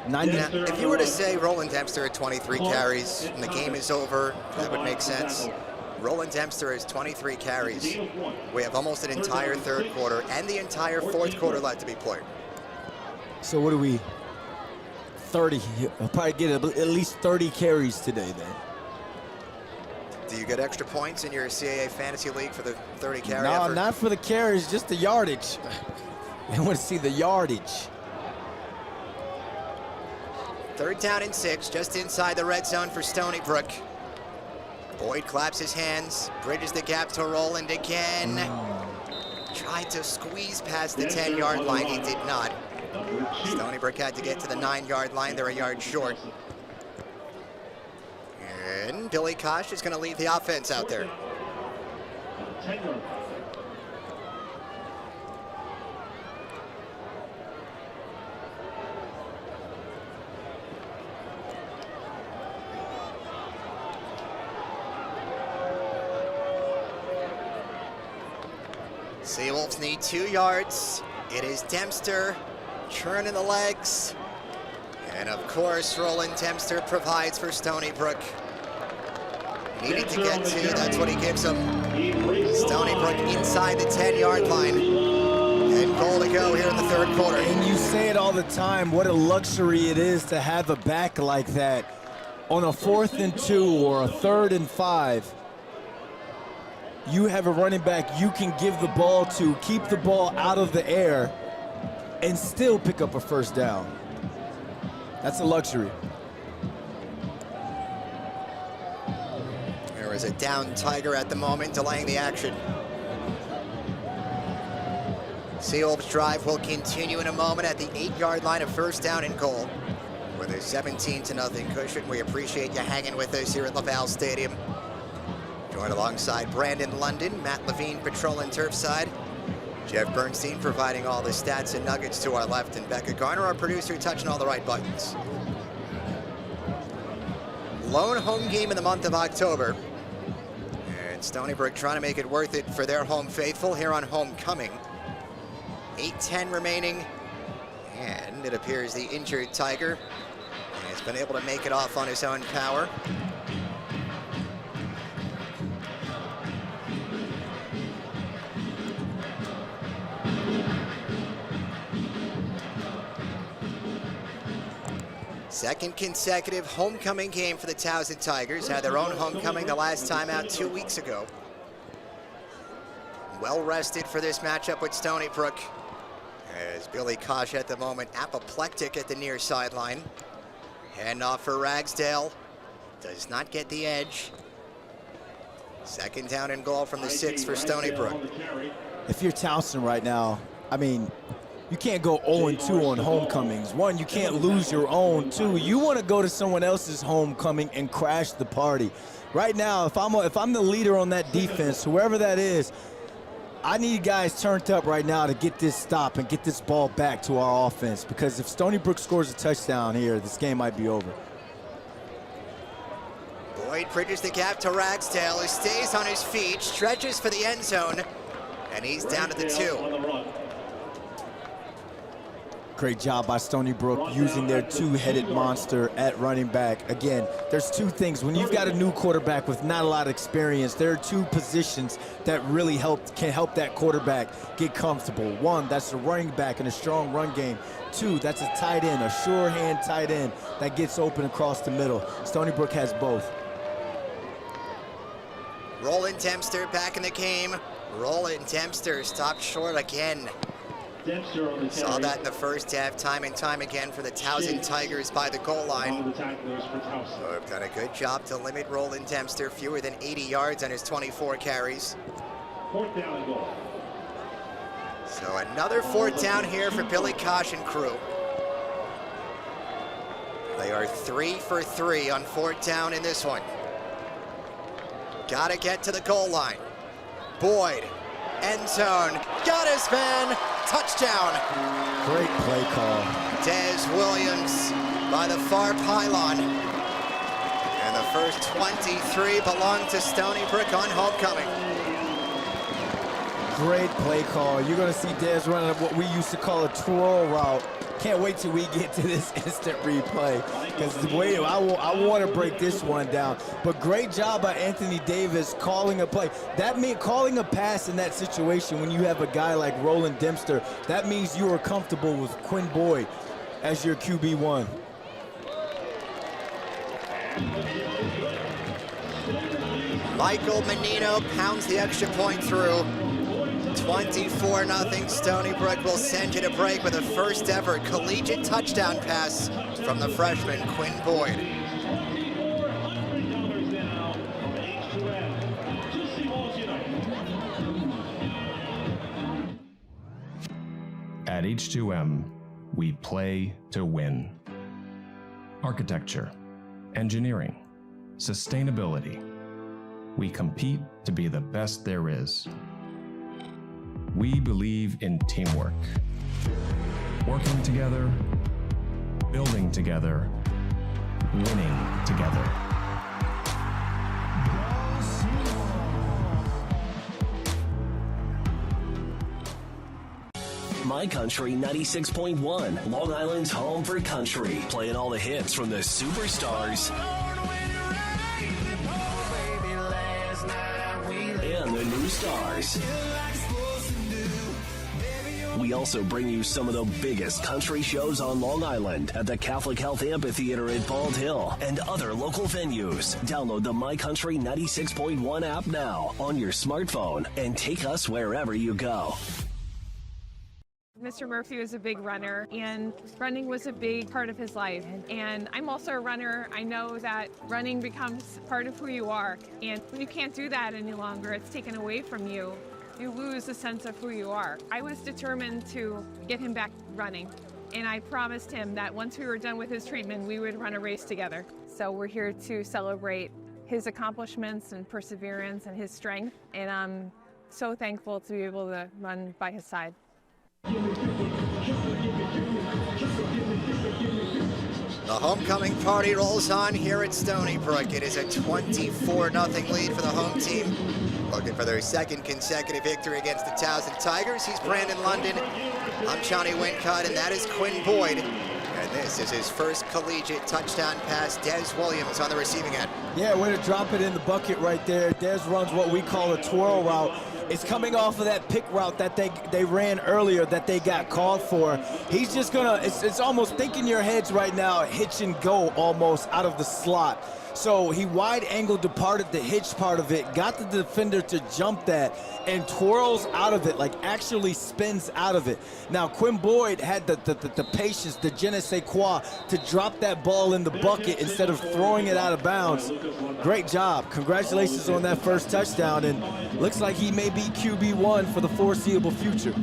Now, 90. if you were to say Roland Dempster at 23 carries and the game is over, that would make sense. Roland Dempster has 23 carries. We have almost an entire third quarter and the entire fourth quarter left to be played. So what do we? 30. I'll probably get at least 30 carries today then. Do you get extra points in your CAA Fantasy League for the 30 carry No, effort? not for the carries, just the yardage. I want to see the yardage. Third down and 6, just inside the red zone for Stony Brook. Boyd claps his hands, bridges the gap to Roland again. Tried to squeeze past the 10-yard line, he did not. Stony Brook had to get to the 9-yard line, they're a yard short. And Billy Kosh is going to lead the offense out there. Seawolves need 2 yards. It is Dempster churning the legs. And of course, Roland Dempster provides for Stony Brook. Needed to get 2, that's what he gives them. Stony Brook inside the 10-yard line. And goal to go here in the third quarter. And you say it all the time, what a luxury it is to have a back like that on a 4th and 2 or a 3rd and 5. You have a running back you can give the ball to, keep the ball out of the air, and still pick up a first down. That's a luxury. There is a down Tiger at the moment, delaying the action. Seawolves drive will continue in a moment at the 8-yard line of first down and goal. With a 17-0 cushion, we appreciate you hanging with us here at Laval Stadium. Joined alongside Brandon London, Matt Levine patrolling turf side, Jeff Bernstein providing all the stats and nuggets to our left, and Becca Garner, our producer, touching all the right buttons. Lone home game in the month of October. And Stony Brook trying to make it worth it for their home faithful here on homecoming. 8:10 remaining. And it appears the injured Tiger has been able to make it off on his own power. Second consecutive homecoming game for the Towson Tigers. Had their own homecoming the last time out 2 weeks ago. Well rested for this matchup with Stony Brook, as Billy Kosh at the moment apoplectic at the near sideline. Handoff for Ragsdale. Does not get the edge. Second down and goal from the 6 for Stony Brook. If you're Towson right now, I mean, you can't go 0-2 on homecomings. One, you can't lose your own. Two, you want to go to someone else's homecoming and crash the party. Right now, if I'm the leader on that defense, whoever that is, I need guys turned up right now to get this stop and get this ball back to our offense, because if Stony Brook scores a touchdown here, this game might be over. Boyd bridges the gap to Ragsdale, who stays on his feet, stretches for the end zone, and he's down at the 2. Great job by Stony Brook using their two-headed monster at running back. Again, there's two things. When you've got a new quarterback with not a lot of experience, there are two positions that really can help that quarterback get comfortable. One, that's the running back in a strong run game. Two, that's a tight end, a sure hand tight end that gets open across the middle. Stony Brook has both. Roland Dempster back in the game. Roland Dempster stopped short again. Saw that in the first half, time and time again for the Towson Tigers by the goal line. So they've done a good job to limit Roland Dempster, fewer than 80 yards on his 24 carries. So another 4th down here for Billy Kosh and crew. They are 3 for 3 on 4th down in this one. Gotta get to the goal line. Boyd, end zone, got his man. Touchdown. Great play call. Dez Williams by the far pylon. And the first 23 belong to Stony Brook on homecoming. Great play call. You're going to see Dez running what we used to call a twirl route. Can't wait till we get to this instant replay, because I want to break this one down. But great job by Anthony Davis calling a play. That means calling a pass in that situation when you have a guy like Roland Dempster. That means you are comfortable with Quinn Boyd as your QB1. Michael Menino pounds the extra point through. 24-0. Stony Brook will send you to break with a first ever collegiate touchdown pass from the freshman Quinn Boyd. At H2M, we play to win. Architecture, engineering, sustainability. We compete to be the best there is. We believe in teamwork. Working together, building together, winning together. My Country 96.1, Long Island's home for country. Playing all the hits from the superstars and the new stars. We also bring you some of the biggest country shows on Long Island at the Catholic Health Amphitheater at Bald Hill and other local venues. Download the My Country 96.1 app now on your smartphone and take us wherever you go. Mr. Murphy was a big runner, and running was a big part of his life. And I'm also a runner. I know that running becomes part of who you are, and you can't do that any longer. It's taken away from you. you lose a sense of who you are. I was determined to get him back running, and I promised him that once we were done with his treatment, we would run a race together. So we're here to celebrate his accomplishments and perseverance and his strength, and I'm so thankful to be able to run by his side. The homecoming party rolls on here at Stony Brook. It is a 24-0 lead for the home team, looking for their second consecutive victory against the Towson Tigers. He's Brandon London. I'm Johnny Wincott, and that is Quinn Boyd. And this is his first collegiate touchdown pass. Des Williams on the receiving end. Yeah, way to drop it in the bucket right there. Des runs what we call a twirl route. It's coming off of that pick route that they ran earlier that they got called for. He's just gonna, it's almost thinking your heads right now, hitch and go almost out of the slot. So he wide angle departed the hitch part of it, got the defender to jump that, and twirls out of it, like actually spins out of it. Now Quinn Boyd had the patience, the je ne sais quoi, to drop that ball in the bucket instead of throwing it out of bounds. Great job. Congratulations on that first touchdown, and looks like he may be QB1 for the foreseeable future.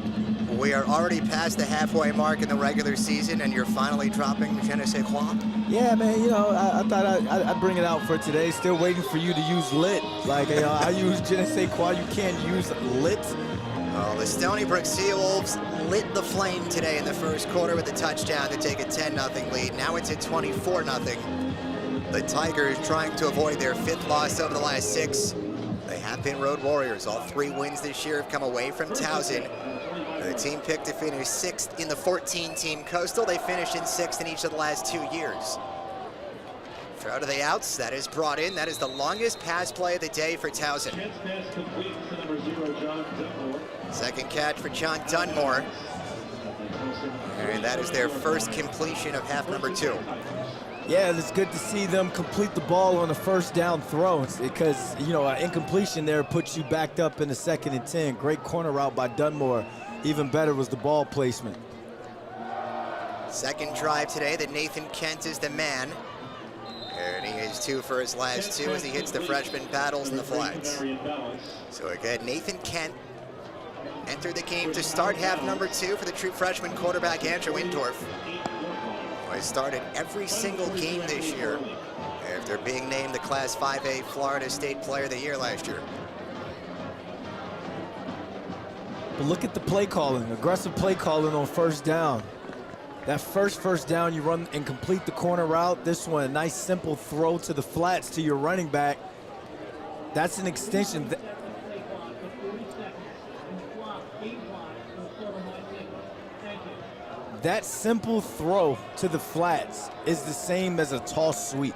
We are already past the halfway mark in the regular season, and you're finally dropping je ne sais quoi? Yeah, man, you know, I thought I'd bring it out for today. Still waiting for you to use lit. Like, you know, I use je ne sais quoi. You can't use lit. Well, the Stony Brook Seawolves lit the flame today in the first quarter with a touchdown to take a 10-0 lead. Now it's at 24-0. The Tigers trying to avoid their 5th loss over the last 6. They have been road warriors. All 3 wins this year have come away from Towson. The team picked to finish 6th in the 14-team Coastal. They finished in 6th in each of the last 2 years. Throw to the outs, that is brought in. That is the longest pass play of the day for Towson. Second catch for John Dunmore. And that is their first completion of half number 2. Yeah, it's good to see them complete the ball on the first down throw because, you know, an incompletion there puts you backed up in the 2nd and 10. Great corner route by Dunmore. Even better was the ball placement. Second drive today that Nathan Kent is the man. And he is 2 for his last 2 as he hits the freshman battles in the flats. So again, Nathan Kent entered the game to start half number 2 for the true freshman quarterback Andrew Indorf. He started every single game this year after being named the Class 5A Florida State Player of the Year last year. But look at the play calling, aggressive play calling on first down. That first down, you run and complete the corner route. This one, a nice simple throw to the flats to your running back. That's an extension. That simple throw to the flats is the same as a toss sweep.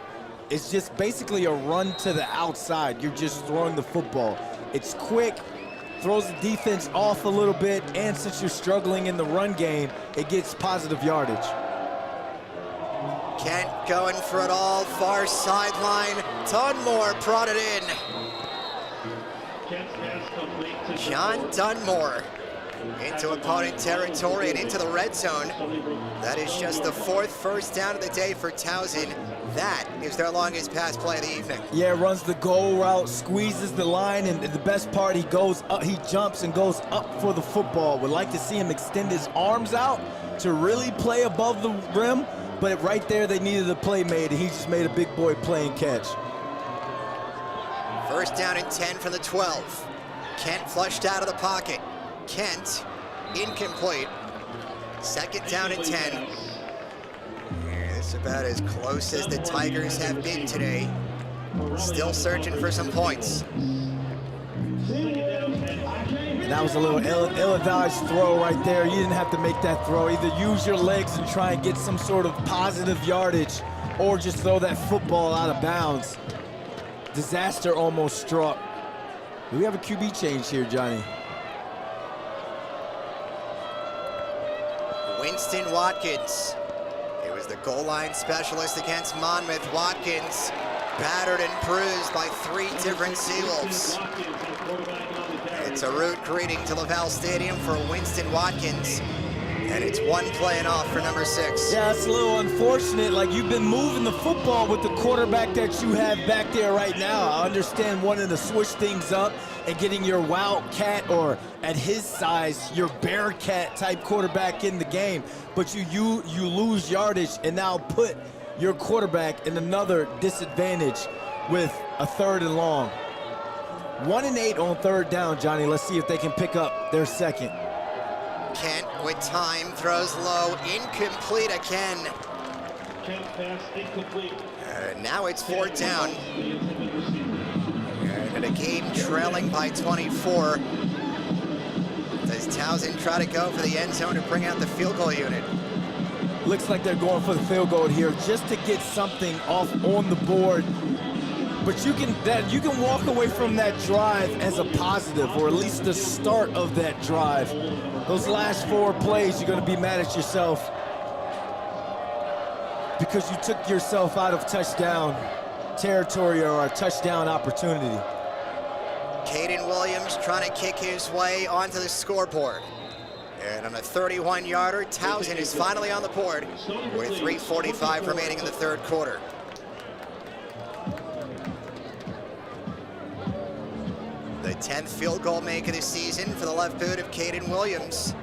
It's just basically a run to the outside. You're just throwing the football. It's quick, throws the defense off a little bit, and since you're struggling in the run game, it gets positive yardage. Kent going for it all, far sideline. Dunmore brought it in. John Dunmore into opponent territory and into the red zone. That is just the 4th first down of the day for Towson. That is their longest pass play of the evening. Yeah, runs the goal route, squeezes the line, and the best part, he goes up, he jumps and goes up for the football. Would like to see him extend his arms out to really play above the rim, but right there they needed a play made, and he just made a big boy play and catch. First down and 10 from the 12. Kent flushed out of the pocket. Kent, incomplete. Second down and 10. It's about as close as the Tigers have been today. Still searching for some points. And that was a little ill-advised throw right there. You didn't have to make that throw. Either use your legs and try and get some sort of positive yardage, or just throw that football out of bounds. Disaster almost struck. Do we have a QB change here, Johnny? Winston Watkins. He was the goal line specialist against Monmouth. Watkins battered and bruised by 3 different Seawolves. It's a rude greeting to LaValle Stadium for Winston Watkins. And it's one play and off for number 6. Yeah, it's a little unfortunate. Like, you've been moving the football with the quarterback that you have back there right now. I understand wanting to switch things up and getting your wildcat, or at his size, your bearcat type quarterback in the game. But you lose yardage and now put your quarterback in another disadvantage with a 3rd and long. 1 and 8 on 3rd down, Johnny. Let's see if they can pick up their second. Kent with time, throws low, incomplete again. Kent pass incomplete. Now it's 4th down. And a game trailing by 24. Does Towson try to go for the end zone to bring out the field goal unit? Looks like they're going for the field goal here just to get something off on the board. But you can walk away from that drive as a positive, or at least the start of that drive. Those last 4 plays, you're going to be mad at yourself because you took yourself out of touchdown territory or a touchdown opportunity. Caden Williams trying to kick his way onto the scoreboard. And on a 31-yarder, Towson is finally on the board with 3:45 remaining in the 3rd quarter. The 10th field goal make of the season for the left boot of Caden Williams.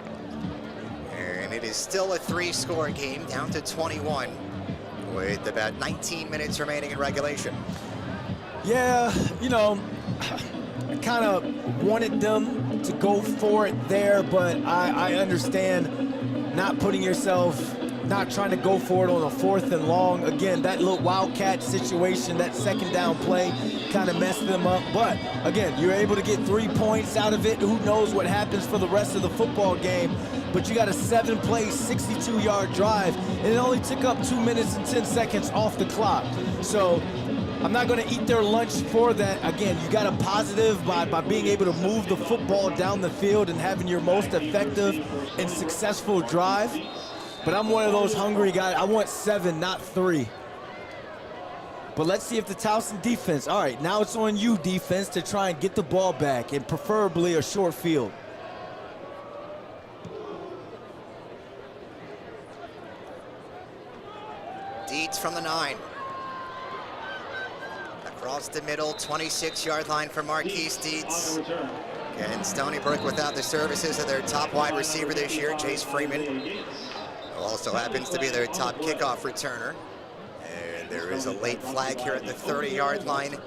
And it is still a 3-score game, down to 21, with about 19 minutes remaining in regulation. Yeah, you know, I kind of wanted them to go for it there, but I understand not putting yourself, not trying to go for it on a 4th and long. Again, that little wildcat situation, that 2nd down play kind of messed them up. But again, you're able to get 3 points out of it. Who knows what happens for the rest of the football game? But you got a 7-play, 62-yard drive, and it only took up 2 minutes and 10 seconds off the clock. So I'm not going to eat their lunch for that. Again, you got a positive by being able to move the football down the field and having your most effective and successful drive. But I'm one of those hungry guys. I want 7, not 3. But let's see if the Towson defense, all right, now it's on you, defense, to try and get the ball back, and preferably a short field. Dietz from the 9. Across the middle, 26-yard line for Marquise Dietz. And Stony Brook without the services of their top wide receiver this year, Jace Freeman, who also happens to be their top kickoff returner. And there is a late flag here at the 30-yard line.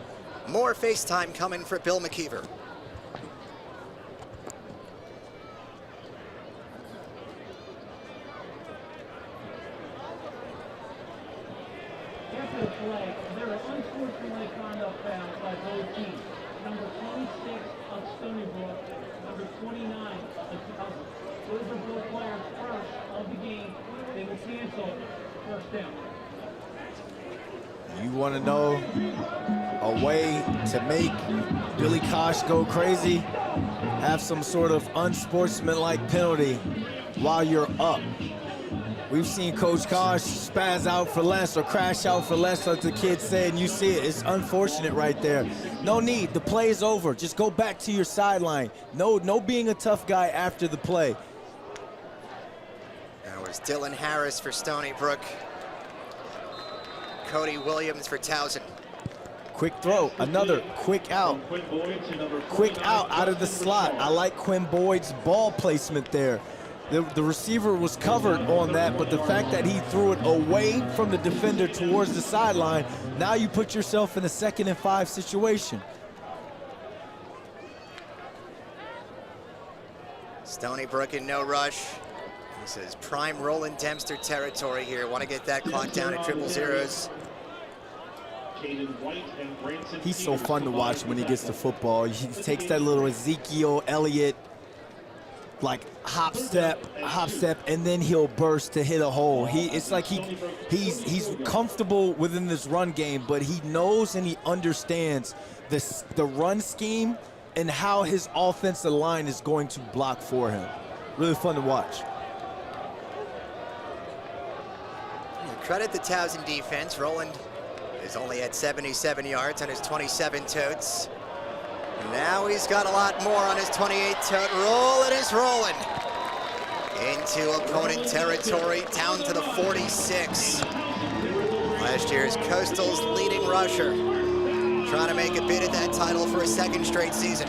More FaceTime coming for Bill McKeever. After the flag, there are unsportsmanlike conduct found by both teams. Number 26 of Stony Brook, number 29 of Towson. Those are both players first of the game. They will cancel 1st down. You want to know a way to make Billy Kosh go crazy? Have some sort of unsportsmanlike penalty while you're up. We've seen Coach Kosh spaz out for less or crash out for less, like the kids say, and you see it. It's unfortunate right there. No need. The play is over. Just go back to your sideline. No being a tough guy after the play. That was Dylan Harris for Stony Brook. Cody Williams for Towson. Quick throw, another quick out. Quick out of the slot. I like Quinn Boyd's ball placement there. The receiver was covered on that, but the fact that he threw it away from the defender towards the sideline, now you put yourself in a 2nd and 5 situation. Stony Brook in no rush. This is prime Roland Dempster territory here. Want to get that clock down at 0-0s. He's so fun to watch when he gets the football. He takes that little Ezekiel Elliott, like hop step, and then he'll burst to hit a hole. It's like he's comfortable within this run game, but he knows and he understands the run scheme and how his offensive line is going to block for him. Really fun to watch. Credit the Towson defense. Roland is only at 77 yards on his 27 totes. Now he's got a lot more on his 28 tote. Roland is rolling. into opponent territory, down to the 46. Last year's Coastal's leading rusher, trying to make a bid at that title for a second straight season.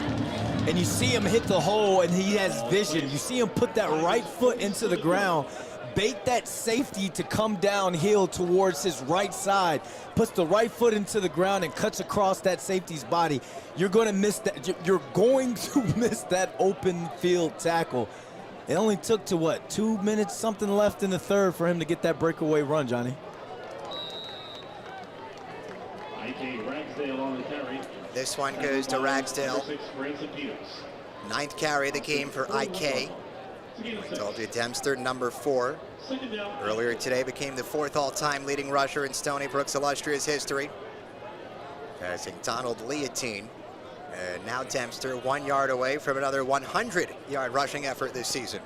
And you see him hit the hole, and he has vision. You see him put that right foot into the ground, bait that safety to come downhill towards his right side, puts the right foot into the ground and cuts across that safety's body. You're going to miss that. You're going to miss that open field tackle. It only took to, what, 2 minutes, something left in the third for him to get that breakaway run, Johnny. This one goes to Ragsdale. 9th carry of the game for IK. I told you Dempster, number 4. Earlier today became the 4th all-time leading rusher in Stony Brook's illustrious history, passing Donald Leontine. And now Dempster 1 yard away from another 100-yard rushing effort this season.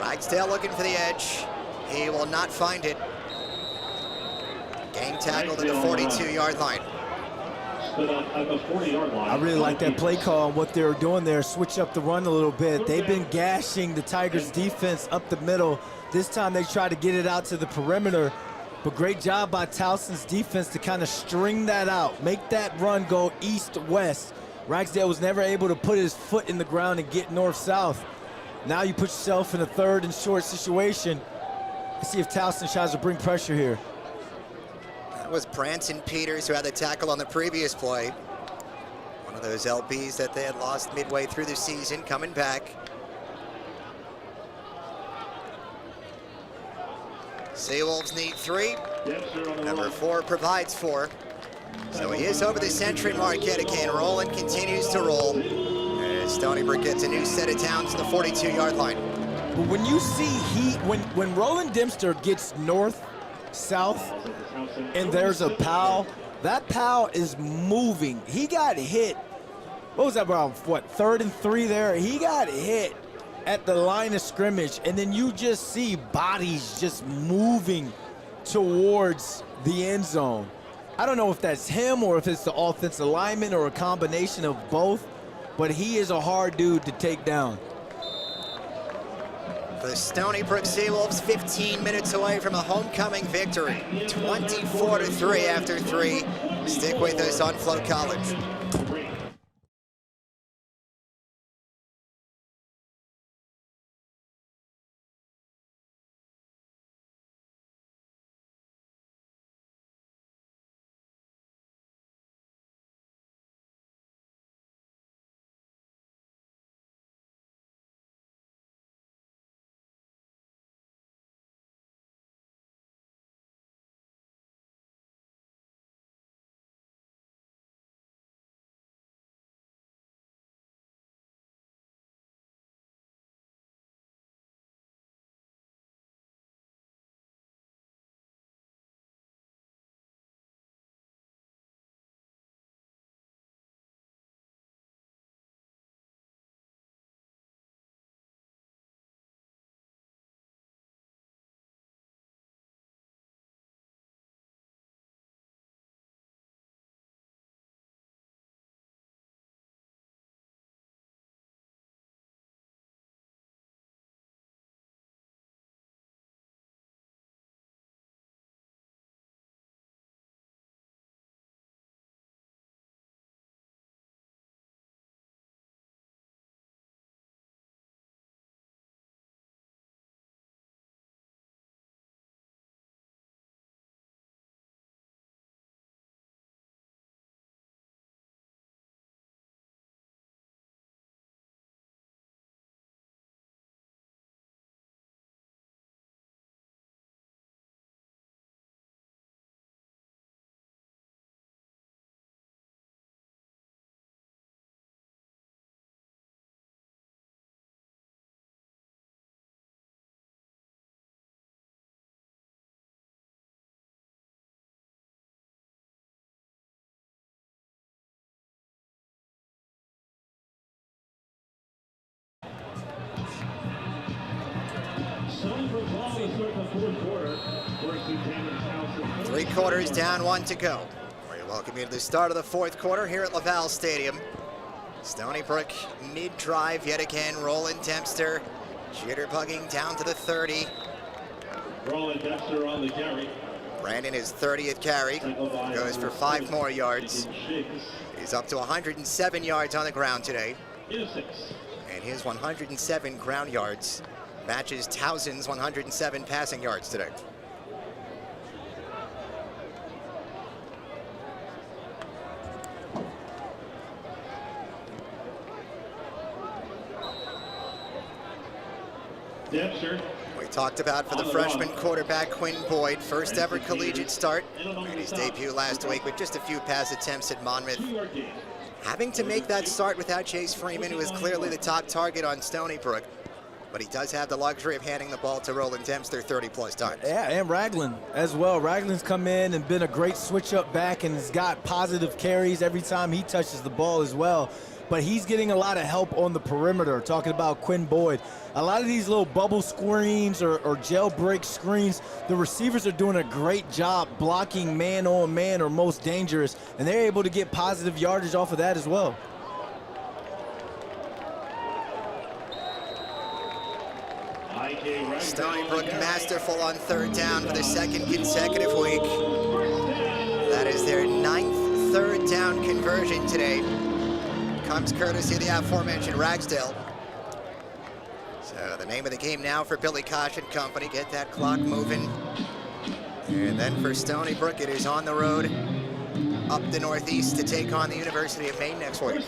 Ragsdale looking for the edge. He will not find it. Game tackled at the 42-yard line. I really like that play call and what they're doing there. Switch up the run a little bit. They've been gashing the Tigers defense up the middle. This time they try to get it out to the perimeter. But great job by Towson's defense to kind of string that out, make that run go east-west. Ragsdale was never able to put his foot in the ground and get north-south. Now you put yourself in a 3rd and short situation. Let's see if Towson tries to bring pressure here. That was Branson Peters who had the tackle on the previous play. One of those LBs that they had lost midway through the season, coming back. Seawolves need 3. Number 4 provides 4. So he is over the century mark yet again. Roland continues to roll as Stony Brook gets a new set of downs to the 42-yard line. But when you see when Roland Dempster gets north, south, and there's a POW, that POW is moving. He got hit. What was that, around, what, 3rd and 3 there? He got hit at the line of scrimmage, and then you just see bodies just moving towards the end zone. I don't know if that's him or if it's the offensive lineman or a combination of both, but he is a hard dude to take down. The Stony Brook Seawolves 15 minutes away from a homecoming victory. 24-3 after 3. Stick with us on Flow College. Three quarters down, 1 to go. We welcome you to the start of the 4th quarter here at Laval Stadium. Stony Brook mid-drive yet again. Roland Dempster jitterbugging down to the 30. Roland Dempster on the carry. Brandon, his 30th carry, goes for 5 more yards. He's up to 107 yards on the ground today. And his 107 ground yards matches Towson's 107 passing yards today. Dempster. We talked about for the freshman quarterback Quinn Boyd, first ever collegiate start. Made his debut last week with just a few pass attempts at Monmouth. Having to make that start without Chase Freeman, who is clearly the top target on Stony Brook. But he does have the luxury of handing the ball to Roland Dempster 30-plus times. Yeah, and Ragland as well. Ragland's come in and been a great switch-up back and has got positive carries every time he touches the ball as well. But he's getting a lot of help on the perimeter, talking about Quinn Boyd. A lot of these little bubble screens or jailbreak screens, the receivers are doing a great job blocking man-on-man or most dangerous, and they're able to get positive yardage off of that as well. Stony Brook masterful on 3rd down for the 2nd consecutive week. That is their 9th 3rd down conversion today. Comes courtesy of the aforementioned Ragsdale. So the name of the game now for Billy Kosh and company, get that clock moving. And then for Stony Brook, it is on the road up the northeast to take on the University of Maine next week.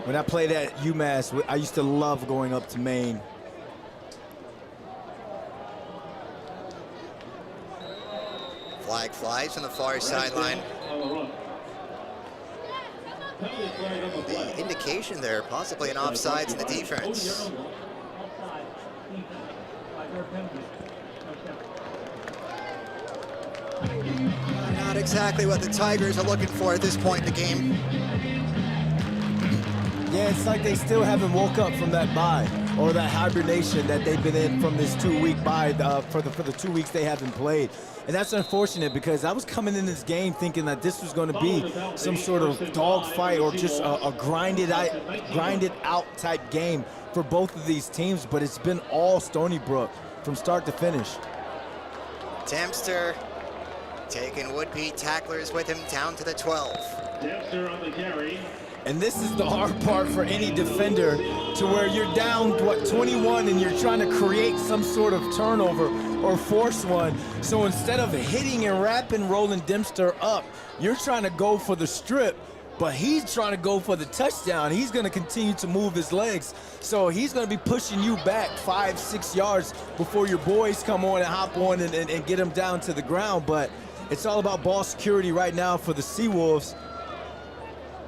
When I played at UMass, I used to love going up to Maine. Flag flies from the far sideline. The indication there, possibly an offsides in the defense. Not exactly what the Tigers are looking for at this point in the game. Yeah, it's like they still haven't woke up from that bye or that hibernation that they've been in from this 2-week bye for the 2 weeks they haven't played. And that's unfortunate because I was coming in this game thinking that this was going to be some sort of dogfight or just a grinded out type game for both of these teams, but it's been all Stony Brook from start to finish. Dempster taking would-be tacklers with him down to the 12. Dempster on the carry. And this is the hard part for any defender, to where you're down, 21, and you're trying to create some sort of turnover or force one. So instead of hitting and wrapping Roland Dempster up, you're trying to go for the strip, but he's trying to go for the touchdown. He's going to continue to move his legs. So he's going to be pushing you back 5-6 yards before your boys come on and hop on and get him down to the ground. But it's all about ball security right now for the Seawolves.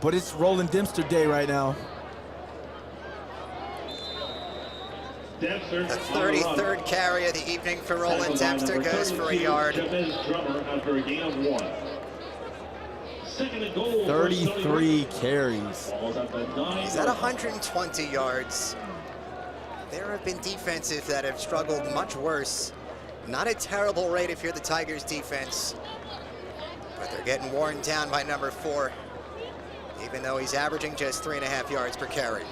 But it's Roland Dempster day right now. The 33rd carry of the evening for Roland Dempster goes for a yard. 33 carries. He's at 120 yards. There have been defenses that have struggled much worse. Not a terrible rate if you're the Tigers defense, but they're getting worn down by number 4. Even though he's averaging just 3.5 yards per carry.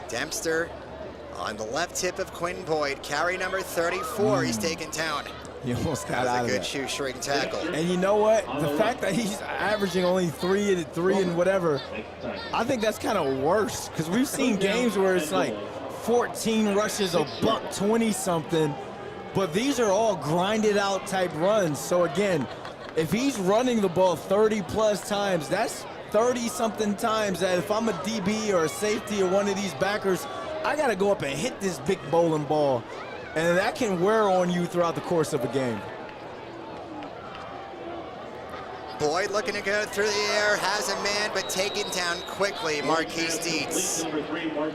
Dempster on the left hip of Quinn Boyd. Carry number 34, he's taken down. He almost got out of that. that. Good shoestring tackle. And you know what? The fact that he's averaging only 3 and whatever, I think that's kind of worse, because we've seen games where it's like 14 rushes, $120 something, but these are all grinded out type runs. So again, if he's running the ball 30-plus times, that's 30-something times that if I'm a DB or a safety or one of these backers, I got to go up and hit this big bowling ball. And that can wear on you throughout the course of a game. Boyd looking to go through the air, has a man, but taken down quickly. Marquise Dietz.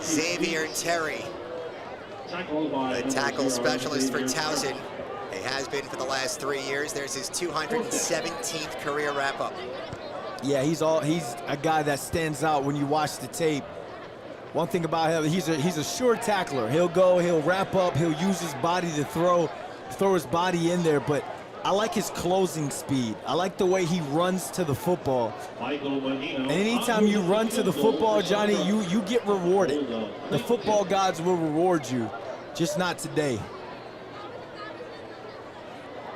Xavier Terry, the tackle specialist for Towson. He has been for the last 3 years. There's his 217th career wrap-up. Yeah, he's a guy that stands out when you watch the tape. One thing about him, he's a sure tackler. He'll wrap up, he'll use his body to throw his body in there. But I like his closing speed. I like the way he runs to the football. And anytime you run to the football, Johnny, you get rewarded. The football gods will reward you, just not today.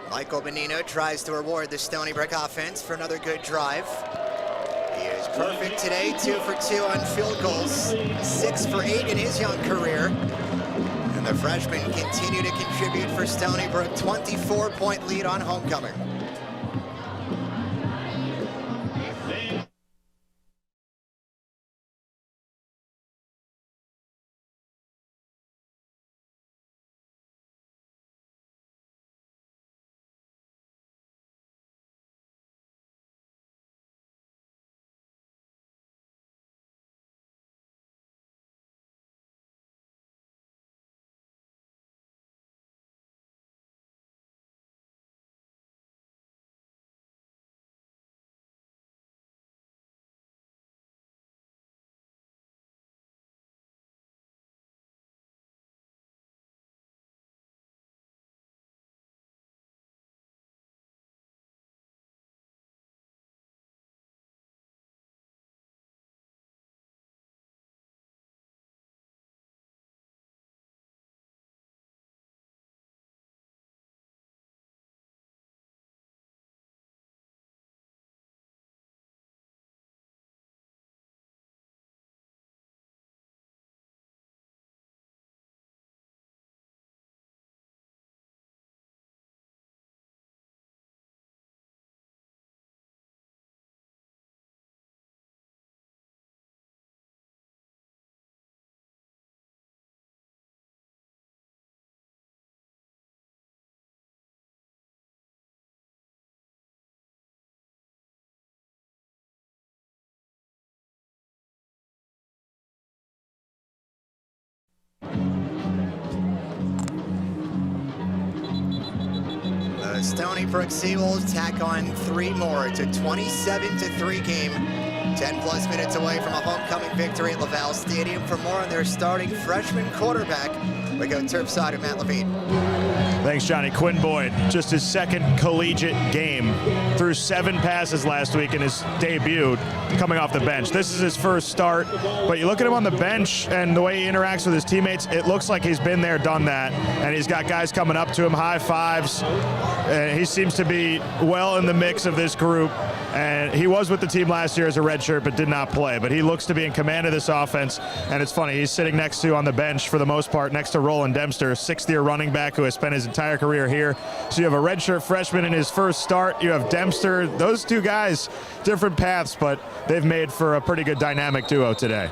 Michael Benino tries to reward the Stony Brook offense for another good drive. He is perfect today, 2 for 2 on field goals, 6 for 8 in his young career. And the freshmen continue to contribute for Stony Brook, 24-point lead on homecoming. The Stony Brook Seawolves tack on 3 more. It's a 27-3 game. 10-plus minutes away from a homecoming victory at Laval Stadium. For more on their starting freshman quarterback, we go turf side of Matt Levine. Thanks, Johnny. Quinn Boyd, just his second collegiate game. Threw 7 passes last week in his debut, coming off the bench. This is his first start, but you look at him on the bench and the way he interacts with his teammates, it looks like he's been there, done that, and he's got guys coming up to him, high fives. He seems to be well in the mix of this group, and he was with the team last year as a redshirt but did not play, but he looks to be in command of this offense, and it's funny, he's sitting next to, on the bench for the most part, next to Roland Dempster, 6th-year running back who has spent his entire career here. So you have a redshirt freshman in his first start. You have Dempster. Those 2 guys, different paths, but they've made for a pretty good dynamic duo today.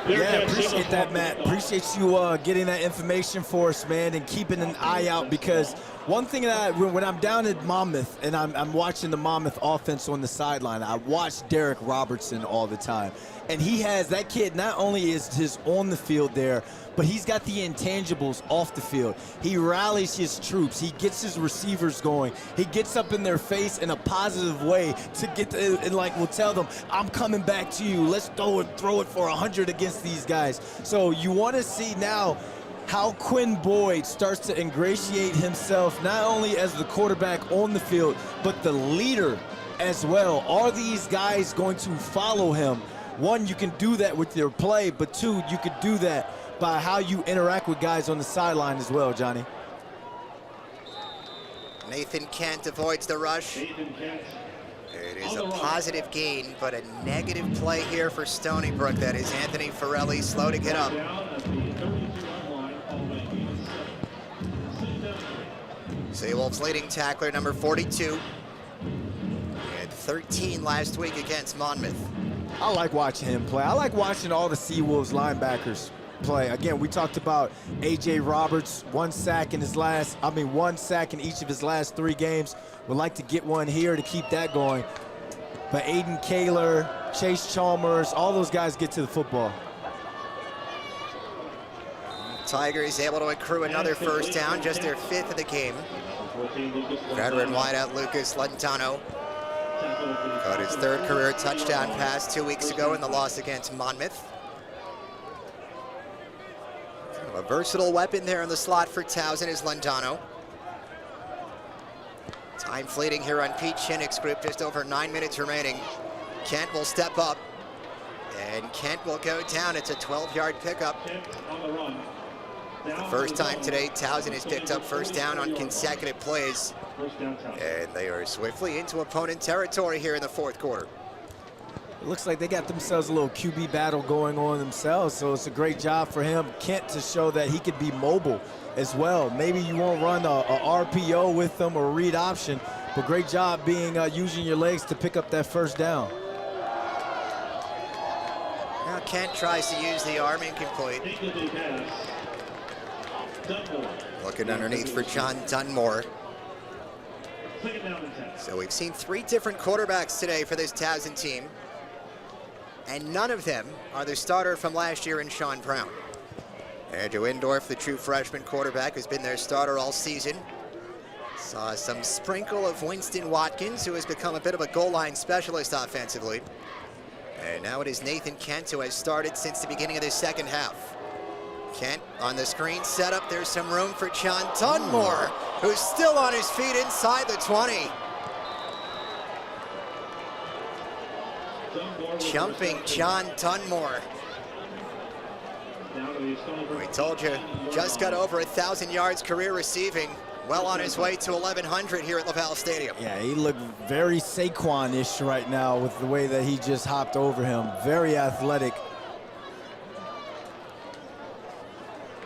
Yeah, appreciate that, Matt. Appreciate you getting that information for us, man, and keeping an eye out, because one thing that when I'm down at Monmouth and I'm watching the Monmouth offense on the sideline, I watch Derek Robertson all the time. And he has, that kid, not only is his on the field there, but he's got the intangibles off the field. He rallies his troops. He gets his receivers going. He gets up in their face in a positive way to get to, and like will tell them, I'm coming back to you. Let's throw it for 100 against these guys. So you want to see now how Quinn Boyd starts to ingratiate himself not only as the quarterback on the field, but the leader as well. Are these guys going to follow him? One, you can do that with your play, but 2, you could do that by how you interact with guys on the sideline as well, Johnny. Nathan Kent avoids the rush. It is a positive gain, but a negative play here for Stony Brook. That is Anthony Farrelly, slow to get up. Seawolves leading tackler, number 42. He had 13 last week against Monmouth. I like watching him play. I like watching all the Seawolves linebackers play. Again, we talked about A.J. Roberts, 1 sack in one sack in each of his last 3 games. Would like to get one here to keep that going. But Aiden Kaler, Chase Chalmers, all those guys get to the football. Tigers able to accrue another first down, just their 5th of the game. Veteran wideout Lucas Lentano caught his 3rd career touchdown pass 2 weeks ago in the loss against Monmouth. Kind of a versatile weapon there in the slot for Towson is Lentano. Time fleeting here on Pete Chinnick's group, just over 9 minutes remaining. Kent will step up, and Kent will go down. It's a 12-yard pickup. The first time today, Towson has picked up first down on consecutive plays. And they are swiftly into opponent territory here in the fourth quarter. It looks like they got themselves a little QB battle going on themselves, so it's a great job for him, Kent, to show that he could be mobile as well. Maybe you won't run a RPO with them or a read option, but great job being using your legs to pick up that first down. Now Kent tries to use the arm, incomplete. Looking underneath for John Dunmore. So we've seen 3 different quarterbacks today for this Towson team, and none of them are the starter from last year in Sean Brown. Andrew Indorf, the true freshman quarterback, has been their starter all season. Saw some sprinkle of Winston Watkins, who has become a bit of a goal line specialist offensively. And now it is Nathan Kent, who has started since the beginning of the second half. Kent on the screen setup. There's some room for John Dunmore, who's still on his feet inside the 20. Jumping John Dunmore. We told you, just got over 1,000 yards career receiving. Well on his way to 1,100 here at Laval Stadium. Yeah, he looked very Saquon-ish right now with the way that he just hopped over him. Very athletic.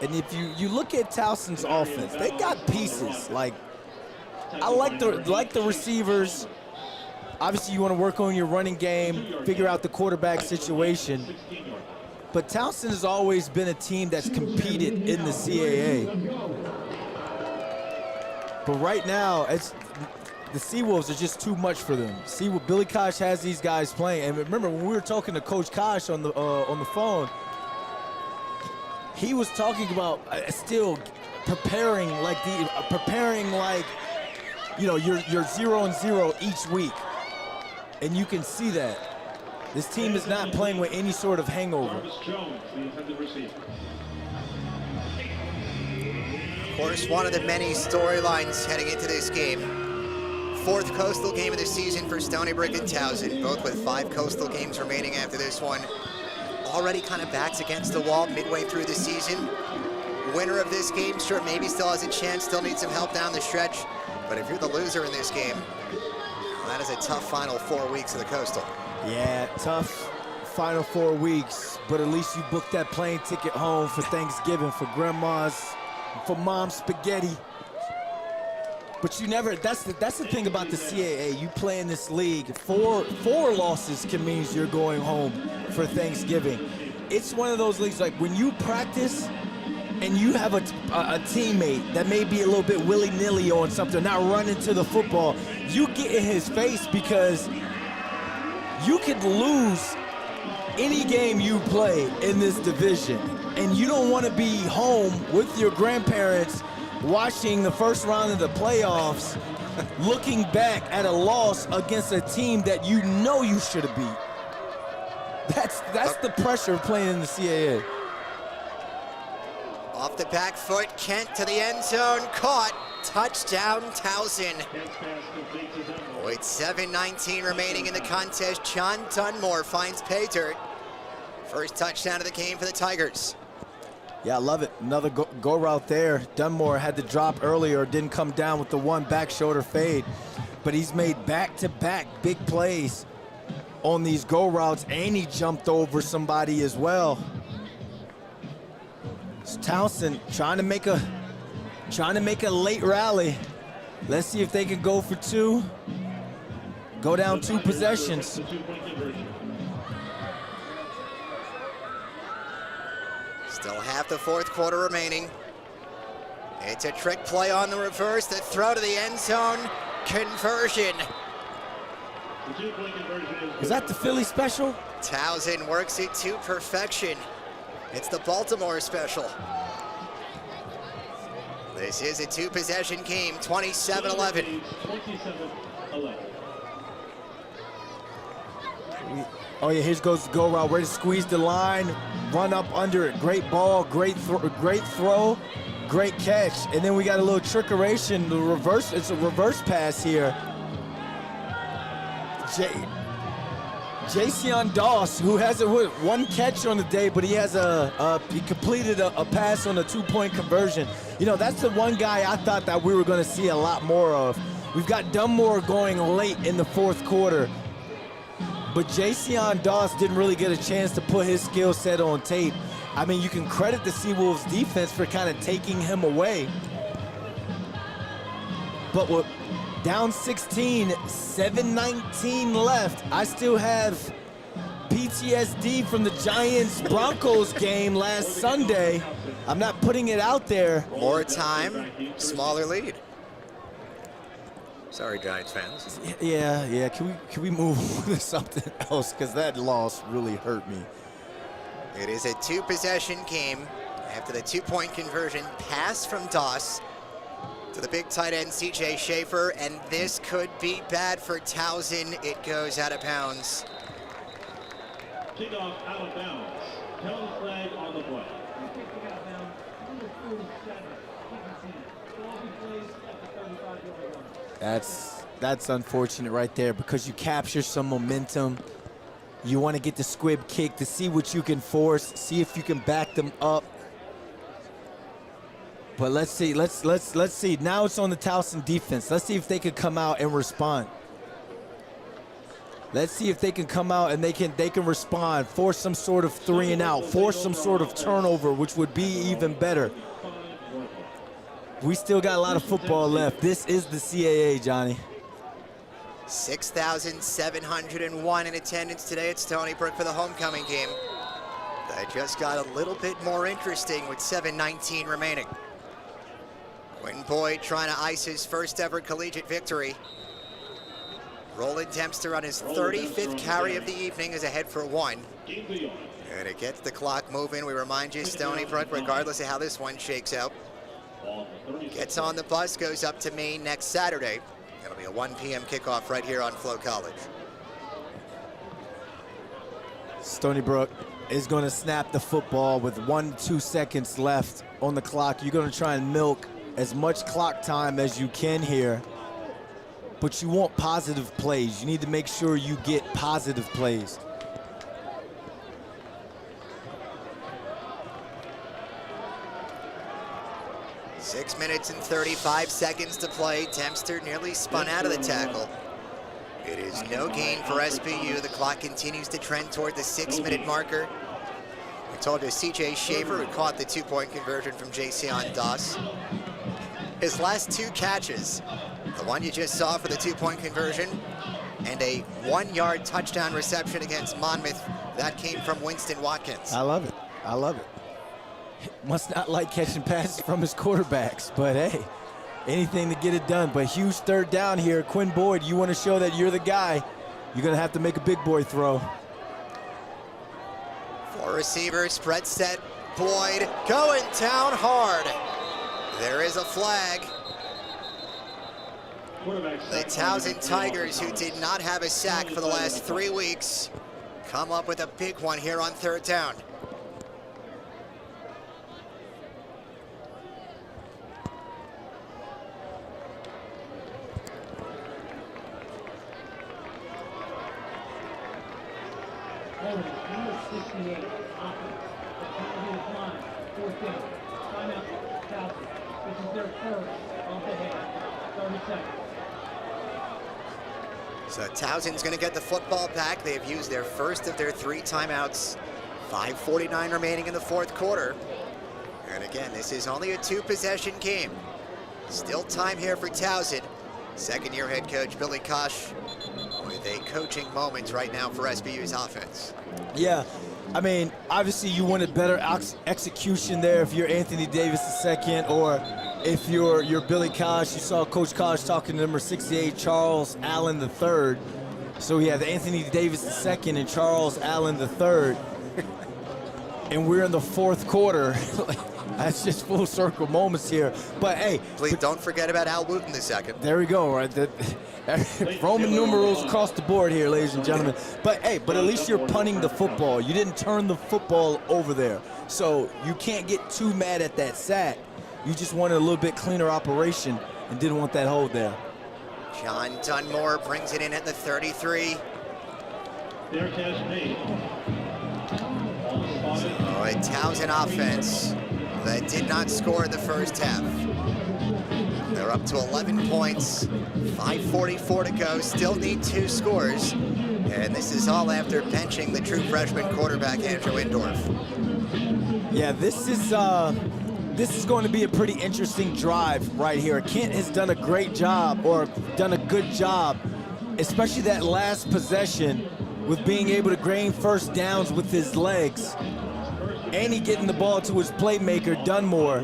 And if you look at Towson's offense, they got pieces. Like, I like the receivers. Obviously, you want to work on your running game, figure out the quarterback situation. But Towson has always been a team that's competed in the CAA. But right now, the Seawolves are just too much for them. See what Billy Kosh has these guys playing. And remember, when we were talking to Coach Kosh on the phone, he was talking about still preparing like you know, you're 0-0 each week, and you can see that this team is not playing with any sort of hangover. Of course, one of the many storylines heading into this game. 4th Coastal game of the season for Stony Brook and Towson, both with 5 Coastal games remaining after this one. Already kind of backs against the wall midway through the season. Winner of this game, sure, maybe still has a chance, still needs some help down the stretch. But if you're the loser in this game, well, that is a tough final 4 weeks of the Coastal. Yeah, tough final 4 weeks, but at least you booked that plane ticket home for Thanksgiving for grandma's, for mom's spaghetti. But you never, that's the thing about the CAA. You play in this league, four losses can mean you're going home for Thanksgiving. It's one of those leagues like when you practice and you have a teammate that may be a little bit willy-nilly on something, not running to the football, you get in his face because you could lose any game you play in this division. And you don't want to be home with your grandparents watching the first round of the playoffs, looking back at a loss against a team that you know you should have beat. That's the pressure of playing in the CAA. Off the back foot, Kent to the end zone, caught, touchdown Towson. With 7:19 remaining in the contest, John Dunmore finds pay dirt. First touchdown of the game for the Tigers. Yeah, I love it. Another go route there. Dunmore had to drop earlier, didn't come down with the one back shoulder fade, but he's made back-to-back big plays on these go routes, and he jumped over somebody as well. It's Towson trying to make a late rally. Let's see if they can go for 2. Go down 2 possessions. Still half the 4th quarter remaining. It's a trick play on the reverse, the throw to the end zone, conversion. Is that the Philly special? Towson works it to perfection. It's the Baltimore special. This is a 2-possession game, 27-11. Oh yeah, here goes the go route. Ready to squeeze the line, run up under it. Great ball, great throw. great catch. And then we got a little trickeration. The reverse, it's a reverse pass here. Jason Doss, who has one catch on the day, but he has he completed a pass on a 2-point conversion. You know, that's the one guy I thought that we were going to see a lot more of. We've got Dunmore going late in the fourth quarter, but Jason Doss didn't really get a chance to put his skill set on tape. I mean, you can credit the Seawolves defense for kind of taking him away, but what? Down 16, 7:19 left. I still have PTSD from the Giants-Broncos game last Sunday. I'm not putting it out there. More time, smaller lead. Sorry, Giants fans. Yeah. Can we move on to something else? Because that loss really hurt me. It is a 2-possession game after the 2-point conversion pass from Doss to the big tight end, C.J. Schaefer, and this could be bad for Towson. It goes out of bounds. Kickoff out of bounds. Held flag on the play. That's unfortunate right there, because you capture some momentum. You want to get the squib kick to see what you can force, see if you can back them up. But let's see. Let's see. Now it's on the Towson defense. Let's see if they can come out and respond. Let's see if they can come out and they can respond, force some sort of 3 and out, force some sort of turnover, which would be even better. We still got a lot of football left. This is the CAA, Johnny. 6,701 in attendance today at Stony Brook for the homecoming game. That just got a little bit more interesting with 7:19 remaining. Quinn Boyd trying to ice his first ever collegiate victory. Roland Dempster on his 35th carry of the evening is ahead for 1. And it gets the clock moving. We remind you, Stony Brook, regardless of how this one shakes out, gets on the bus, goes up to Maine next Saturday. It'll be a 1 p.m. kickoff right here on Flo College. Stony Brook is going to snap the football with 1-2 seconds left on the clock. You're going to try and milk as much clock time as you can here, but you want positive plays. You need to make sure you get positive plays. Six minutes and 35 seconds to play. Dempster nearly spun out of the tackle. It is no gain for SBU. The clock continues to trend toward the 6-minute marker. We told you C.J. Schaefer who caught the 2-point conversion from Jason Doss. His last 2 catches, the one you just saw for the 2-point conversion, and a 1-yard touchdown reception against Monmouth. That came from Winston Watkins. I love it. I love it. Must not like catching passes from his quarterbacks, but hey, anything to get it done. But huge third down here. Quinn Boyd, you want to show that you're the guy, you're going to have to make a big boy throw. 4 receivers, spread set. Boyd going down hard. There is a flag. The Towson Tigers, who did not have a sack for the last 3 weeks, come up with a big one here on third down. Number 68, offense. The penalty is line, 14. Timeout, Towson. This is their first off the head. 30 seconds. So Towson's going to get the football back. They have used their first of their 3 timeouts. 5:49 remaining in the fourth quarter. And again, this is only a 2-possession game. Still time here for Towson. Second-year head coach Billy Kosh with a coaching moment right now for SBU's offense. Yeah, I mean, obviously you wanted better execution there if you're Anthony Davis II, or if you're Billy Kosh. You saw Coach Kosh talking to number 68, Charles Allen III. So we have Anthony Davis II and Charles Allen III. And we're in the fourth quarter. That's just full circle moments here. But hey, please don't forget about Al Wooten II. There we go, right? Roman numerals across the board here, ladies and gentlemen. But hey, but at least you're punting the football. You didn't turn the football over there. So you can't get too mad at that sack. You just wanted a little bit cleaner operation and didn't want that hold there. John Dunmore brings it in at the 33. So a Towson offense that did not score in the first half. They're up to 11 points, 5:44 to go, still need 2 scores. And this is all after benching the true freshman quarterback, Andrew Indorf. Yeah, this is going to be a pretty interesting drive right here. Kent has done a great job, or done a good job, especially that last possession, with being able to gain first downs with his legs. And he getting the ball to his playmaker, Dunmore.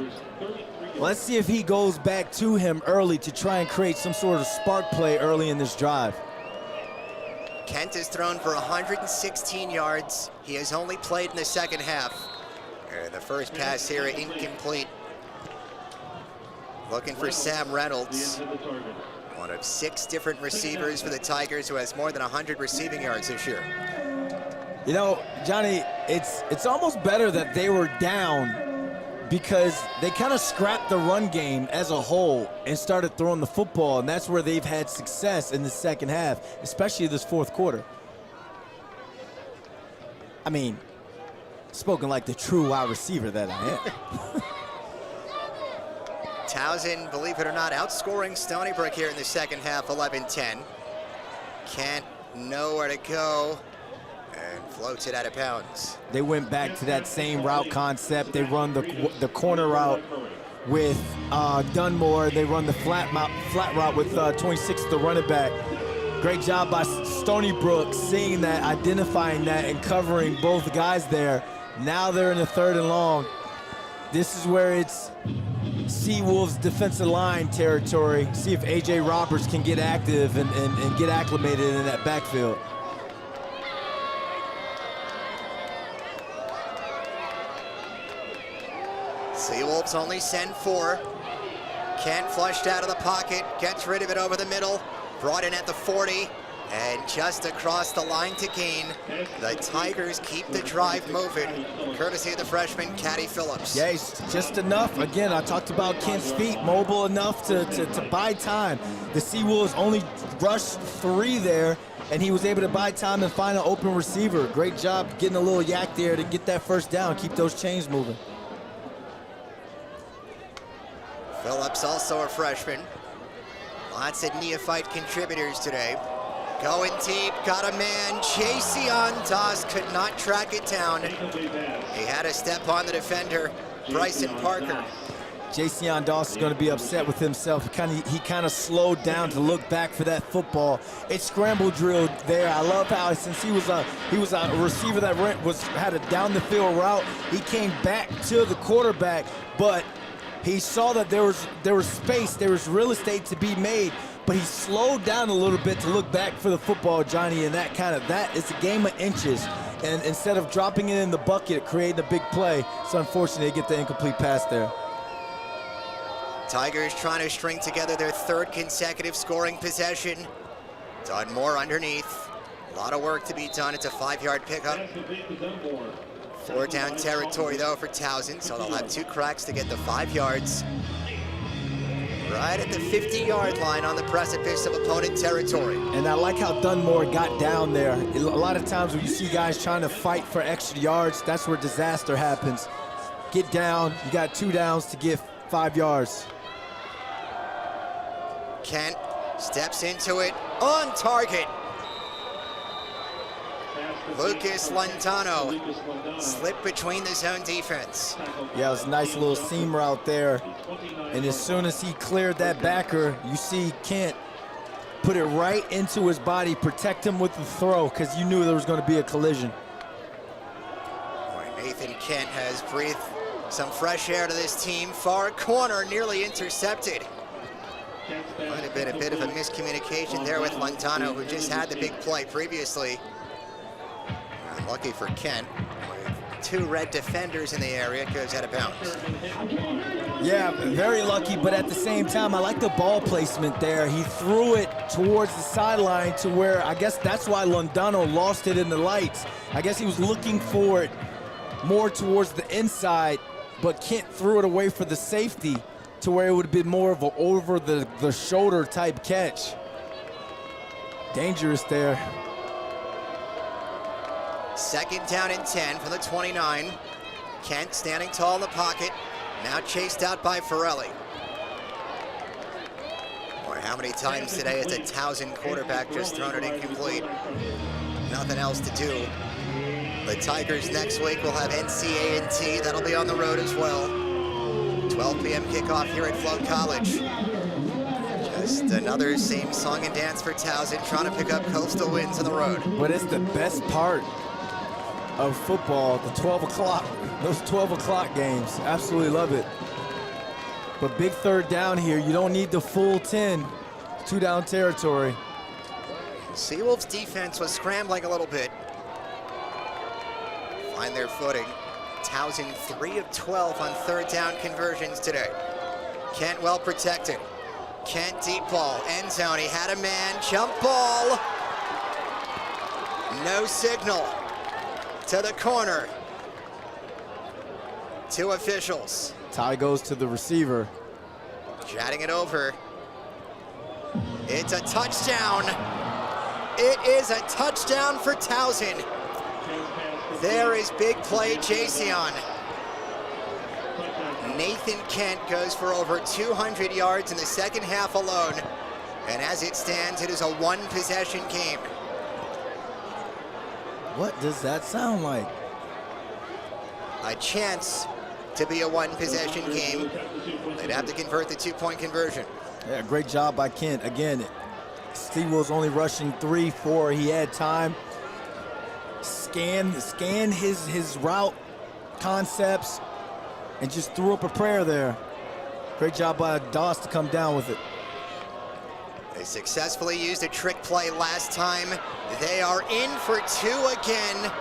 Let's see if he goes back to him early to try and create some sort of spark play early in this drive. Kent has thrown for 116 yards. He has only played in the second half. The first pass here incomplete. Looking for Sam Reynolds, one of 6 different receivers for the Tigers who has more than 100 receiving yards this year. You know, Johnny, it's almost better that they were down, because they kind of scrapped the run game as a whole and started throwing the football, and that's where they've had success in the second half, especially this fourth quarter. I mean, spoken like the true wide receiver that I am. Towson, believe it or not, outscoring Stony Brook here in the second half, 11-10. Kent nowhere to go and floats it out of bounds. They went back to that same route concept. They run the corner route with Dunmore. They run the flat route with 26, the running back. Great job by Stony Brook seeing that, identifying that, and covering both guys there. Now they're in the 3rd and long. This is where it's Seawolves defensive line territory. See if A.J. Roberts can get active and get acclimated in that backfield. Seawolves only send 4. Kent flushed out of the pocket, gets rid of it over the middle, brought in at the 40, and just across the line to gain. The Tigers keep the drive moving, courtesy of the freshman, Caddy Phillips. Yeah, he's just enough. Again, I talked about Kent's feet, mobile enough to buy time. The Seawolves only rushed 3 there, and he was able to buy time and find an open receiver. Great job getting a little yak there to get that first down, keep those chains moving. Phillips, also a freshman. Lots of neophyte contributors today. Going deep, got a man. Jason Doss could not track it down. He had a step on the defender, Bryson Parker. Jason Doss is going to be upset with himself. He kind of slowed down to look back for that football. It scramble drilled there. I love how, since he was a receiver that had a down the field route, he came back to the quarterback, but he saw that there was space, there was real estate to be made, but he slowed down a little bit to look back for the football, Johnny, and that is a game of inches. And instead of dropping it in the bucket, creating a big play, it's unfortunate they get the incomplete pass there. Tigers trying to string together their 3rd consecutive scoring possession. Dunmore underneath. A lot of work to be done. It's a 5-yard pickup. 4 down territory, though, for Towson, so they'll have 2 cracks to get the 5 yards. Right at the 50-yard line on the precipice of opponent territory. And I like how Dunmore got down there. A lot of times when you see guys trying to fight for extra yards, that's where disaster happens. Get down, you got 2 downs to get 5 yards. Kent steps into it, on target. Lucas Lontano slipped between the zone defense. Yeah, it was a nice little seam route there. And as soon as he cleared that backer, you see Kent put it right into his body, protect him with the throw, because you knew there was going to be a collision. Boy, Nathan Kent has breathed some fresh air to this team. Far corner, nearly intercepted. Might have been a bit of a miscommunication there with Lontano, who just had the big play previously. Lucky for Kent, with 2 red defenders in the area, goes out of bounds. Yeah, very lucky, but at the same time, I like the ball placement there. He threw it towards the sideline to where, I guess that's why Lontano lost it in the lights. I guess he was looking for it more towards the inside, but Kent threw it away for the safety to where it would have been more of an over the shoulder type catch. Dangerous there. 2nd down and 10 from the 29. Kent standing tall in the pocket, now chased out by Forelli. Or how many times today has a Towson quarterback just thrown it incomplete? Nothing else to do. The Tigers next week will have NCAA. That'll be on the road as well. 12 p.m. kickoff here at Flow College. Just another same song and dance for Towson, trying to pick up coastal wins on the road. But it's the best part of football, the 12 o'clock, those 12 o'clock games. Absolutely love it. But big 3rd down here. You don't need the full 10. 2-down territory. Seawolves defense was scrambling a little bit. Find their footing. Towson 3 of 12 on 3rd down conversions today. Kent well protected. Kent deep ball, end zone. He had a man, jump ball. No signal to the corner. 2 officials. Tie goes to the receiver. Chatting it over. It's a touchdown. It is a touchdown for Towson. There is big play Jason. Nathan Kent goes for over 200 yards in the 2nd half alone. And as it stands, it is a 1-possession game. What does that sound like? A chance to be a 1-possession game. They'd have to convert the 2-point conversion. Yeah, great job by Kent. Again, Seawolves only rushing 3-4. He had time. Scan his route concepts and just threw up a prayer there. Great job by Doss to come down with it. They successfully used a trick play last time. They are in for 2 again.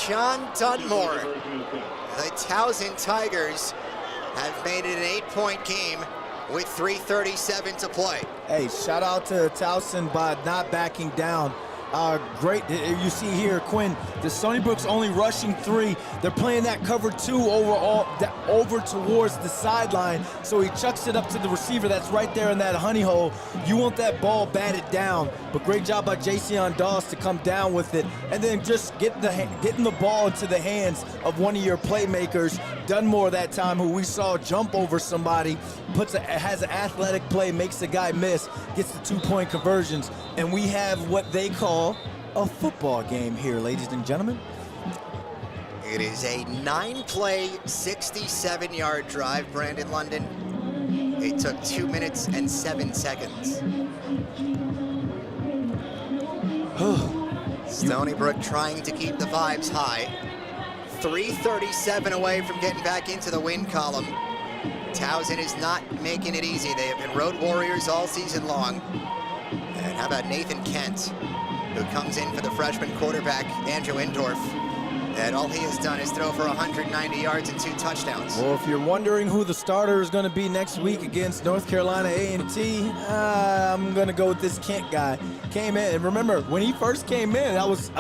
John Dunmore. The Towson Tigers have made it an 8-point game with 3:37 to play. Hey, shout out to Towson by not backing down. Great, you see here, Quinn, the Stony Brook's only rushing 3. They're playing that cover 2 over towards the sideline, so he chucks it up to the receiver that's right there in that honey hole. You want that ball batted down, but great job by Jason Doss to come down with it, and then just getting the ball into the hands of one of your playmakers. Dunmore that time, who we saw jump over somebody, has an athletic play, makes the guy miss, gets the 2-point conversions, and we have what they call a football game here, ladies and gentlemen. It is a 9-play, 67-yard drive, Brandon London. It took 2 minutes and 7 seconds. Stony Brook trying to keep the vibes high. 3:37 away from getting back into the win column. Towson is not making it easy. They have been road warriors all season long. And how about Nathan Kent, who comes in for the freshman quarterback, Andrew Indorf. And all he has done is throw for 190 yards and 2 touchdowns. Well, if you're wondering who the starter is going to be next week against North Carolina A&T, I'm going to go with this Kent guy. Came in, and remember, when he first came in, I was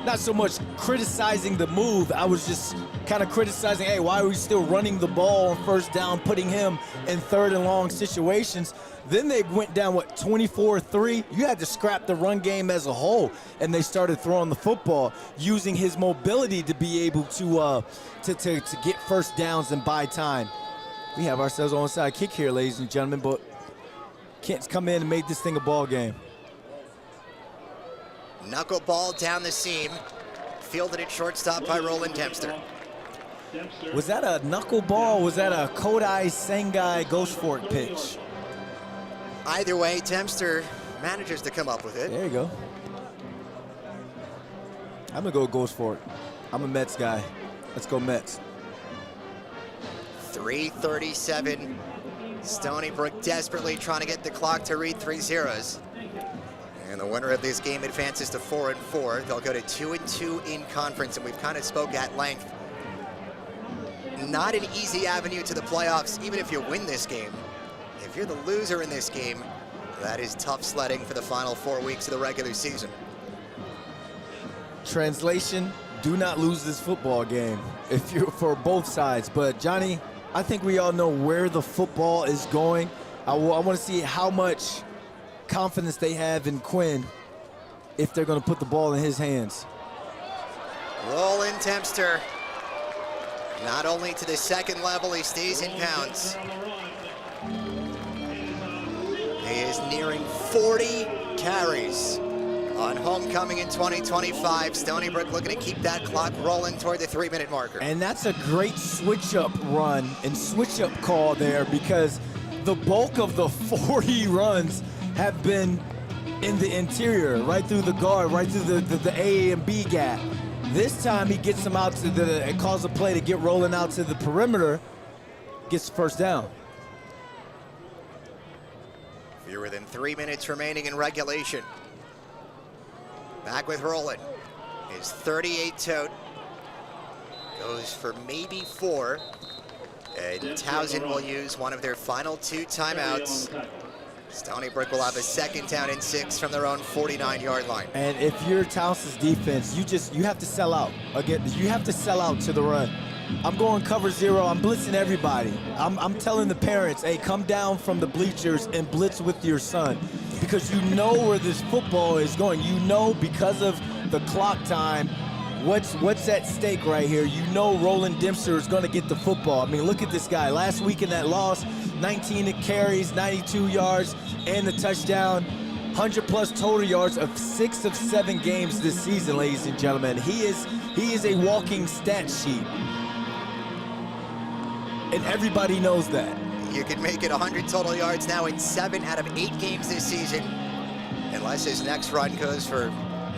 not so much criticizing the move. I was just kind of criticizing, hey, why are we still running the ball on 1st down, putting him in 3rd and long situations? Then they went down, 24-3? You had to scrap the run game as a whole, and they started throwing the football, using his mobility to be able to get 1st downs and buy time. We have ourselves on onside kick here, ladies and gentlemen, but Kent's come in and made this thing a ball game. Knuckleball down the seam, fielded at shortstop by Roland Dempster. Was that a knuckleball? Was that a Kodai Sengai Ghost Fork pitch? Either way, Dempster manages to come up with it. There you go. I'm gonna go Ghost Fork. I'm a Mets guy. Let's go Mets. 3:37. Stony Brook desperately trying to get the clock to read 3 zeros. And the winner of this game advances to 4-4. They'll go to 2-2 in conference, and we've kind of spoke at length. Not an easy avenue to the playoffs, even if you win this game. If you're the loser in this game, that is tough sledding for the final 4 weeks of the regular season. Translation, do not lose this football game if you're for both sides. But Johnny, I think we all know where the football is going. I want to see how much confidence they have in Quinn if they're going to put the ball in his hands. Roland Dempster, not only to the second level, he stays in pounds. He is nearing 40 carries on homecoming in 2025. Stony Brook looking to keep that clock rolling toward the 3-minute marker. And that's a great switch-up run and switch-up call there, because the bulk of the 40 runs have been in the interior, right through the guard, right through the A and B gap. This time he gets them out to and calls a play to get rolling out to the perimeter, gets the first down. Fewer than 3 minutes remaining in regulation. Back with Roland. His 38 tote goes for maybe 4. And Towson will use one of their final 2 timeouts. Stony Brook will have a 2nd down and 6 from their own 49-yard line. And if you're Towson's defense, you have to sell out. Again, you have to sell out to the run. I'm going cover 0. I'm blitzing everybody. I'm telling the parents, hey, come down from the bleachers and blitz with your son, because you know where this football is going. You know, because of the clock time, what's at stake right here. You know Roland Dempster is going to get the football. I mean, look at this guy. Last week in that loss, 19 carries, 92 yards, and the touchdown. 100-plus total yards of 6 of 7 games this season, ladies and gentlemen. He is a walking stat sheet. And everybody knows that. You can make it 100 total yards now in 7 out of 8 games this season, unless his next run goes for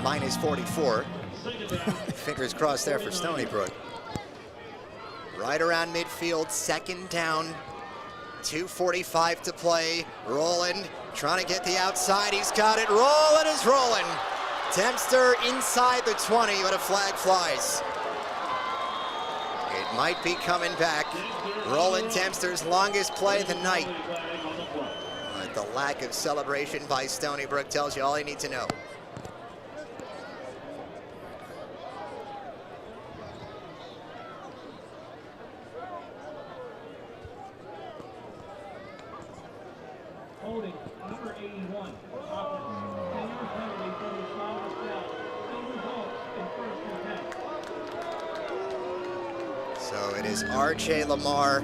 minus 44. Fingers crossed there for Stony Brook. Right around midfield, 2nd down, 2:45 to play. Roland trying to get the outside. He's got it. Roland is rolling. Dempster inside the 20, but a flag flies. It might be coming back. Roland Dempster's longest play of the night. But the lack of celebration by Stony Brook tells you all you need to know. Holding, number 81, offense. 10-yard penalty for the small foul. Still results in 1st and 10. So it is R.J. Lamar,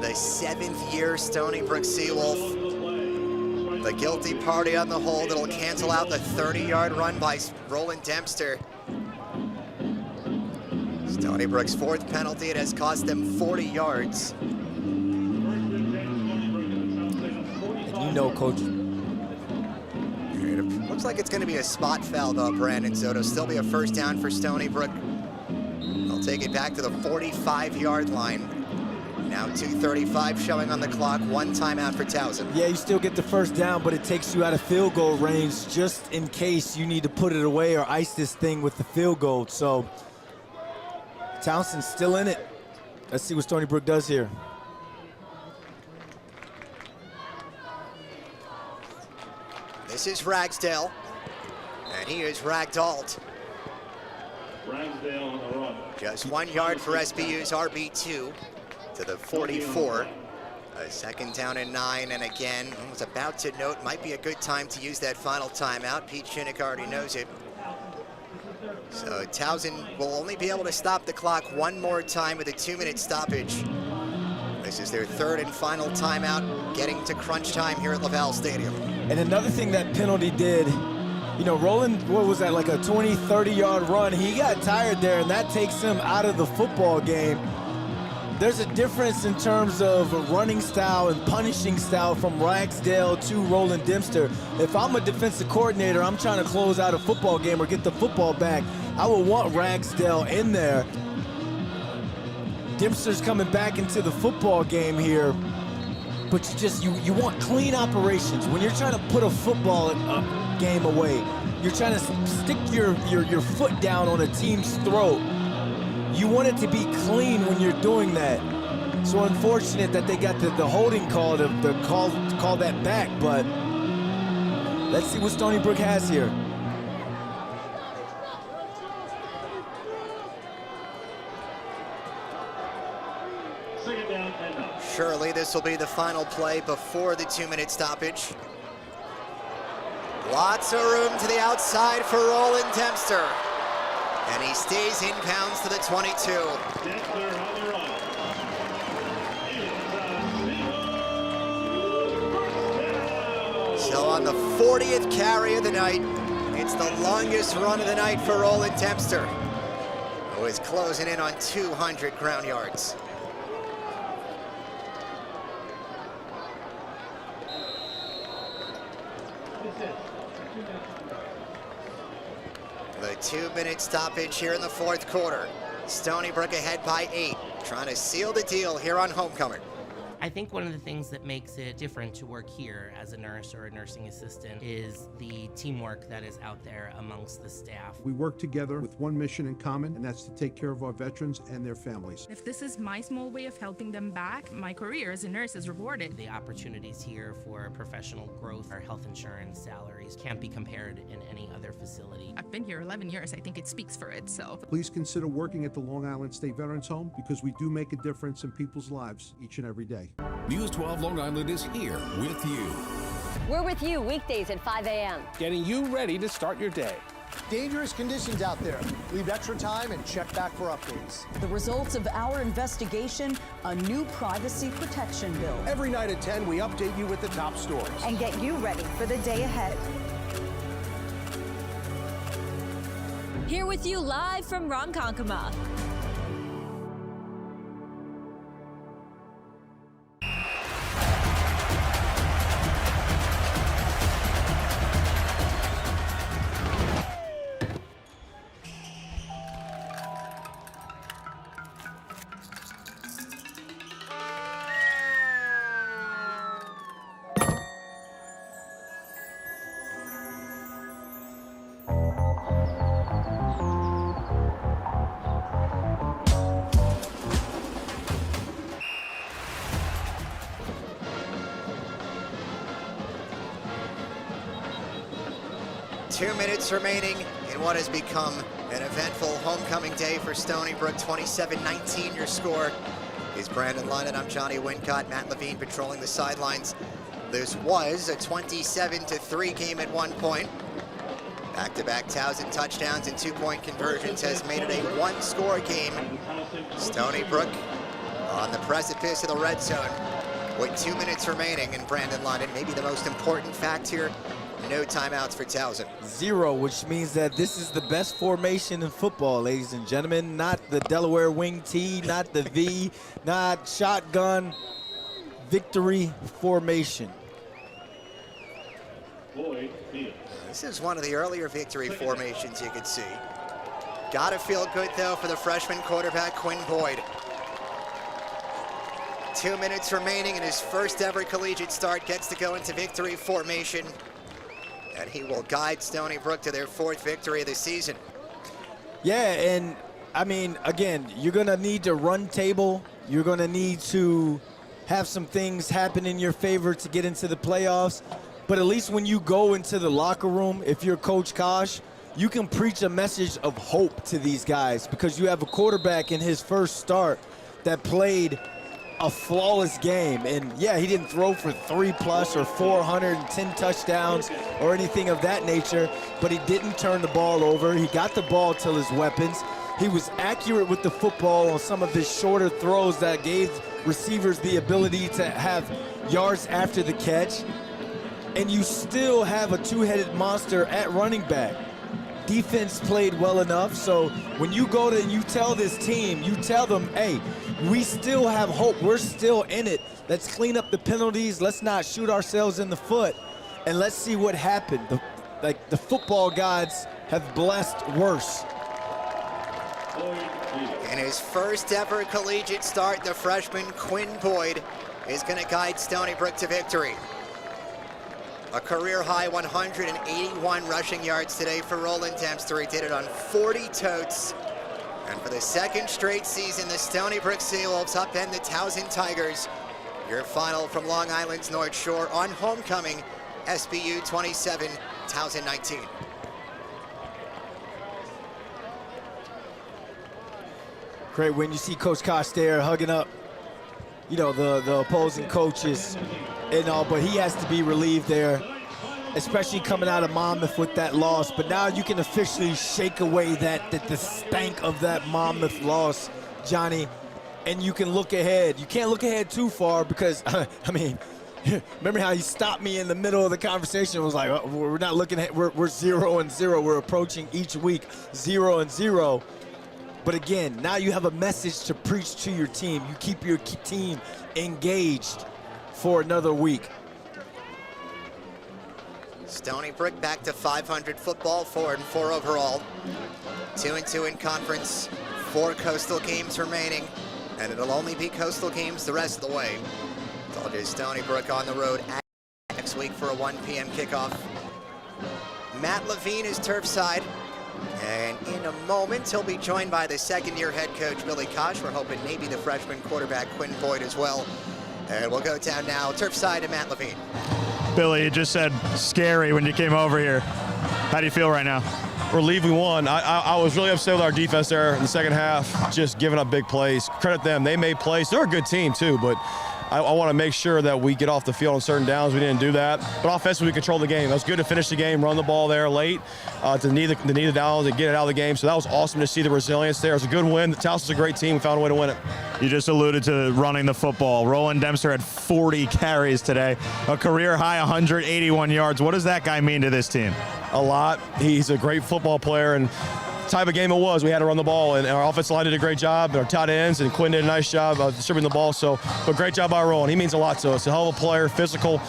the 7th-year Stony Brook Seawolf. The guilty party on the hold. It'll cancel out the 30-yard run by Roland Dempster. Stony Brook's 4th penalty. It has cost them 40 yards. You know, Coach. Looks like it's going to be a spot foul, though, Brandon. So it'll still be a 1st down for Stony Brook. They'll take it back to the 45-yard line. Now 2:35 showing on the clock. 1 timeout for Towson. Yeah, you still get the 1st down, but it takes you out of field goal range just in case you need to put it away or ice this thing with the field goal. So Towson's still in it. Let's see what Stony Brook does here. This is Ragsdale, and he is ragdolled. Ragsdale on the run. Just 1 yard for SBU's RB2 to the 44. A 2nd down and 9, and again, I was about to note, might be a good time to use that final timeout. Pete Shinnick already knows it. So Towson will only be able to stop the clock 1 more time with a 2-minute stoppage. This is their 3rd and final timeout, getting to crunch time here at Laval Stadium. And another thing that penalty did, you know, Roland, what was that, like a 20, 30-yard run? He got tired there, and that takes him out of the football game. There's a difference in terms of running style and punishing style from Ragsdale to Roland Dempster. If I'm a defensive coordinator, I'm trying to close out a football game or get the football back, I would want Ragsdale in there. Dempster's coming back into the football game here, but you want clean operations. When you're trying to put a football game away, you're trying to stick your foot down on a team's throat. You want it to be clean when you're doing that. So unfortunate that they got the holding call to call that back, but let's see what Stony Brook has here. Surely this will be the final play before the 2-minute stoppage. Lots of room to the outside for Roland Dempster. And he stays in bounds to the 22. So on the 40th carry of the night, it's the longest run of the night for Roland Dempster, who is closing in on 200 ground yards. The 2-minute stoppage here in the fourth quarter. Stony Brook ahead by 8, trying to seal the deal here on homecoming. I think one of the things that makes it different to work here as a nurse or a nursing assistant is the teamwork that is out there amongst the staff. We work together with one mission in common, and that's to take care of our veterans and their families. If this is my small way of helping them back, my career as a nurse is rewarded. The opportunities here for professional growth, our health insurance, salaries can't be compared in any other facility. I've been here 11 years. I think it speaks for itself. Please consider working at the Long Island State Veterans Home because we do make a difference in people's lives each and every day. News 12 Long Island is here with you. We're with you weekdays at 5 a.m. Getting you ready to start your day. Dangerous conditions out there. Leave extra time and check back for updates. The results of our investigation, a new privacy protection bill. Every night at 10, we update you with the top stories. And get you ready for the day ahead. Here with you live from Ronkonkoma. Two minutes remaining in what has become an eventful homecoming day for Stony Brook. 27-19 your score. Is Brandon London. I'm Johnny Wincott. Matt Levine patrolling the sidelines. This was a 27-3 game at one point. Back-to-back Towson touchdowns and 2-point conversions has made it a one-score game. Stony Brook on the precipice of the red zone with 2 minutes remaining, and Brandon London, maybe the most important fact here, no timeouts for Towson. 0, which means that this is the best formation in football, ladies and gentlemen. Not the Delaware wing T, not the V, not shotgun, victory formation. This is one of the earlier victory formations you could see. Gotta feel good, though, for the freshman quarterback, Quinn Boyd. 2 minutes remaining in his first ever collegiate start, gets to go into victory formation. And he will guide Stony Brook to their 4th victory of the season. Yeah, and I mean, again, you're going to need to run table. You're going to need to have some things happen in your favor to get into the playoffs. But at least when you go into the locker room, if you're Coach Kosh, you can preach a message of hope to these guys because you have a quarterback in his first start that played a flawless game. And yeah, he didn't throw for 3+ or 410 touchdowns or anything of that nature, but he didn't turn the ball over. He got the ball to his weapons. He was accurate with the football on some of his shorter throws that gave receivers the ability to have yards after the catch. And you still have a two-headed monster at running back. Defense played well enough, so when you go to and you tell this team, you tell them, hey, we still have hope. We're still in it. Let's clean up the penalties. Let's not shoot ourselves in the foot. And let's see what happened. The football gods have blessed worse. In his first ever collegiate start, the freshman Quinn Boyd is going to guide Stony Brook to victory. A career-high 181 rushing yards today for Roland Dempster. He did it on 40 totes. And for the second straight season, the Stony Brook Seawolves upend the Towson Tigers. Your final from Long Island's North Shore on homecoming, SBU 27, Towson 19. Great when you see Coach Kosh there hugging up you know, the opposing coaches and all, but he has to be relieved there, especially coming out of Monmouth with that loss. But now you can officially shake away the stank of that Monmouth loss, Johnny, and you can look ahead. You can't look ahead too far because, I mean, remember how he stopped me in the middle of the conversation? It was like, oh, we're not looking at, we're 0-0. We're approaching each week 0-0. But again, now you have a message to preach to your team. You keep your team engaged for another week. Stony Brook back to 500 football, 4-4 overall. 2-2 in conference, 4 coastal games remaining, and it'll only be coastal games the rest of the way. Told you Stony Brook on the road next week for a 1 p.m. kickoff. Matt Levine is turf side, and in a moment he'll be joined by the second-year head coach Billy Koch. We're hoping maybe the freshman quarterback Quinn Boyd as well. And we'll go down now, turf side to Matt Levine. Billy, you just said scary when you came over here. How do you feel right now? Relieved we won. I was really upset with our defense there in the second half, just giving up big plays. Credit them. They made plays. They're a good team, too, but I want to make sure that we get off the field on certain downs. We didn't do that. But offensively, we controlled the game. It was good to finish the game, run the ball there late, to need the downs and get it out of the game. So that was awesome to see the resilience there. It was a good win. Towson's a great team. We found a way to win it. You just alluded to running the football. Roland Dempster had 40 carries today, a career high 181 yards. What does that guy mean to this team? A lot. He's a great football player, and type of game it was. We had to run the ball, and our offensive line did a great job, and our tight ends, and Quinn did a nice job of distributing the ball. So, but great job by Roland. He means a lot to us. A hell of a player, physical,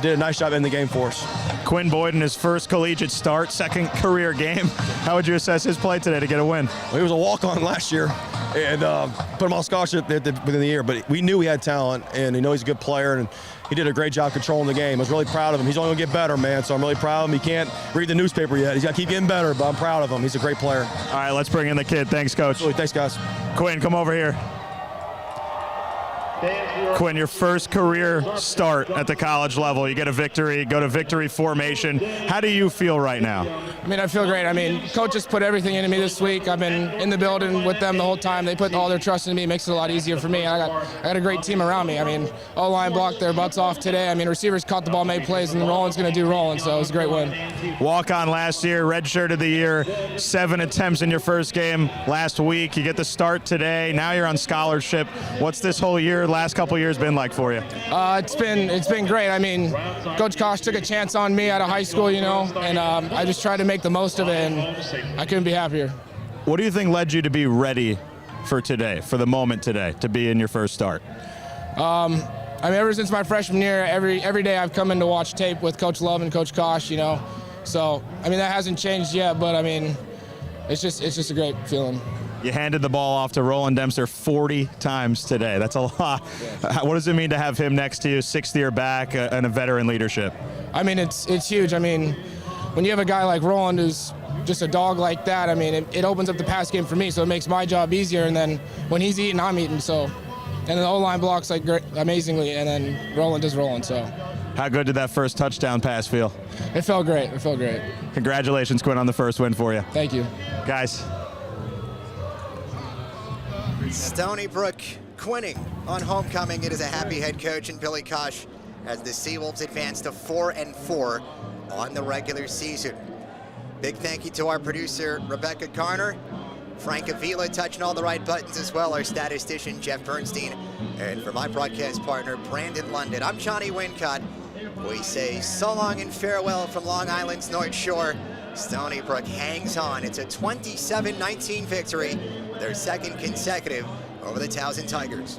did a nice job in the game for us. Quinn Boyd in his first collegiate start, second career game. How would you assess his play today to get a win? Well, he was a walk-on last year, and put him on scholarship within the year. But we knew he had talent, and he knows he's a good player, and he did a great job controlling the game. I was really proud of him. He's only going to get better, man, so I'm really proud of him. He can't read the newspaper yet. He's got to keep getting better, but I'm proud of him. He's a great player. All right, let's bring in the kid. Thanks, Coach. Absolutely. Thanks, guys. Quinn, come over here. Quinn, your first career start at the college level. You get a victory, go to victory formation. How do you feel right now? I mean, I feel great. I mean, coaches put everything into me this week. I've been in the building with them the whole time. They put all their trust in me. It makes it a lot easier for me. I got a great team around me. I mean, O-line blocked their butts off today. I mean, receivers caught the ball, made plays, and Roland's going to do Roland, so it was a great win. Walk on last year, redshirt of the year, 7 attempts in your first game last week. You get the start today. Now you're on scholarship. What's this whole year, last couple years been like for you? It's been great. I mean, Coach Koch took a chance on me out of high school, you know, and I just tried to make the most of it, and I couldn't be happier. What do you think led you to be ready for today, for the moment today, to be in your first start? I mean, ever since my freshman year, every day I've come in to watch tape with Coach Love and Coach Koch, you know. So, I mean, that hasn't changed yet, but I mean, it's just a great feeling. You handed the ball off to Roland Dempster 40 times today. That's a lot. Yeah. What does it mean to have him next to you, 6th-year back, and a veteran leadership? I mean, it's huge. I mean, when you have a guy like Roland who's just a dog like that, I mean, it opens up the pass game for me, so it makes my job easier. And then when he's eating, I'm eating. So, and then the O-line blocks like amazingly, and then Roland does Roland. So. How good did that first touchdown pass feel? It felt great. It felt great. Congratulations, Quinn, on the first win for you. Thank you. Guys. Stony Brook quinning on homecoming. It is a happy head coach and Billy Koch as the Seawolves advance to 4-4 on the regular season. Big thank you to our producer, Rebecca Garner, Frank Avila touching all the right buttons as well, our statistician, Jeff Bernstein, and for my broadcast partner, Brandon London. I'm Johnny Wincott. We say so long and farewell from Long Island's North Shore. Stony Brook hangs on. It's a 27-19 victory, their second consecutive over the Towson Tigers.